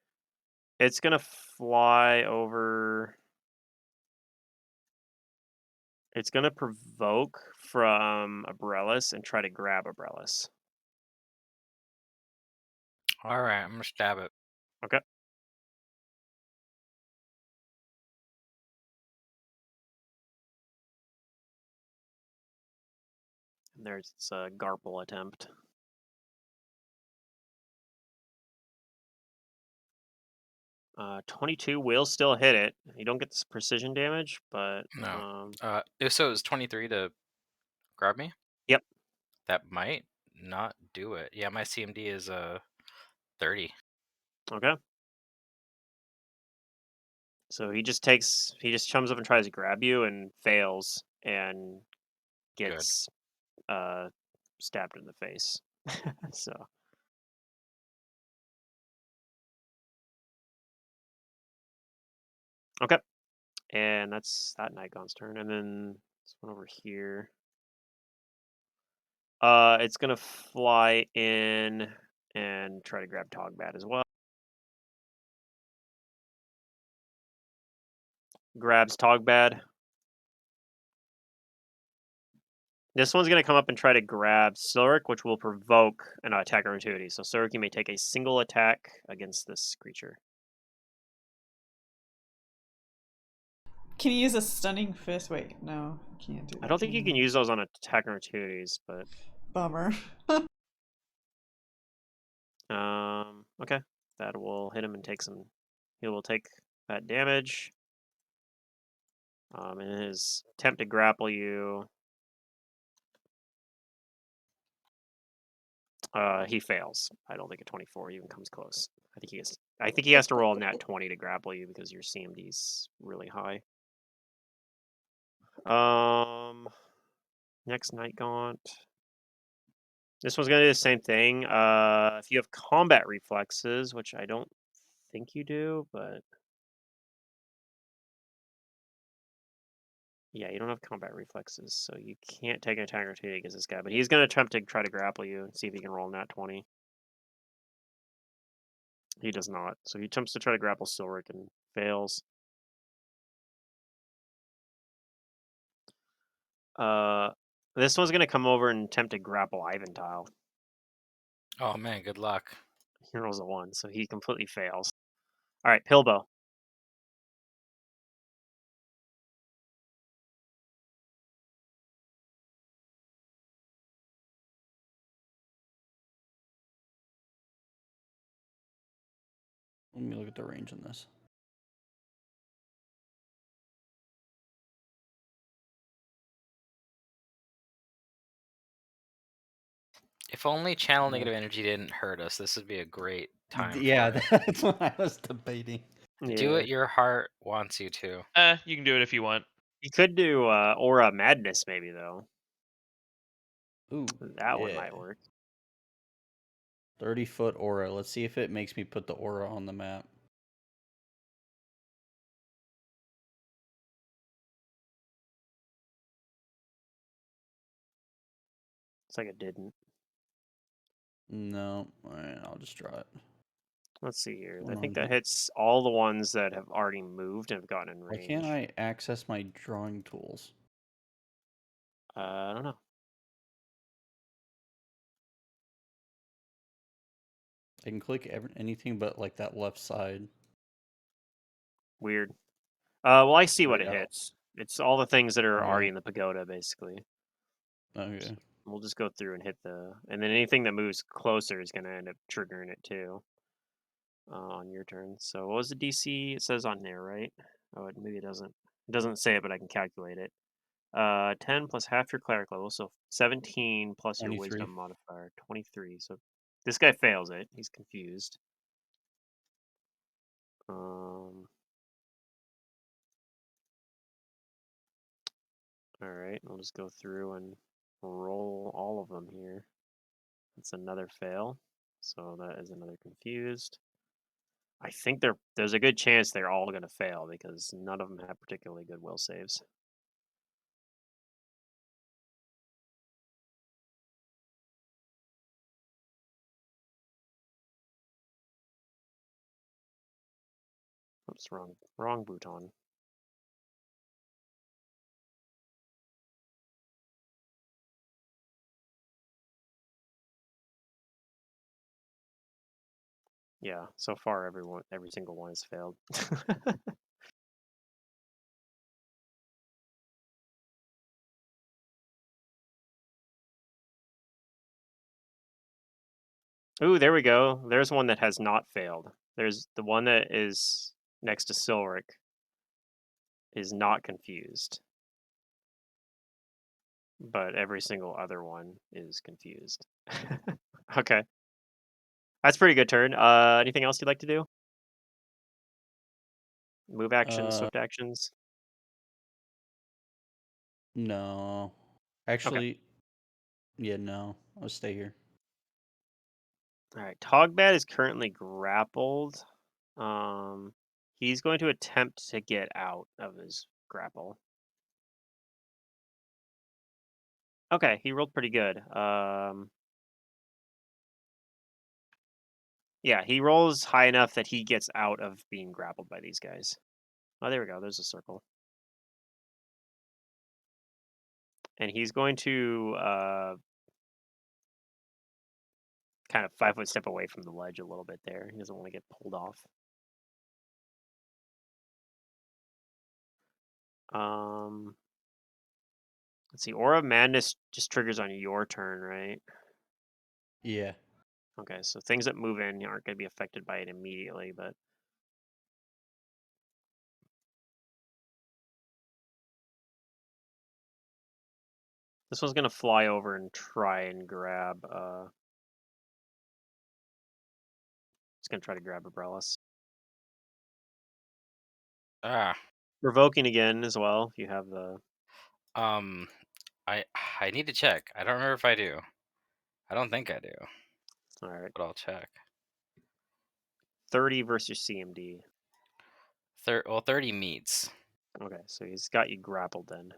It's gonna fly over. It's gonna provoke from Abrellis and try to grab Abrellis. All right, I'm gonna stab it. Okay. And there's a Garple attempt. 22 will still hit it. You don't get this precision damage, but No. If so, it's 23 to grab me. Yep. That might not do it. Yeah, my CMD is 30. Okay. So he just chums up and tries to grab you and fails and gets stabbed in the face. So okay. And that's that Nikon's turn. And then this one over here. It's gonna fly in and try to grab Togbad as well. Grabs Togbad. This one's gonna come up and try to grab Silric, which will provoke an attack opportunity. So Silric, you may take a single attack against this creature. Can you use a stunning fist? Wait, no, can't do that. I don't think you can use those on attack opportunities, but Bummer. okay. That will hit him and take some. He will take that damage. In his attempt to grapple you, he fails. I don't think a 24 even comes close. I think he has to roll a nat 20 to grapple you because your CMD's really high. Next Night Gaunt. This one's gonna do the same thing. If you have combat reflexes, which I don't think you do, but yeah, you don't have combat reflexes, so you can't take an attack opportunity against this guy. But he's gonna attempt to try to grapple you and see if he can roll nat 20. He does not. So he attempts to try to grapple Silric and fails. This one's gonna come over and attempt to grapple Iventile. Oh man, good luck. He rolls a 1, so he completely fails. All right, Pilbo. Let me look at the range on this. If only channel negative energy didn't hurt us, this would be a great time. Yeah, for it. that's what I was debating. Do Yeah. what your heart wants you to. You can do it if you want. You could do Aura Madness, maybe, though. Ooh, That one might work. 30-foot aura. Let's see if it makes me put the aura on the map. It's like it didn't. No, alright, I'll just draw it. Let's see here. I Going think on that here. hits all the ones that have already moved and have gotten in Why range. can't I access my drawing tools? I don't know. I can click anything but like that left side. Weird. Well, I see what Right it out. hits. It's all the things that are already Yeah. in the pagoda, basically. Okay. We'll just go through and hit and then anything that moves closer is going to end up triggering it too. On your turn. So what was the DC? It says on there, right? Oh, maybe it doesn't. It doesn't say it, but I can calculate it. 10 plus half your cleric level, so 17 plus your 23. wisdom modifier, 23. So this guy fails it. He's confused. All right, we'll just go through and roll all of them here. It's another fail, so that is another confused. I think there's a good chance they're all going to fail because none of them have particularly good will saves. Oops, wrong bouton. Yeah, so far every single one has failed. Ooh, there we go. There's one that has not failed. There's the one that is next to Silric is not confused. But every single other one is confused. Okay. That's pretty good turn. Anything else you'd like to do? Move actions, swift actions? No. Actually, yeah, no. I'll stay here. Alright, Togbat is currently grappled. He's going to attempt to get out of his grapple. Okay, he rolled pretty good. Yeah, he rolls high enough that he gets out of being grappled by these guys. Oh, there we go. There's a circle. And he's going to kind of 5-foot step away from the ledge a little bit there. He doesn't want to get pulled off. Let's see. Aura of Madness just triggers on your turn, right? Yeah. Okay, so things that move in aren't going to be affected by it immediately, but this one's going to fly over and try and grab. It's going to try to grab Abrellis. Ah. Revoking again as well. If you have the. I need to check. I don't remember if I do. I don't think I do. All right. But I'll check. 30 versus CMD. 30 meets. Okay, so he's got you grappled then.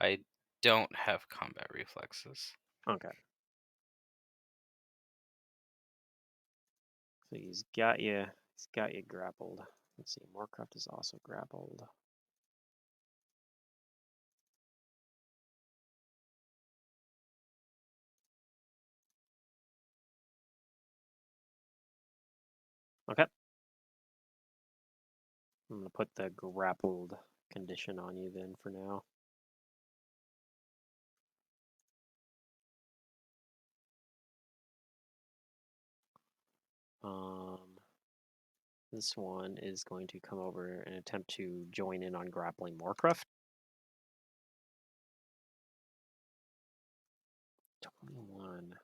I don't have combat reflexes. Okay. So he's got you. He's got you grappled. Let's see. Moorcroft is also grappled. Okay. I'm gonna put the grappled condition on you then for now. This one is going to come over and attempt to join in on grappling Moorcroft. 21.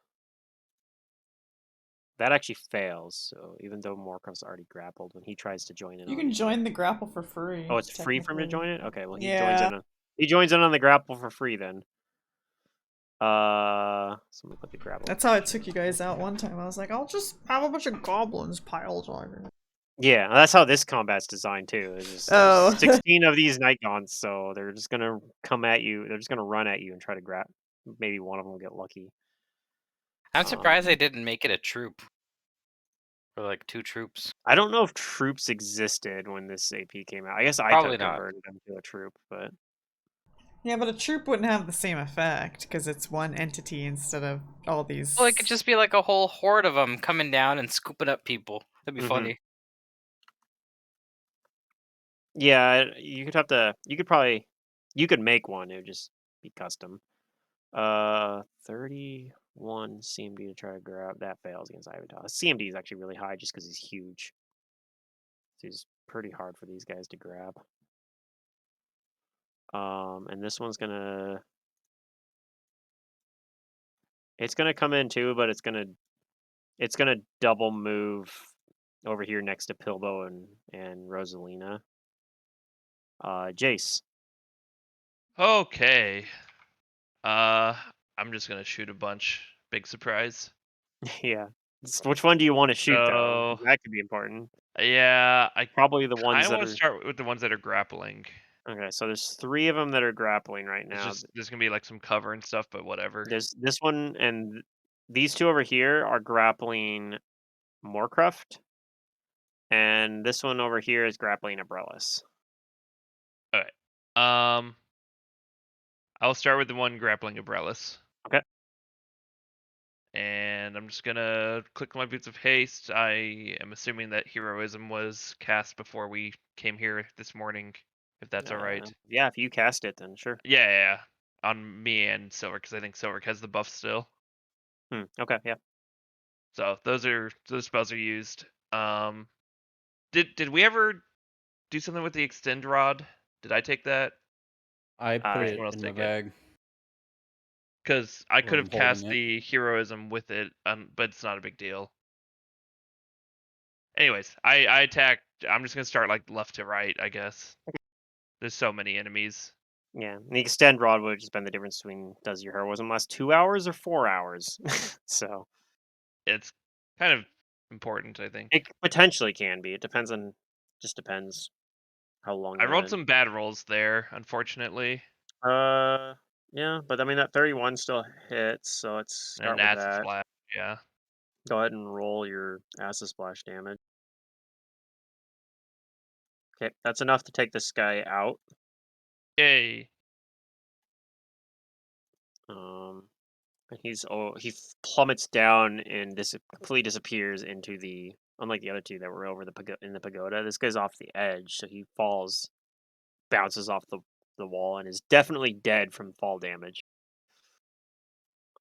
That actually fails. So even though Moorcroft's already grappled, when he tries to join in, You on can it, join the grapple for free. oh, it's free for him to join technically. it. Okay, well he joins Yeah. in. He joins in on the grapple for free then. So let me put the grapple. That's how I took you guys out one time. I was like, I'll just have a bunch of goblins piled on. Yeah, that's how this combat's designed too. It's just Oh. 16 of these night gaunts, so they're just gonna come at you. They're just gonna run at you and try to grab. Maybe one of them will get lucky. I'm surprised they didn't make it a troop. Or like 2 troops. I don't know if troops existed when this AP came out. I guess I Probably not. converted them to a troop, but Yeah, but a troop wouldn't have the same effect because it's one entity instead of all these. Well, it could just be like a whole horde of them coming down and scooping up people. That'd be Mhm. funny. Yeah, you could have to. You could probably. You could make one. It would just be custom. 31 CMD to try to grab. That fails against Ivanhoe. CMD is actually really high just because he's huge. So he's pretty hard for these guys to grab. And this one's gonna. It's gonna come in too, but it's gonna double move over here next to Pilbo and Rosalina. Jace. Okay. I'm just gonna shoot a bunch. Big surprise. Yeah. Which one do you want to shoot though? So That could be important. yeah, I Probably the kind ones of that want to are start with the ones that are grappling. okay. So there's 3 of them that are grappling right It's now. just there's gonna be like some cover and stuff, but whatever. There's this one and these 2 over here are grappling Moorcroft, and this one over here is grappling Abrellis. Okay. Um, I'll start with the one grappling Abrellis. Okay. And I'm just gonna click my boots of haste. I am assuming that heroism was cast before we came here this morning, if that's all right. Yeah, if you cast it, then sure. Yeah. On me and Silver, because I think Silver has the buff still. Okay, yeah. So those spells are used. Did we ever do something with the extend rod? Did I take that? I put I it Someone else in my take it? bag. Because I could Or I'm have holding cast it. the heroism with it, but it's not a big deal. Anyways, I attacked. I'm just gonna start like left to right, I guess. There's so many enemies. Yeah, the extend rod would just been the difference between does your heroism last 2 hours or 4 hours. So It's kind of important, I think. it potentially can be. It depends on, just depends how long I rolled the. some bad rolls there, unfortunately, Uh, yeah, but I mean that 31 still hits, so let's and an start with acid that. splash. Yeah. Go ahead and roll your acid splash damage. Okay, that's enough to take this guy out. Yay. Um, and he plummets down and completely disappears into the. Unlike the other 2 that were over in the pagoda, this guy's off the edge, so he falls, bounces off the wall, and is definitely dead from fall damage.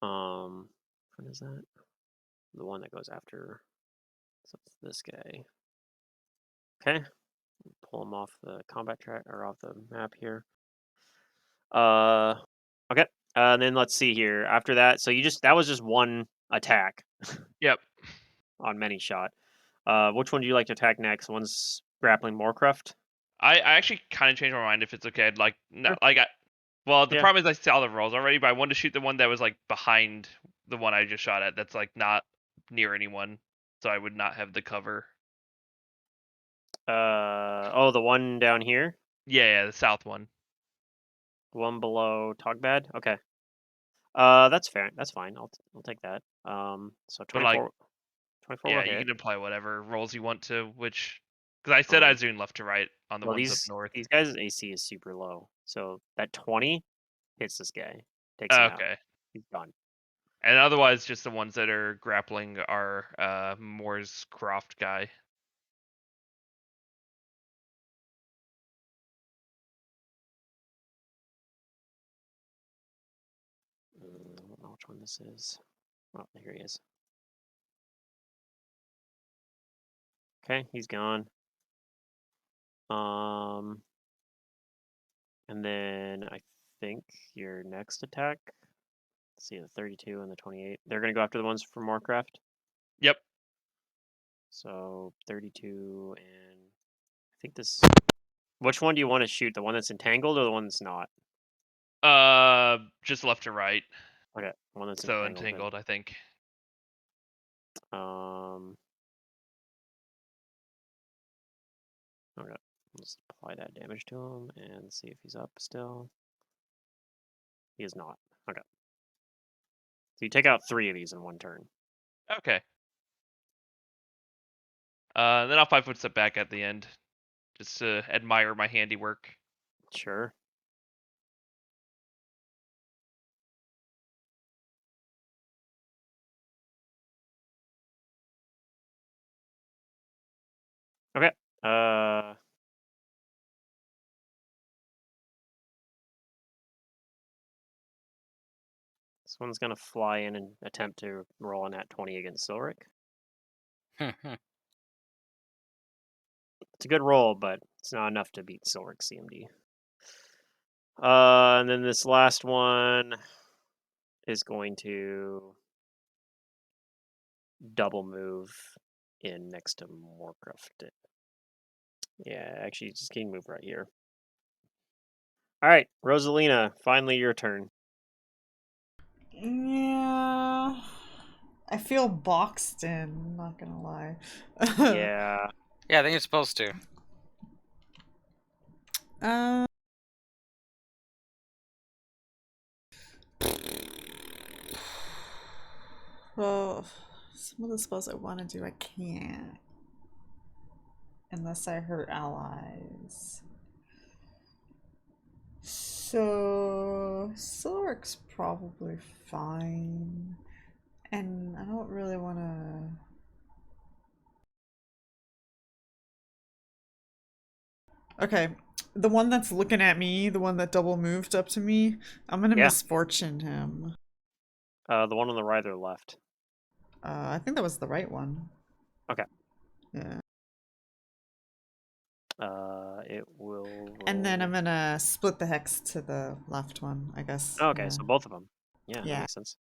What is that? The one that goes after. So it's this guy. Okay, pull him off the combat track or off the map here. Okay. And then let's see here. After that, so that was just one attack Yep. on many shot. Which one do you like to attack next? One's grappling Moorcroft. I actually kind of changed my mind if it's okay. I'd like no, Sure. well, the Yeah. problem is I saw the rolls already, but I wanted to shoot the one that was like behind the one I just shot at. That's like not near anyone, so I would not have the cover. Oh, the one down here, Yeah, the south one. the one below Togbad. Okay. That's fair. That's fine. I'll take that. So But like, 24 will yeah, you hit. can apply whatever rolls you want to which. Because I said I Um, was doing left to right on the well, ones up north. these guys' AC is super low, so that 20 hits this guy, takes him out. Okay. He's done. And otherwise, just the ones that are grappling are Moore's Croft guy. I don't know which one this is. Oh, here he is. Okay, he's gone. And then I think your next attack. Let's see, the 32 and the 28. They're gonna go after the ones from Warcraft. Yep. So 32 and I think this. Which one do you want to shoot? The one that's entangled or the one that's not? Just left to right. Okay, the one that's So entangled. entangled, I think. Okay, let's apply that damage to him and see if he's up still. He is not. Okay. So you take out 3 of these in one turn. Okay. Then I'll 5-foot step back at the end, just to admire my handiwork. Sure. Okay. This one's gonna fly in and attempt to roll an at 20 against Silric. It's a good roll, but it's not enough to beat Silric's CMD. And then this last one is going to double move in next to Morcroft. Yeah, actually, just can move right here. All right, Rosalina, finally your turn. Yeah. I feel boxed in, not gonna lie. Yeah. Yeah, I think you're supposed to. Uh, well, some of the spells I want to do, I can't. Unless I hurt allies. So, Silric's probably fine. And I don't really want to... Okay, the one that's looking at me, the one that double moved up to me, I'm gonna Yeah. misfortune him. The one on the right or left? I think that was the right one. Okay. Yeah. It will. And then roll- I'm gonna split the hex to the left one, I guess. Oh, okay, Yeah. so both of them. Yeah, that Yeah. makes sense.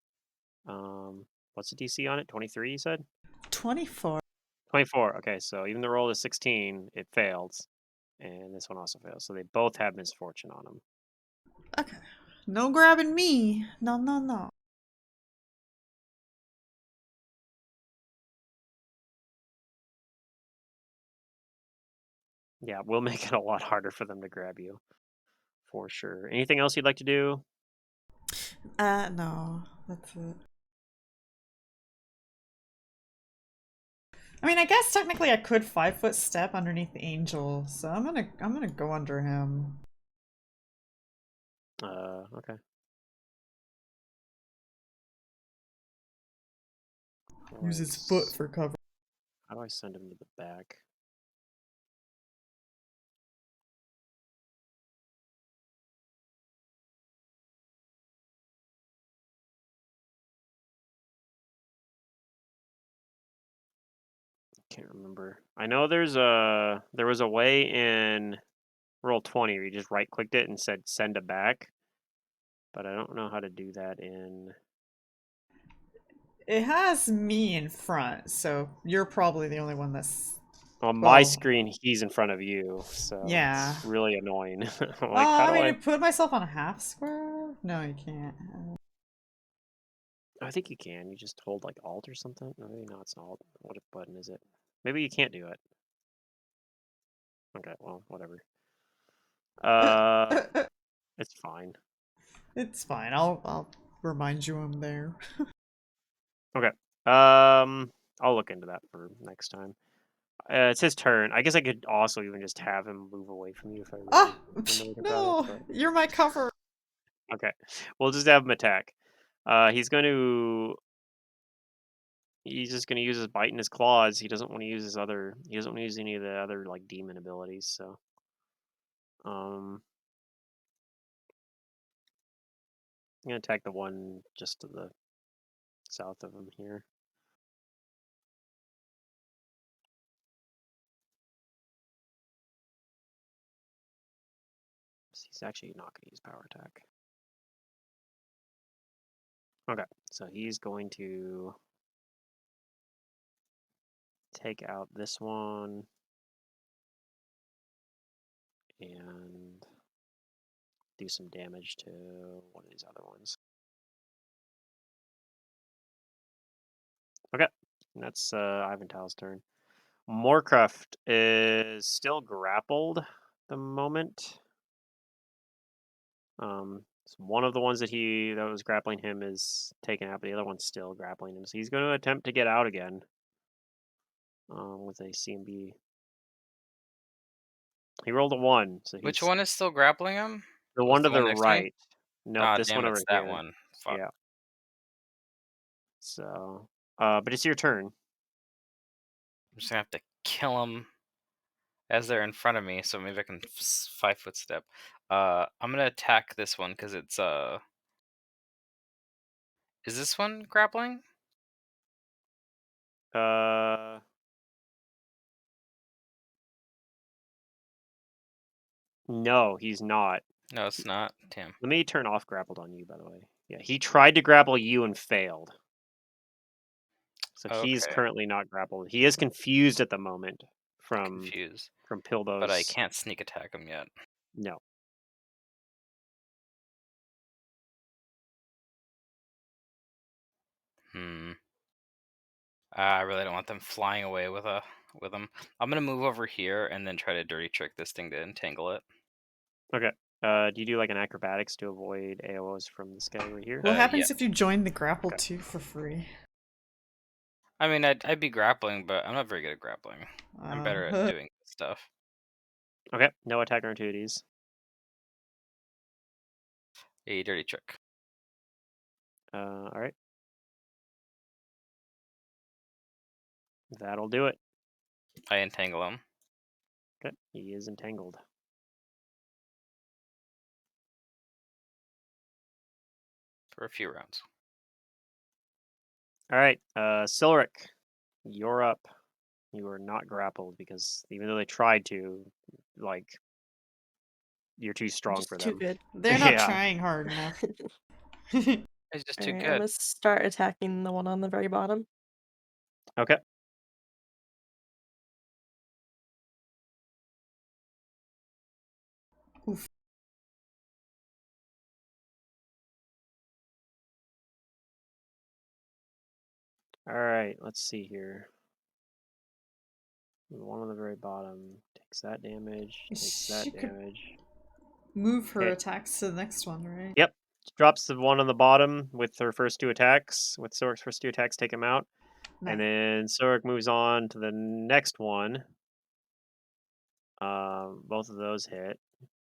What's the DC on it? 23, you said? 24. 24. Okay, so even the roll is 16, it fails, and this one also fails. So they both have misfortune on them. Okay. No grabbing me. No, no, no. Yeah, we'll make it a lot harder for them to grab you, for sure. Anything else you'd like to do? No. That's it. I mean, I guess technically I could 5-foot step underneath the angel, so I'm gonna go under him. Okay. Use his foot for cover. How do I send him to the back? Can't remember. I know there was a way in Roll20 where you just right clicked it and said send a back, but I don't know how to do that in. It has me in front, so you're probably the only one that's... On my Well, screen, he's in front of you, so yeah. it's really annoying. I'm Oh, like, how I do mean, I? to put myself on a half square? No, you can't. I think you can. You just hold like Alt or something. No, maybe not. It's not Alt. What button is it? Maybe you can't do it. Okay, well, whatever. It's fine. It's fine. I'll remind you I'm there. Okay. I'll look into that for next time. It's his turn. I guess I could also even just have him move away from you if I really annoyed about it. No, But you're my cover. okay, we'll just have him attack. He's going to. He's just going to use his bite and his claws. He doesn't want to use his other. He doesn't want to use any of the other like demon abilities. So, I'm gonna attack the one just to the south of him here. He's actually not going to use power attack. Okay, so he's going to take out this one and do some damage to one of these other ones. Okay, and that's Ivantal's turn. Morcroft is still grappled at the moment. So one of the ones that was grappling him is taken out, but the other one's still grappling him. So he's going to attempt to get out again with a CMB. He rolled a 1, so Which he's one is still grappling him? the Was one to the the one next to me? right. Nope, Ah, this damn, one it's over that here. one. Fuck. Yeah. So, but it's your turn. I'm just gonna have to kill him as they're in front of me, so maybe I can 5-foot step. I'm gonna attack this one because it's Is this one grappling? No, he's not. No, it's not. Damn. Let me turn off grappled on you, by the way. Yeah, he tried to grapple you and failed. So he's Okay. currently not grappled. He is confused at the moment from Confused. Pilbo's. But I can't sneak attack him yet. No. I really don't want them flying away with them. I'm gonna move over here and then try to dirty trick this thing to entangle it. Okay. Do you do like an acrobatics to avoid AOs from this guy right here? What yeah. happens if you join the grapple Okay. 2 for free? I mean, I'd be grappling, but I'm not very good at grappling. I'm better at doing this stuff. Okay. No attack opportunities. A dirty trick. All right. That'll do it. I entangle him. Okay. He is entangled. For a few rounds. All right. Silric, you're up. You are not grappled because even though they tried to, like, you're too strong Just for too them. good. They're not Yeah. trying hard enough. It's just too Alright, I'm good. gonna start attacking the one on the very bottom. Okay. Oof. All right. Let's see here. The one on the very bottom takes that damage. Takes that She could damage. move her Okay. attacks to the next one, right? Yep. Drops the one on the bottom with her first 2 attacks. With Sorik's first 2 attacks, take him out. Nice. And then Sorik moves on to the next one. Both of those hit.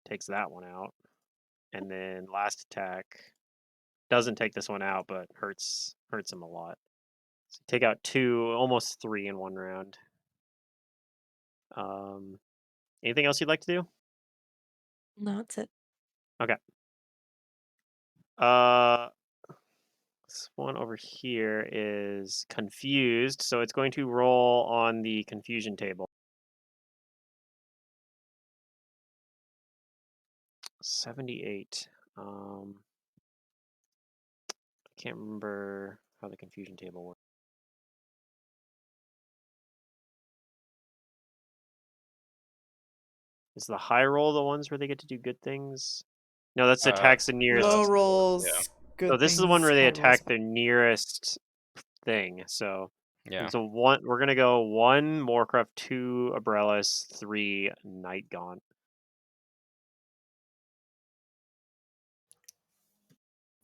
Takes that one out. And then last attack doesn't take this one out, but hurts him a lot. So take out 2, almost 3 in one round. Anything else you'd like to do? No, that's it. Okay. This one over here is confused, so it's going to roll on the confusion table. 78. I can't remember how the confusion table works. Is the high roll the ones where they get to do good things? No, that's attacks the nearest. Low rolls, yeah. good So this is the things, one where they high attack rolls. the nearest thing. So Yeah. so we're gonna go 1 Moorcraft, 2 Abrellis, 3 Night Gaunt.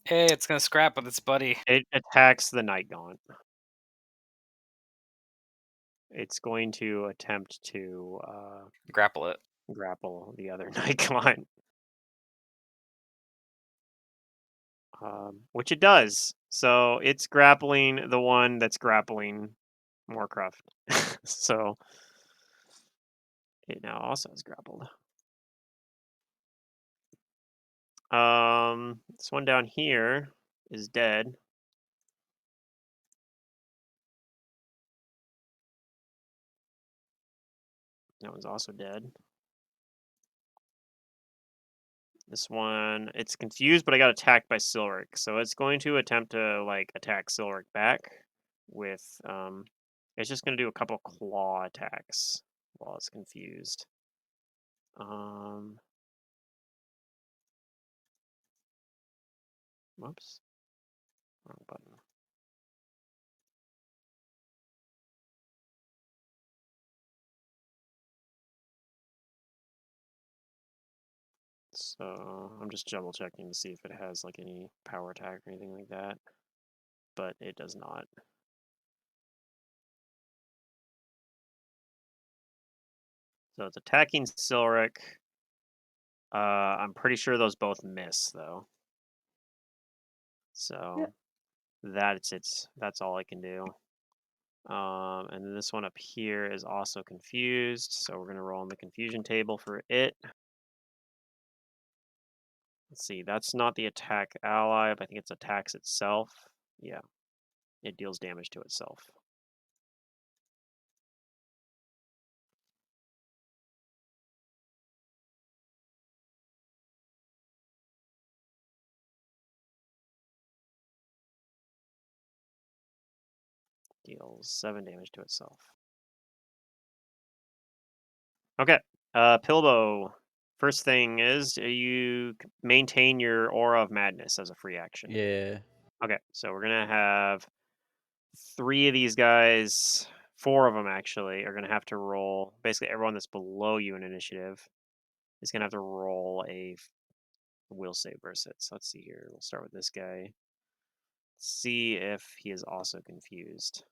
Hey, it's gonna scrap with its buddy. It attacks the Night Gaunt. It's going to attempt to Grapple it. grapple the other Night Gaunt. Which it does. So it's grappling the one that's grappling Moorcraft. So it now also is grappled. This one down here is dead. That one's also dead. This one, it's confused, but I got attacked by Silric, so it's going to attempt to like attack Silric back with it's just gonna do a couple claw attacks while it's confused. Whoops. Wrong button. So I'm just double checking to see if it has like any power attack or anything like that. But it does not. So it's attacking Silric. I'm pretty sure those both miss though. So Yep. that's all I can do. And then this one up here is also confused, so we're going to roll on the confusion table for it. Let's see, that's not the attack ally, but I think it's attacks itself. Yeah, it deals damage to itself. Deals 7 damage to itself. Okay, Pilbo. First thing is you maintain your Aura of Madness as a free action. Yeah. Okay, so we're gonna have 3 of these guys, 4 of them actually, are gonna have to roll. Basically, everyone that's below you in initiative is gonna have to roll a will save versus it. So let's see here. We'll start with this guy. See if he is also confused.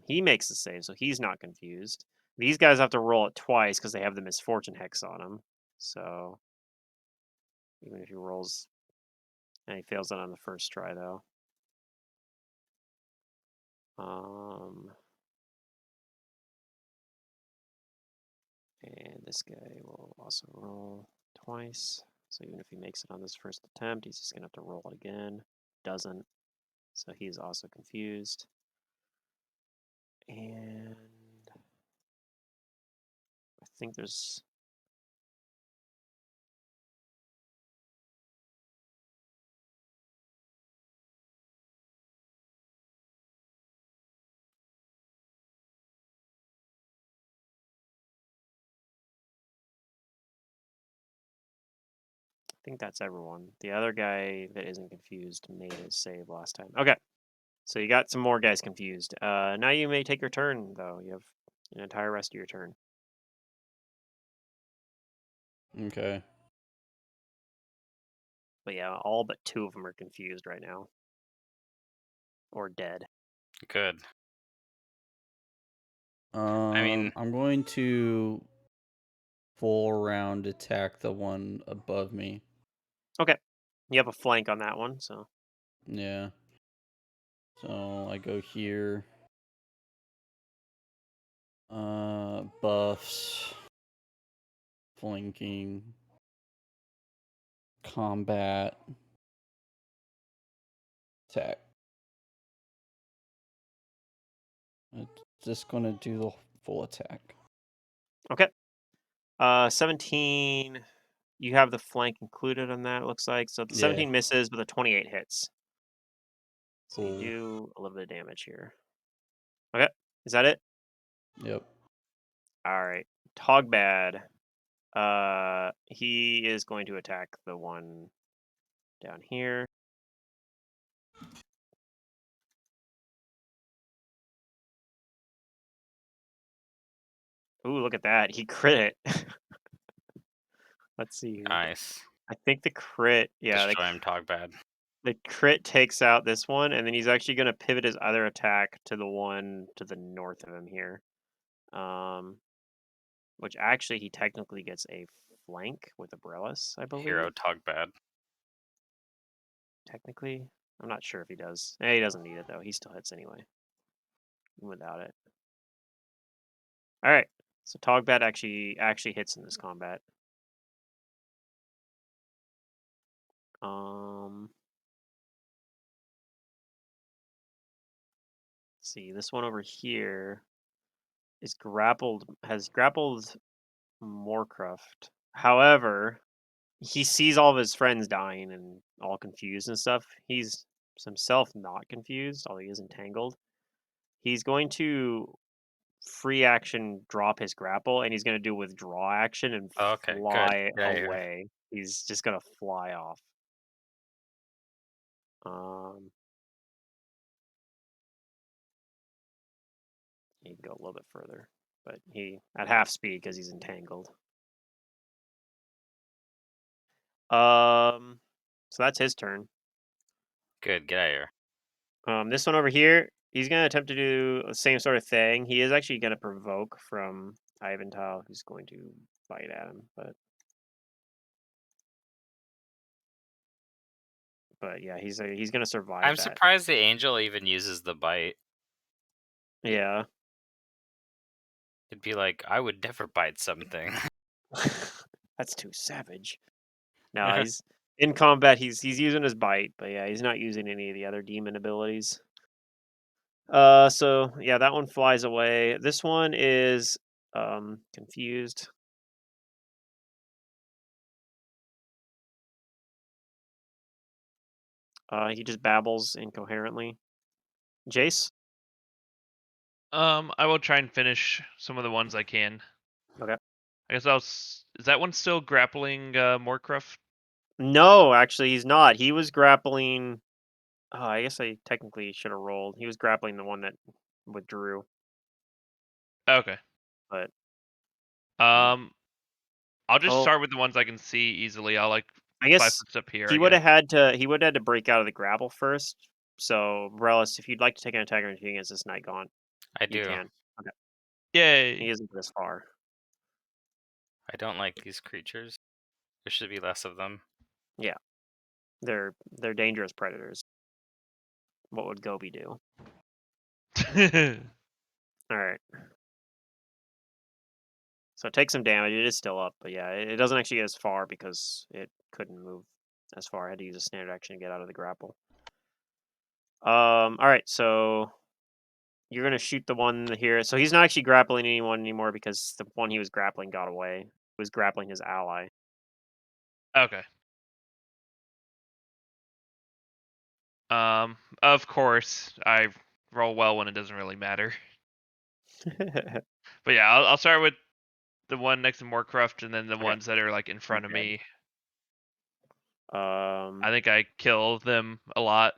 He makes the save, so he's not confused. These guys have to roll it twice because they have the misfortune hex on them. So even if he rolls, and he fails it on the first try, though. And this guy will also roll twice. So even if he makes it on this first attempt, he's just gonna have to roll it again. Doesn't. So he's also confused. And I think there's I think that's everyone. The other guy that isn't confused made his save last time. Okay. So you got some more guys confused. Now you may take your turn, though. You have an entire rest of your turn. Okay. But yeah, all but 2 of them are confused right now. Or dead. Good. I'm going to full round attack the one above me. Okay. You have a flank on that one, so. Yeah. So I go here. Buffs. Flanking. Combat. Attack. It's just gonna do the full attack. Okay. 17. You have the flank included on that, it looks like. So the 17 misses, but the 28 hits. So you do a little bit of damage here. Okay. Is that it? Yep. Alright. Togbad. He is going to attack the one down here. Ooh, look at that. He crit it. Let's see here. Nice. I think the crit, yeah, Destroy him, Togbad. the crit takes out this one, and then he's actually going to pivot his other attack to the one to the north of him here. Which actually he technically gets a flank with Abrellis, I believe. Hero Togbad. Technically, I'm not sure if he does. He doesn't need it though. He still hits anyway, even without it. All right, so Togbad actually hits in this combat. Let's see, this one over here is has grappled Moorcroft. However, he sees all of his friends dying and all confused and stuff. He's himself not confused, although he is entangled. He's going to free action drop his grapple, and he's going to do withdraw action and Okay, good. fly Yeah, yeah. away. He's just going to fly off. He can go a little bit further, but he at half speed because he's entangled. So that's his turn. Good, get out of here. This one over here, he's going to attempt to do the same sort of thing. He is actually going to provoke from Ivantal, who's going to bite at him, but But yeah, he's gonna survive I'm that. surprised the angel even uses the bite. Yeah. It'd be like, I would never bite something. That's too savage. No, he's in combat. He's using his bite, but yeah, he's not using any of the other demon abilities. So yeah, that one flies away. This one is confused. He just babbles incoherently. Jace? I will try and finish some of the ones I can. Okay. I guess is that one still grappling Morcruff? No, actually, he's not. He was grappling. Oh, I guess I technically should have rolled. He was grappling the one that withdrew, Okay. but I'll just oh, start with the ones I can see easily. I'll like I 5 guess foot up here. he I would guess. have had to. He would have had to break out of the grapple first. So, Relis, if you'd like to take an attack against this Night Gaunt, I you do. can. Okay. He Yay! isn't this far. I don't like these creatures. There should be less of them. Yeah, they're dangerous predators. What would Gobi do? All right. So take some damage. It is still up, but yeah, it doesn't actually get as far because it couldn't move as far. I had to use a standard action to get out of the grapple. All right, so you're gonna shoot the one here. So he's not actually grappling anyone anymore because the one he was grappling got away. He was grappling his ally. Okay. Of course, I roll well when it doesn't really matter. But yeah, I'll start with the one next to Morcruft, and then the Okay. ones that are like in front of dead. me. Um, I think I kill them a lot.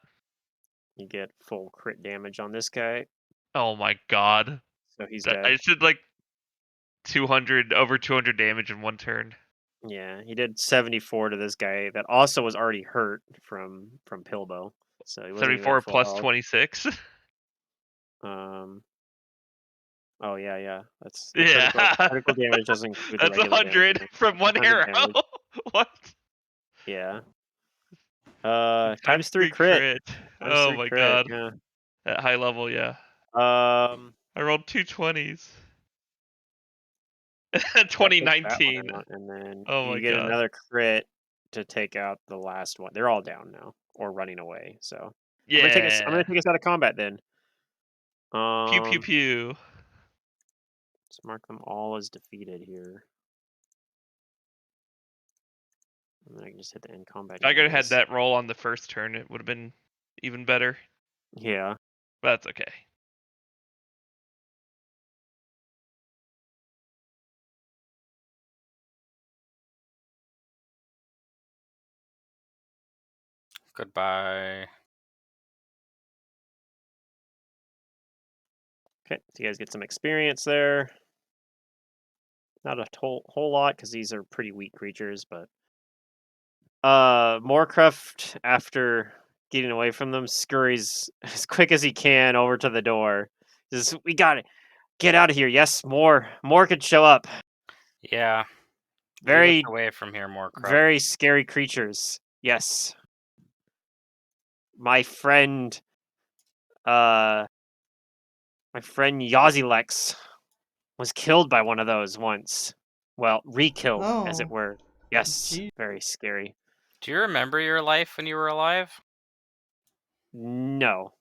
you get full crit damage on this guy, Oh my god! so he's I dead. did like 200 over 200 damage in one turn. Yeah, he did 74 to this guy that also was already hurt from Pilbow, so he wasn't even at 74 full plus health. 26. Oh yeah. That's the Yeah, critical damage doesn't include the that's regular damage. 100 from one 100 arrow. damage. What? Yeah. Times Times 3 3 crit. crit. Times Oh 3 my crit. god. Yeah. At high level, yeah. Um. I rolled 2 20s. That takes that one 2019. out, and then Oh my you get god. another crit to take out the last one. They're all down now or running away. So I'm gonna take us. I'm Yeah. gonna take us out of combat then. Pew pew pew. Let's mark them all as defeated here. And then I can just hit the end combat. If I and could do have had this. that roll on the first turn, it would have been even better. Yeah. But that's okay. Goodbye. Okay. So you guys get some experience there. Not a whole lot because these are pretty weak creatures, but Moorcroft, after getting away from them, scurries as quick as he can over to the door. Says, "We got it. Get out of here. Yes, more could show up. Yeah. Leave us Very, away from here, more Morcruff. very scary creatures. Yes. My friend, my friend Yazilex was killed by one of those once. Well, re-killed, as it Oh. were. Yes, Gee. very scary. Do you remember your life when you were alive? No.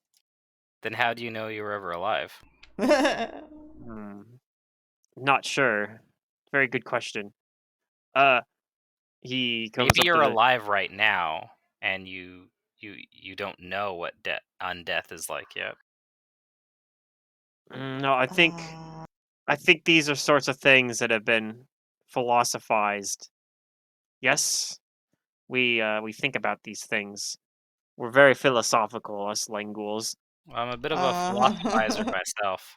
Then how do you know you were ever alive? Hmm. Not sure. Very good question. Uh, he comes Maybe up to you're the. alive right now, and you don't know what undeath is like yet. No, I think these are sorts of things that have been philosophized. Yes, we think about these things. We're very philosophical, us Lenguls. I'm a bit of a philosophizer uh, myself.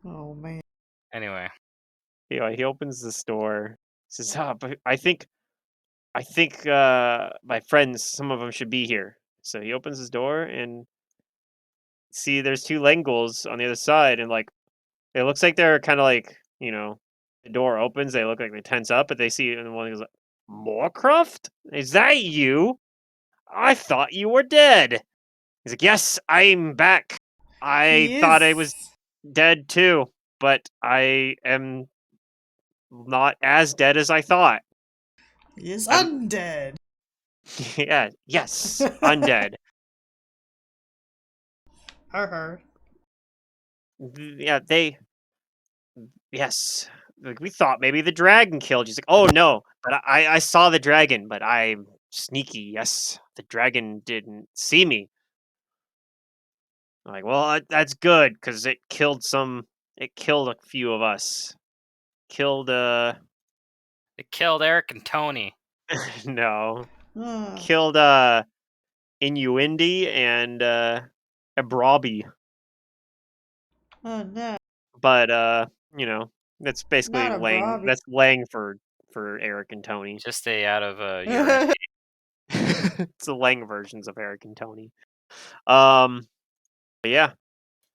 oh man. Anyway, He opens this door. Says, but I think my friends, some of them should be here. So he opens his door and see there's two Lenguls on the other side, and like it looks like they're kind of like the door opens. They look like they tense up, but they see and one goes, Moorcroft? Is that you? I thought you were dead. He's like, yes, I'm back. I He thought I is. was dead too, but I am not as dead as I thought. He is I'm- undead. Yeah, yes, undead. Her. Yeah, yes. Like, we thought maybe the dragon killed you. He's like, oh no, but I saw the dragon, but I'm sneaky. Yes, the dragon didn't see me. I'm like, well, that's good because it killed a few of us. Killed It killed Eric and Tony. no, Ah, killed Inuindi and Abrabi. oh no, But that's basically not a Lang. Brobby. That's Lang for Eric and Tony. Just stay out of urine. It's the Lang versions of Eric and Tony. But yeah.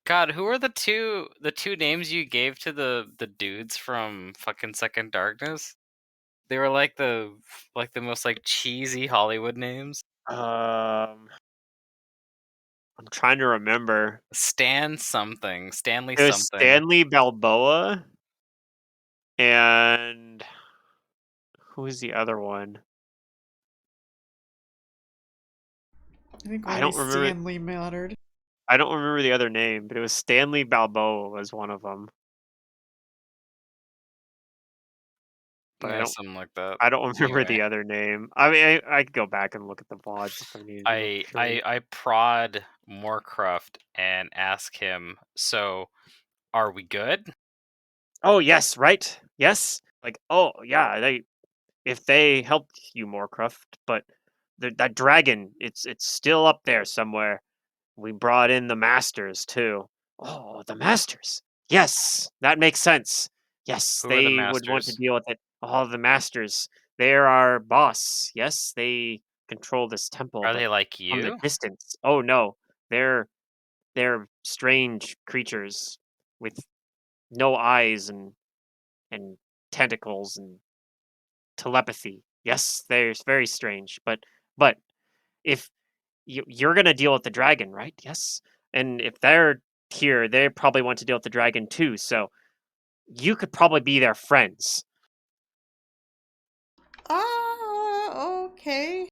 God, who are the two names you gave to the dudes from fucking Second Darkness? They were like the most like cheesy Hollywood names. I'm trying to remember. Stanley It was something. Stanley Balboa and who was the other one? I think I only don't remember. Stanley mattered. I don't remember the other name, but it was Stanley Balboa was one of them. But Yeah, something like that. I don't remember Anyway. the other name. I mean, I could go back and look at the VODs if I need to look through. I prod Moorcroft and ask him, so are we good? Oh yes, right. Yes. Like, oh yeah, if they helped you, Moorcroft, but that dragon, it's still up there somewhere. We brought in the masters too. Oh, the masters. Yes, that makes sense. Yes, Who are the they would want to masters? deal with it. Oh, the masters. They're our boss. Yes, they control this temple, Are but they like from the you? distance. Oh no, they're strange creatures with no eyes and tentacles and telepathy. Yes, they're very strange. But if you're gonna deal with the dragon, right? Yes, and if they're here, they probably want to deal with the dragon too. So you could probably be their friends. Okay.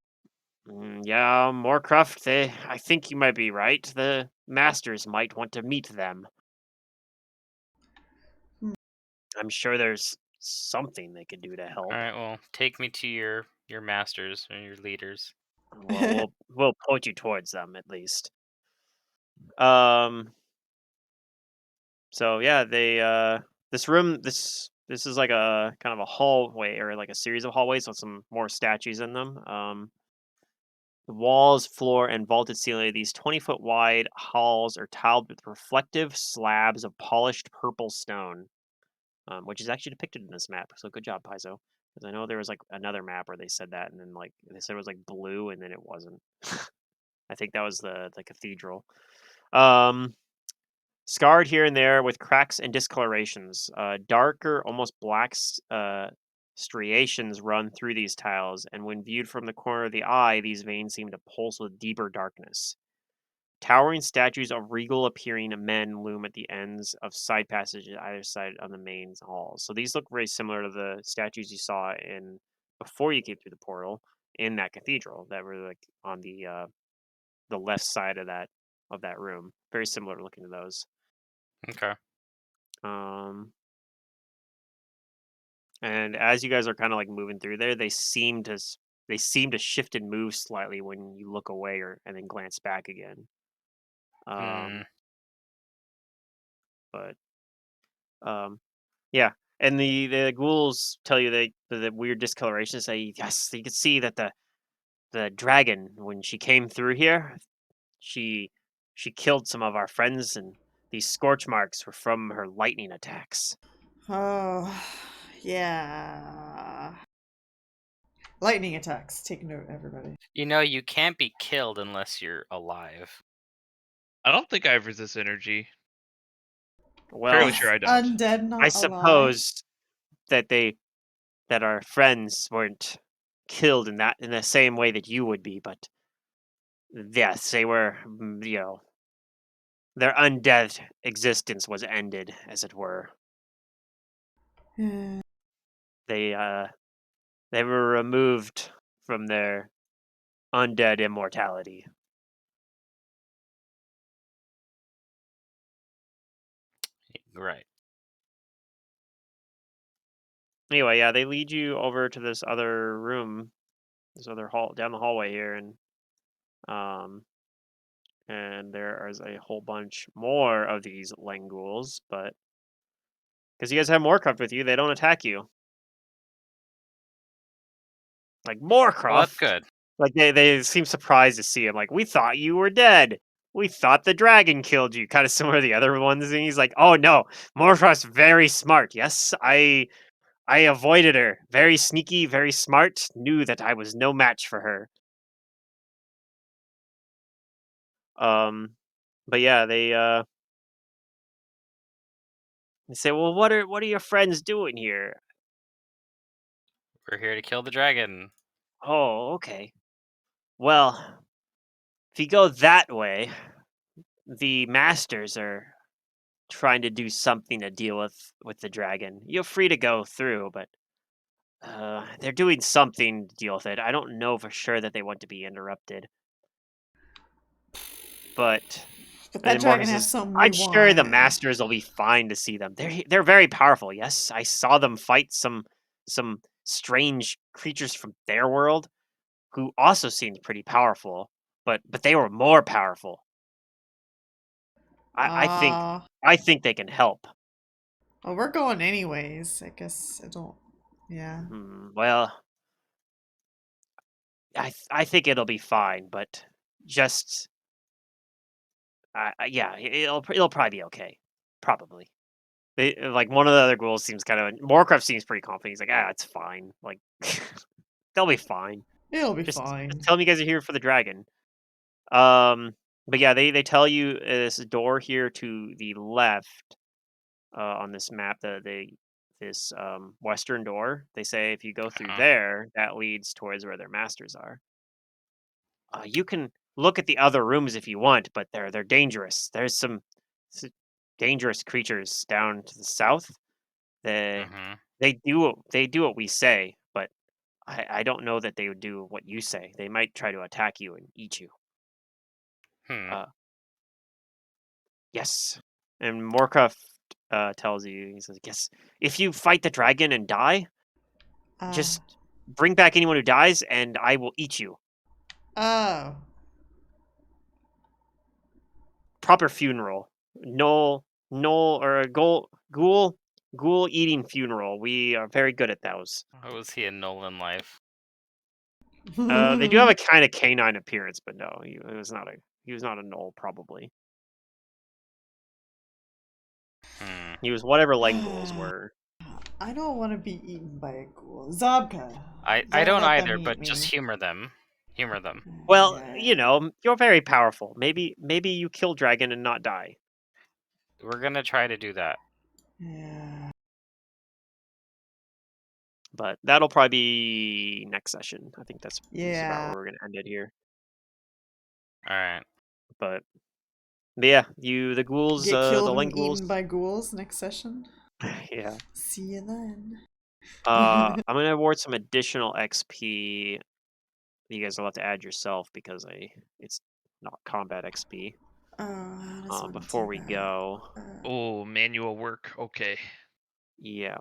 Yeah, Moorcroft. I think you might be right. The masters might want to meet them. Hmm. I'm sure there's something they could do to help. All right, well, take me to your masters or your leaders. Well, we'll point you towards them at least. Um. So yeah, this room this is like a kind of a hallway or like a series of hallways with some more statues in them. The walls, floor, and vaulted ceiling of these 20-foot wide halls are tiled with reflective slabs of polished purple stone, which is actually depicted in this map. So good job, Paizo. Because I know there was like another map where they said that, and then like they said it was like blue, and then it wasn't. I think that was the cathedral. Um, Scarred here and there with cracks and discolorations. Darker, almost black striations run through these tiles, and when viewed from the corner of the eye, these veins seem to pulse with deeper darkness. Towering statues of regal appearing men loom at the ends of side passages either side on the main halls. So these look very similar to the statues you saw in before you came through the portal in that cathedral that were like on the left side of that room. Very similar looking to those. Okay. And as you guys are kind of like moving through there, they seem to shift and move slightly when you look away or and then glance back again. Hmm. But yeah, and the ghouls tell you the weird discoloration say yes, you can see that the dragon when she came through here, she killed some of our friends, and these scorch marks were from her lightning attacks. Oh, yeah. Lightning attacks. Take note, everybody. You know, you can't be killed unless you're alive. I don't think I resist energy. Well, Fairly sure I don't. Undead, not I alive. suppose that our friends weren't killed in the same way that you would be, but yes, they were, their undead existence was ended, as it were. Yeah. They were removed from their undead immortality. Right. Anyway, yeah, they lead you over to this other room, this other hall down the hallway here, and there is a whole bunch more of these Lenguls, but because you guys have Moorcroft with you, they don't attack you. Like Well, that's Moorcroft, good. like they seem surprised to see him. Like, we thought you were dead. We thought the dragon killed you. Kind of similar to the other ones. And he's like, oh no, Moorcroft's very smart. Yes, I avoided her. Very sneaky, very smart. Knew that I was no match for her. But yeah, they say, well, what are your friends doing here? We're here to kill the dragon. Oh, okay. Well, if you go that way, the masters are trying to do something to deal with the dragon. You're free to go through, but they're doing something to deal with it. I don't know for sure that they want to be interrupted. But But and that then Morgan dragon has says, something we I'm sure the want. masters will be fine to see them. They're very powerful. Yes, I saw them fight some strange creatures from their world who also seemed pretty powerful, but they were more powerful. I think Uh, I think they can help. well, we're going anyways. I guess I don't. Yeah. Well, I think it'll be fine, but just yeah, it'll probably be okay. Probably. They like one of the other ghouls seems kind of Moorcroft seems pretty confident. He's like, it's fine. Like they'll be fine. It'll be Just fine. tell them you guys are here for the dragon. But yeah, they tell you this door here to the left on this map, this western door. They say if you go through Uh, there, that leads towards where their masters are. You can look at the other rooms if you want, but they're dangerous. There's some s- dangerous creatures down to the south. They mhm. they do what we say, but I don't know that they would do what you say. They might try to attack you and eat you. Hmm. Uh, yes. And Morkov tells you, he says, yes, if you fight the dragon and die, Uh, just bring back anyone who dies, and I will eat you. oh. Proper funeral. Null or a ghoul eating funeral. We are very good at those. How was he in Nolan life? They do have a kind of canine appearance, but no, he was not a gnoll, probably. Hmm. He was whatever Lengul's were. I don't want to be eaten by a ghoul. Zabka. I don't let them either, eat but me. just humor them. Humor them. Well, Yeah. you're very powerful. Maybe you kill dragon and not die. We're gonna try to do that. Yeah. But that'll probably be next session. I think this is about Yeah. where we're gonna end it here. All right. But yeah, the ghouls, Get the killed and Lenguls. eaten by ghouls next session. Yeah. See you then. I'm gonna award some additional XP. You guys will have to add yourself because it's not combat XP. Oh, how does one Before do we that? go, Oh, manual work. Okay. yeah.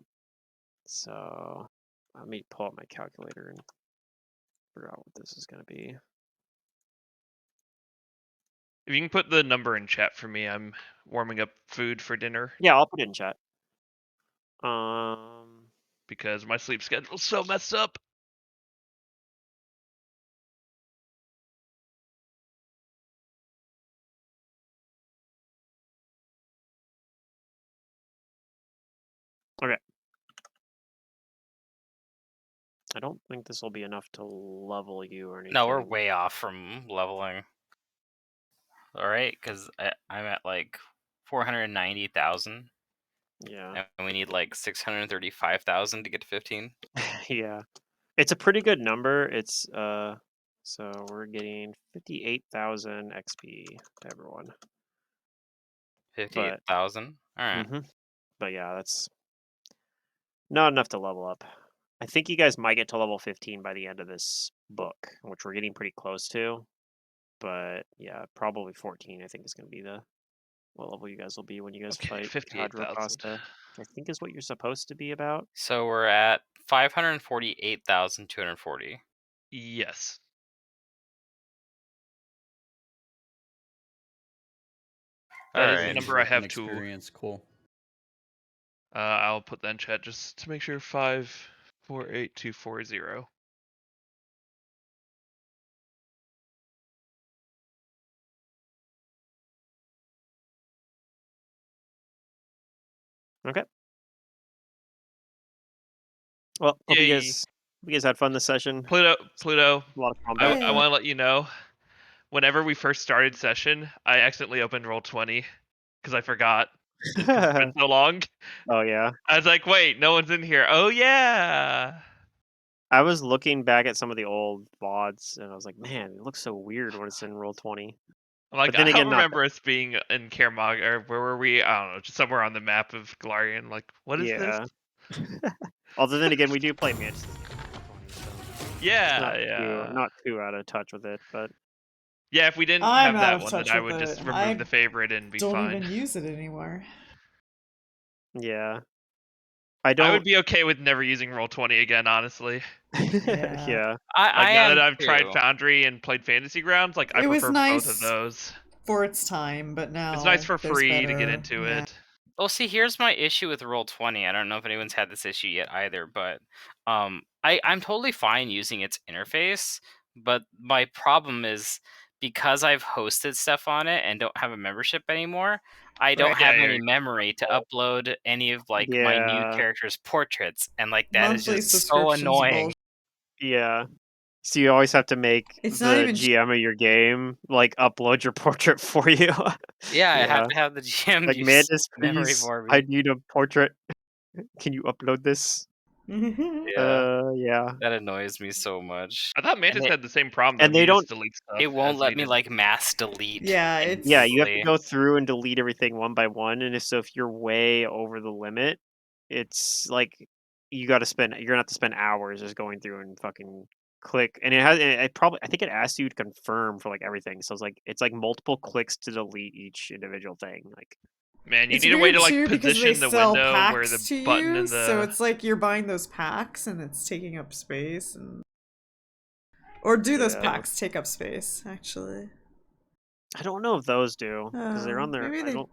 So let me pull up my calculator and figure out what this is gonna be. If you can put the number in chat for me, I'm warming up food for dinner Yeah, I'll put it in chat. because my sleep schedule's so messed up. Okay. I don't think this will be enough to level you or anything. No, we're way off from leveling. All right, because I'm at like 490,000. Yeah. And we need like 635,000 to get to 15. Yeah. It's a pretty good number. It's so we're getting 58,000 XP to everyone. 58,000. All right. But yeah, that's not enough to level up. I think you guys might get to level 15 by the end of this book, which we're getting pretty close to. But yeah, probably 14. I think is going to be what level you guys will be when you guys Okay, fight 58,000. Hadrocosta. I think is what you're supposed to be about. So we're at 548,240. Yes. That is the Alright. number I have An too. experience. Cool. I'll put that in chat just to make sure. 548240. Okay. Well, hope you Yay. guys had fun this session. Pluto, A lot of combat. I want to let you know, whenever we first started session, I accidentally opened Roll20 because I forgot. Because it's been so long. Oh yeah. I was like, wait, no one's in here. Oh yeah. I was looking back at some of the old VODs and I was like, man, it looks so weird when it's in Roll20. I'm like, But then I again, don't not remember us being in Karamag, or where were we? I don't know, just somewhere on the map of Galarian. Like, what is this? Yeah. Although then again, we do play Mantis games in Roll20, so Yeah, not too out of touch with it, but yeah. If we didn't I'm have out that of one, then touch I with would it. just remove I the favorite and be don't fine. even use it anymore. yeah. I I don't. would be okay with never using Roll20 again, honestly. Yeah. Yeah. I Like, now am that I've tried too. Foundry and played Fantasy Grounds, like, I It was prefer both of nice those. for its time, but now It's nice for there's free to get better. into Yeah. it. Well, see, here's my issue with Roll20. I don't know if anyone's had this issue yet either, but I'm totally fine using its interface, but my problem is because I've hosted stuff on it and don't have a membership anymore, I don't Right. have Yeah, any you're memory to upload any of like my new Yeah. characters' portraits, and like that is Monthly just so subscriptions annoying. bullshit. Yeah. So you always have to make It's the not even GM of your game like upload your portrait for you. Yeah, I have Yeah. to have the GM Like use Mantis, memory please. for I me. need a portrait. Can you upload this? Yeah, Yeah. that annoys me so much. I thought And Mantis it, had the same problem, And though. they You just don't. delete stuff it won't as let me needed. like mass delete. Yeah, it's Yeah, you have to immediately. go through and delete everything one by one, and if you're way over the limit, it's like you're gonna have to spend hours just going through and fucking click. And it probably I think it asks you to confirm for like everything. So it's like multiple clicks to delete each individual thing. Like Man, you it's need a way weird to, like, too because they position the sell window where the packs to button you, and so the... it's like you're buying those packs and it's taking up space. Or do those yeah, packs take up space? Actually, I don't know if those do because they're on there. maybe I don't.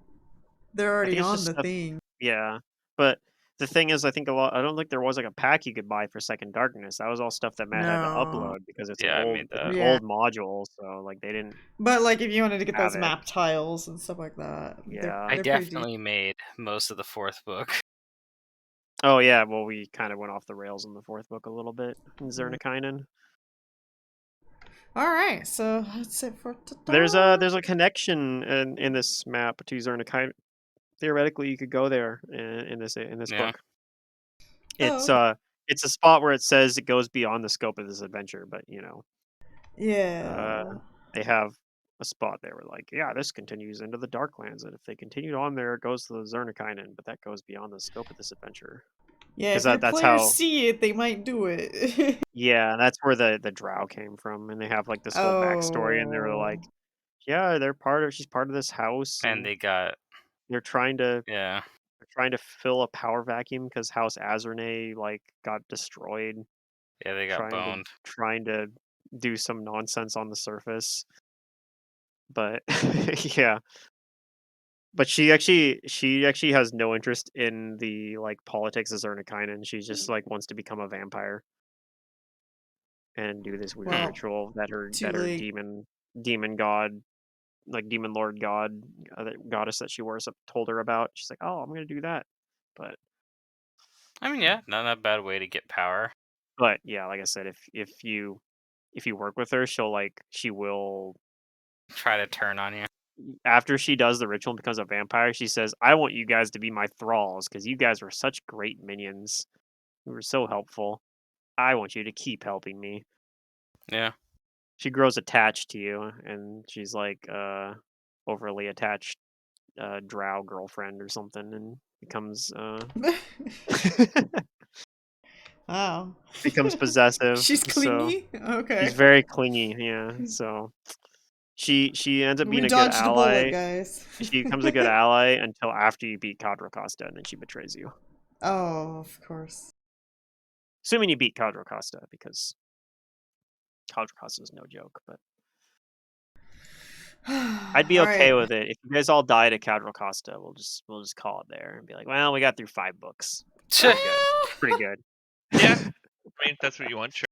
they're I think already it's on just the stuff. thing. Yeah, but the thing is, I think I don't think there was like a pack you could buy for Second Darkness. That was all stuff that Matt had to No. upload because it's Yeah, I made an that. Yeah. old module. So like they didn't But like if you wanted to get have those it. map tiles and stuff like that, Yeah. I they're pretty deep. definitely made most of the fourth book. Oh yeah. Well, we kind of went off the rails in the fourth book a little bit in Zernikainen. All right, so that's it for today. There's a connection in this map to Zernikainen. Theoretically, you could go there in this Yeah. book. Oh. It's a spot where it says it goes beyond the scope of this adventure, but Yeah. they have a spot there where like, yeah, this continues into the Darklands, and if they continued on there, it goes to the Zernikainen, but that goes beyond the scope of this adventure. Yeah, if 'Cause your that's players how- see it, they might do it. Yeah, that's where the drow came from, and they have like this whole backstory, and they're like, Oh. yeah, she's part of this house, And they got they're trying to yeah. fill a power vacuum because House Azernay like got destroyed, Yeah, they got boned. trying to do some nonsense on the surface, but yeah. But she actually has no interest in the like politics of Zernikainen. She just like wants to become a vampire and do this weird Well, ritual that her too late. demon god, like demon lord god, goddess that she worships told her about. She's like, oh, I'm gonna do that, but I mean, yeah, not a bad way to get power. yeah, like I said, if you work with her, she will Try to turn on you. after she does the ritual and becomes a vampire. She says, I want you guys to be my thralls because you guys were such great minions. You were so helpful. I want you to keep helping me. Yeah. She grows attached to you, and she's like overly attached drow girlfriend or something, and becomes Wow. becomes possessive. She's So clingy? Okay. she's very clingy. Yeah. So she ends up We being a good dodged a bullet, ally. guys. She becomes a good ally until after you beat Cadra Costa, and then she betrays you. Oh, of course. Assuming you beat Cadra Costa, because Cadra Costa is no joke. But I'd be All okay right. with it if you guys all died at Cadra Costa. We'll just call it there and be like, well, we got through 5 books. Pretty good. Pretty good. Yeah. I mean, if that's what you want. Sure.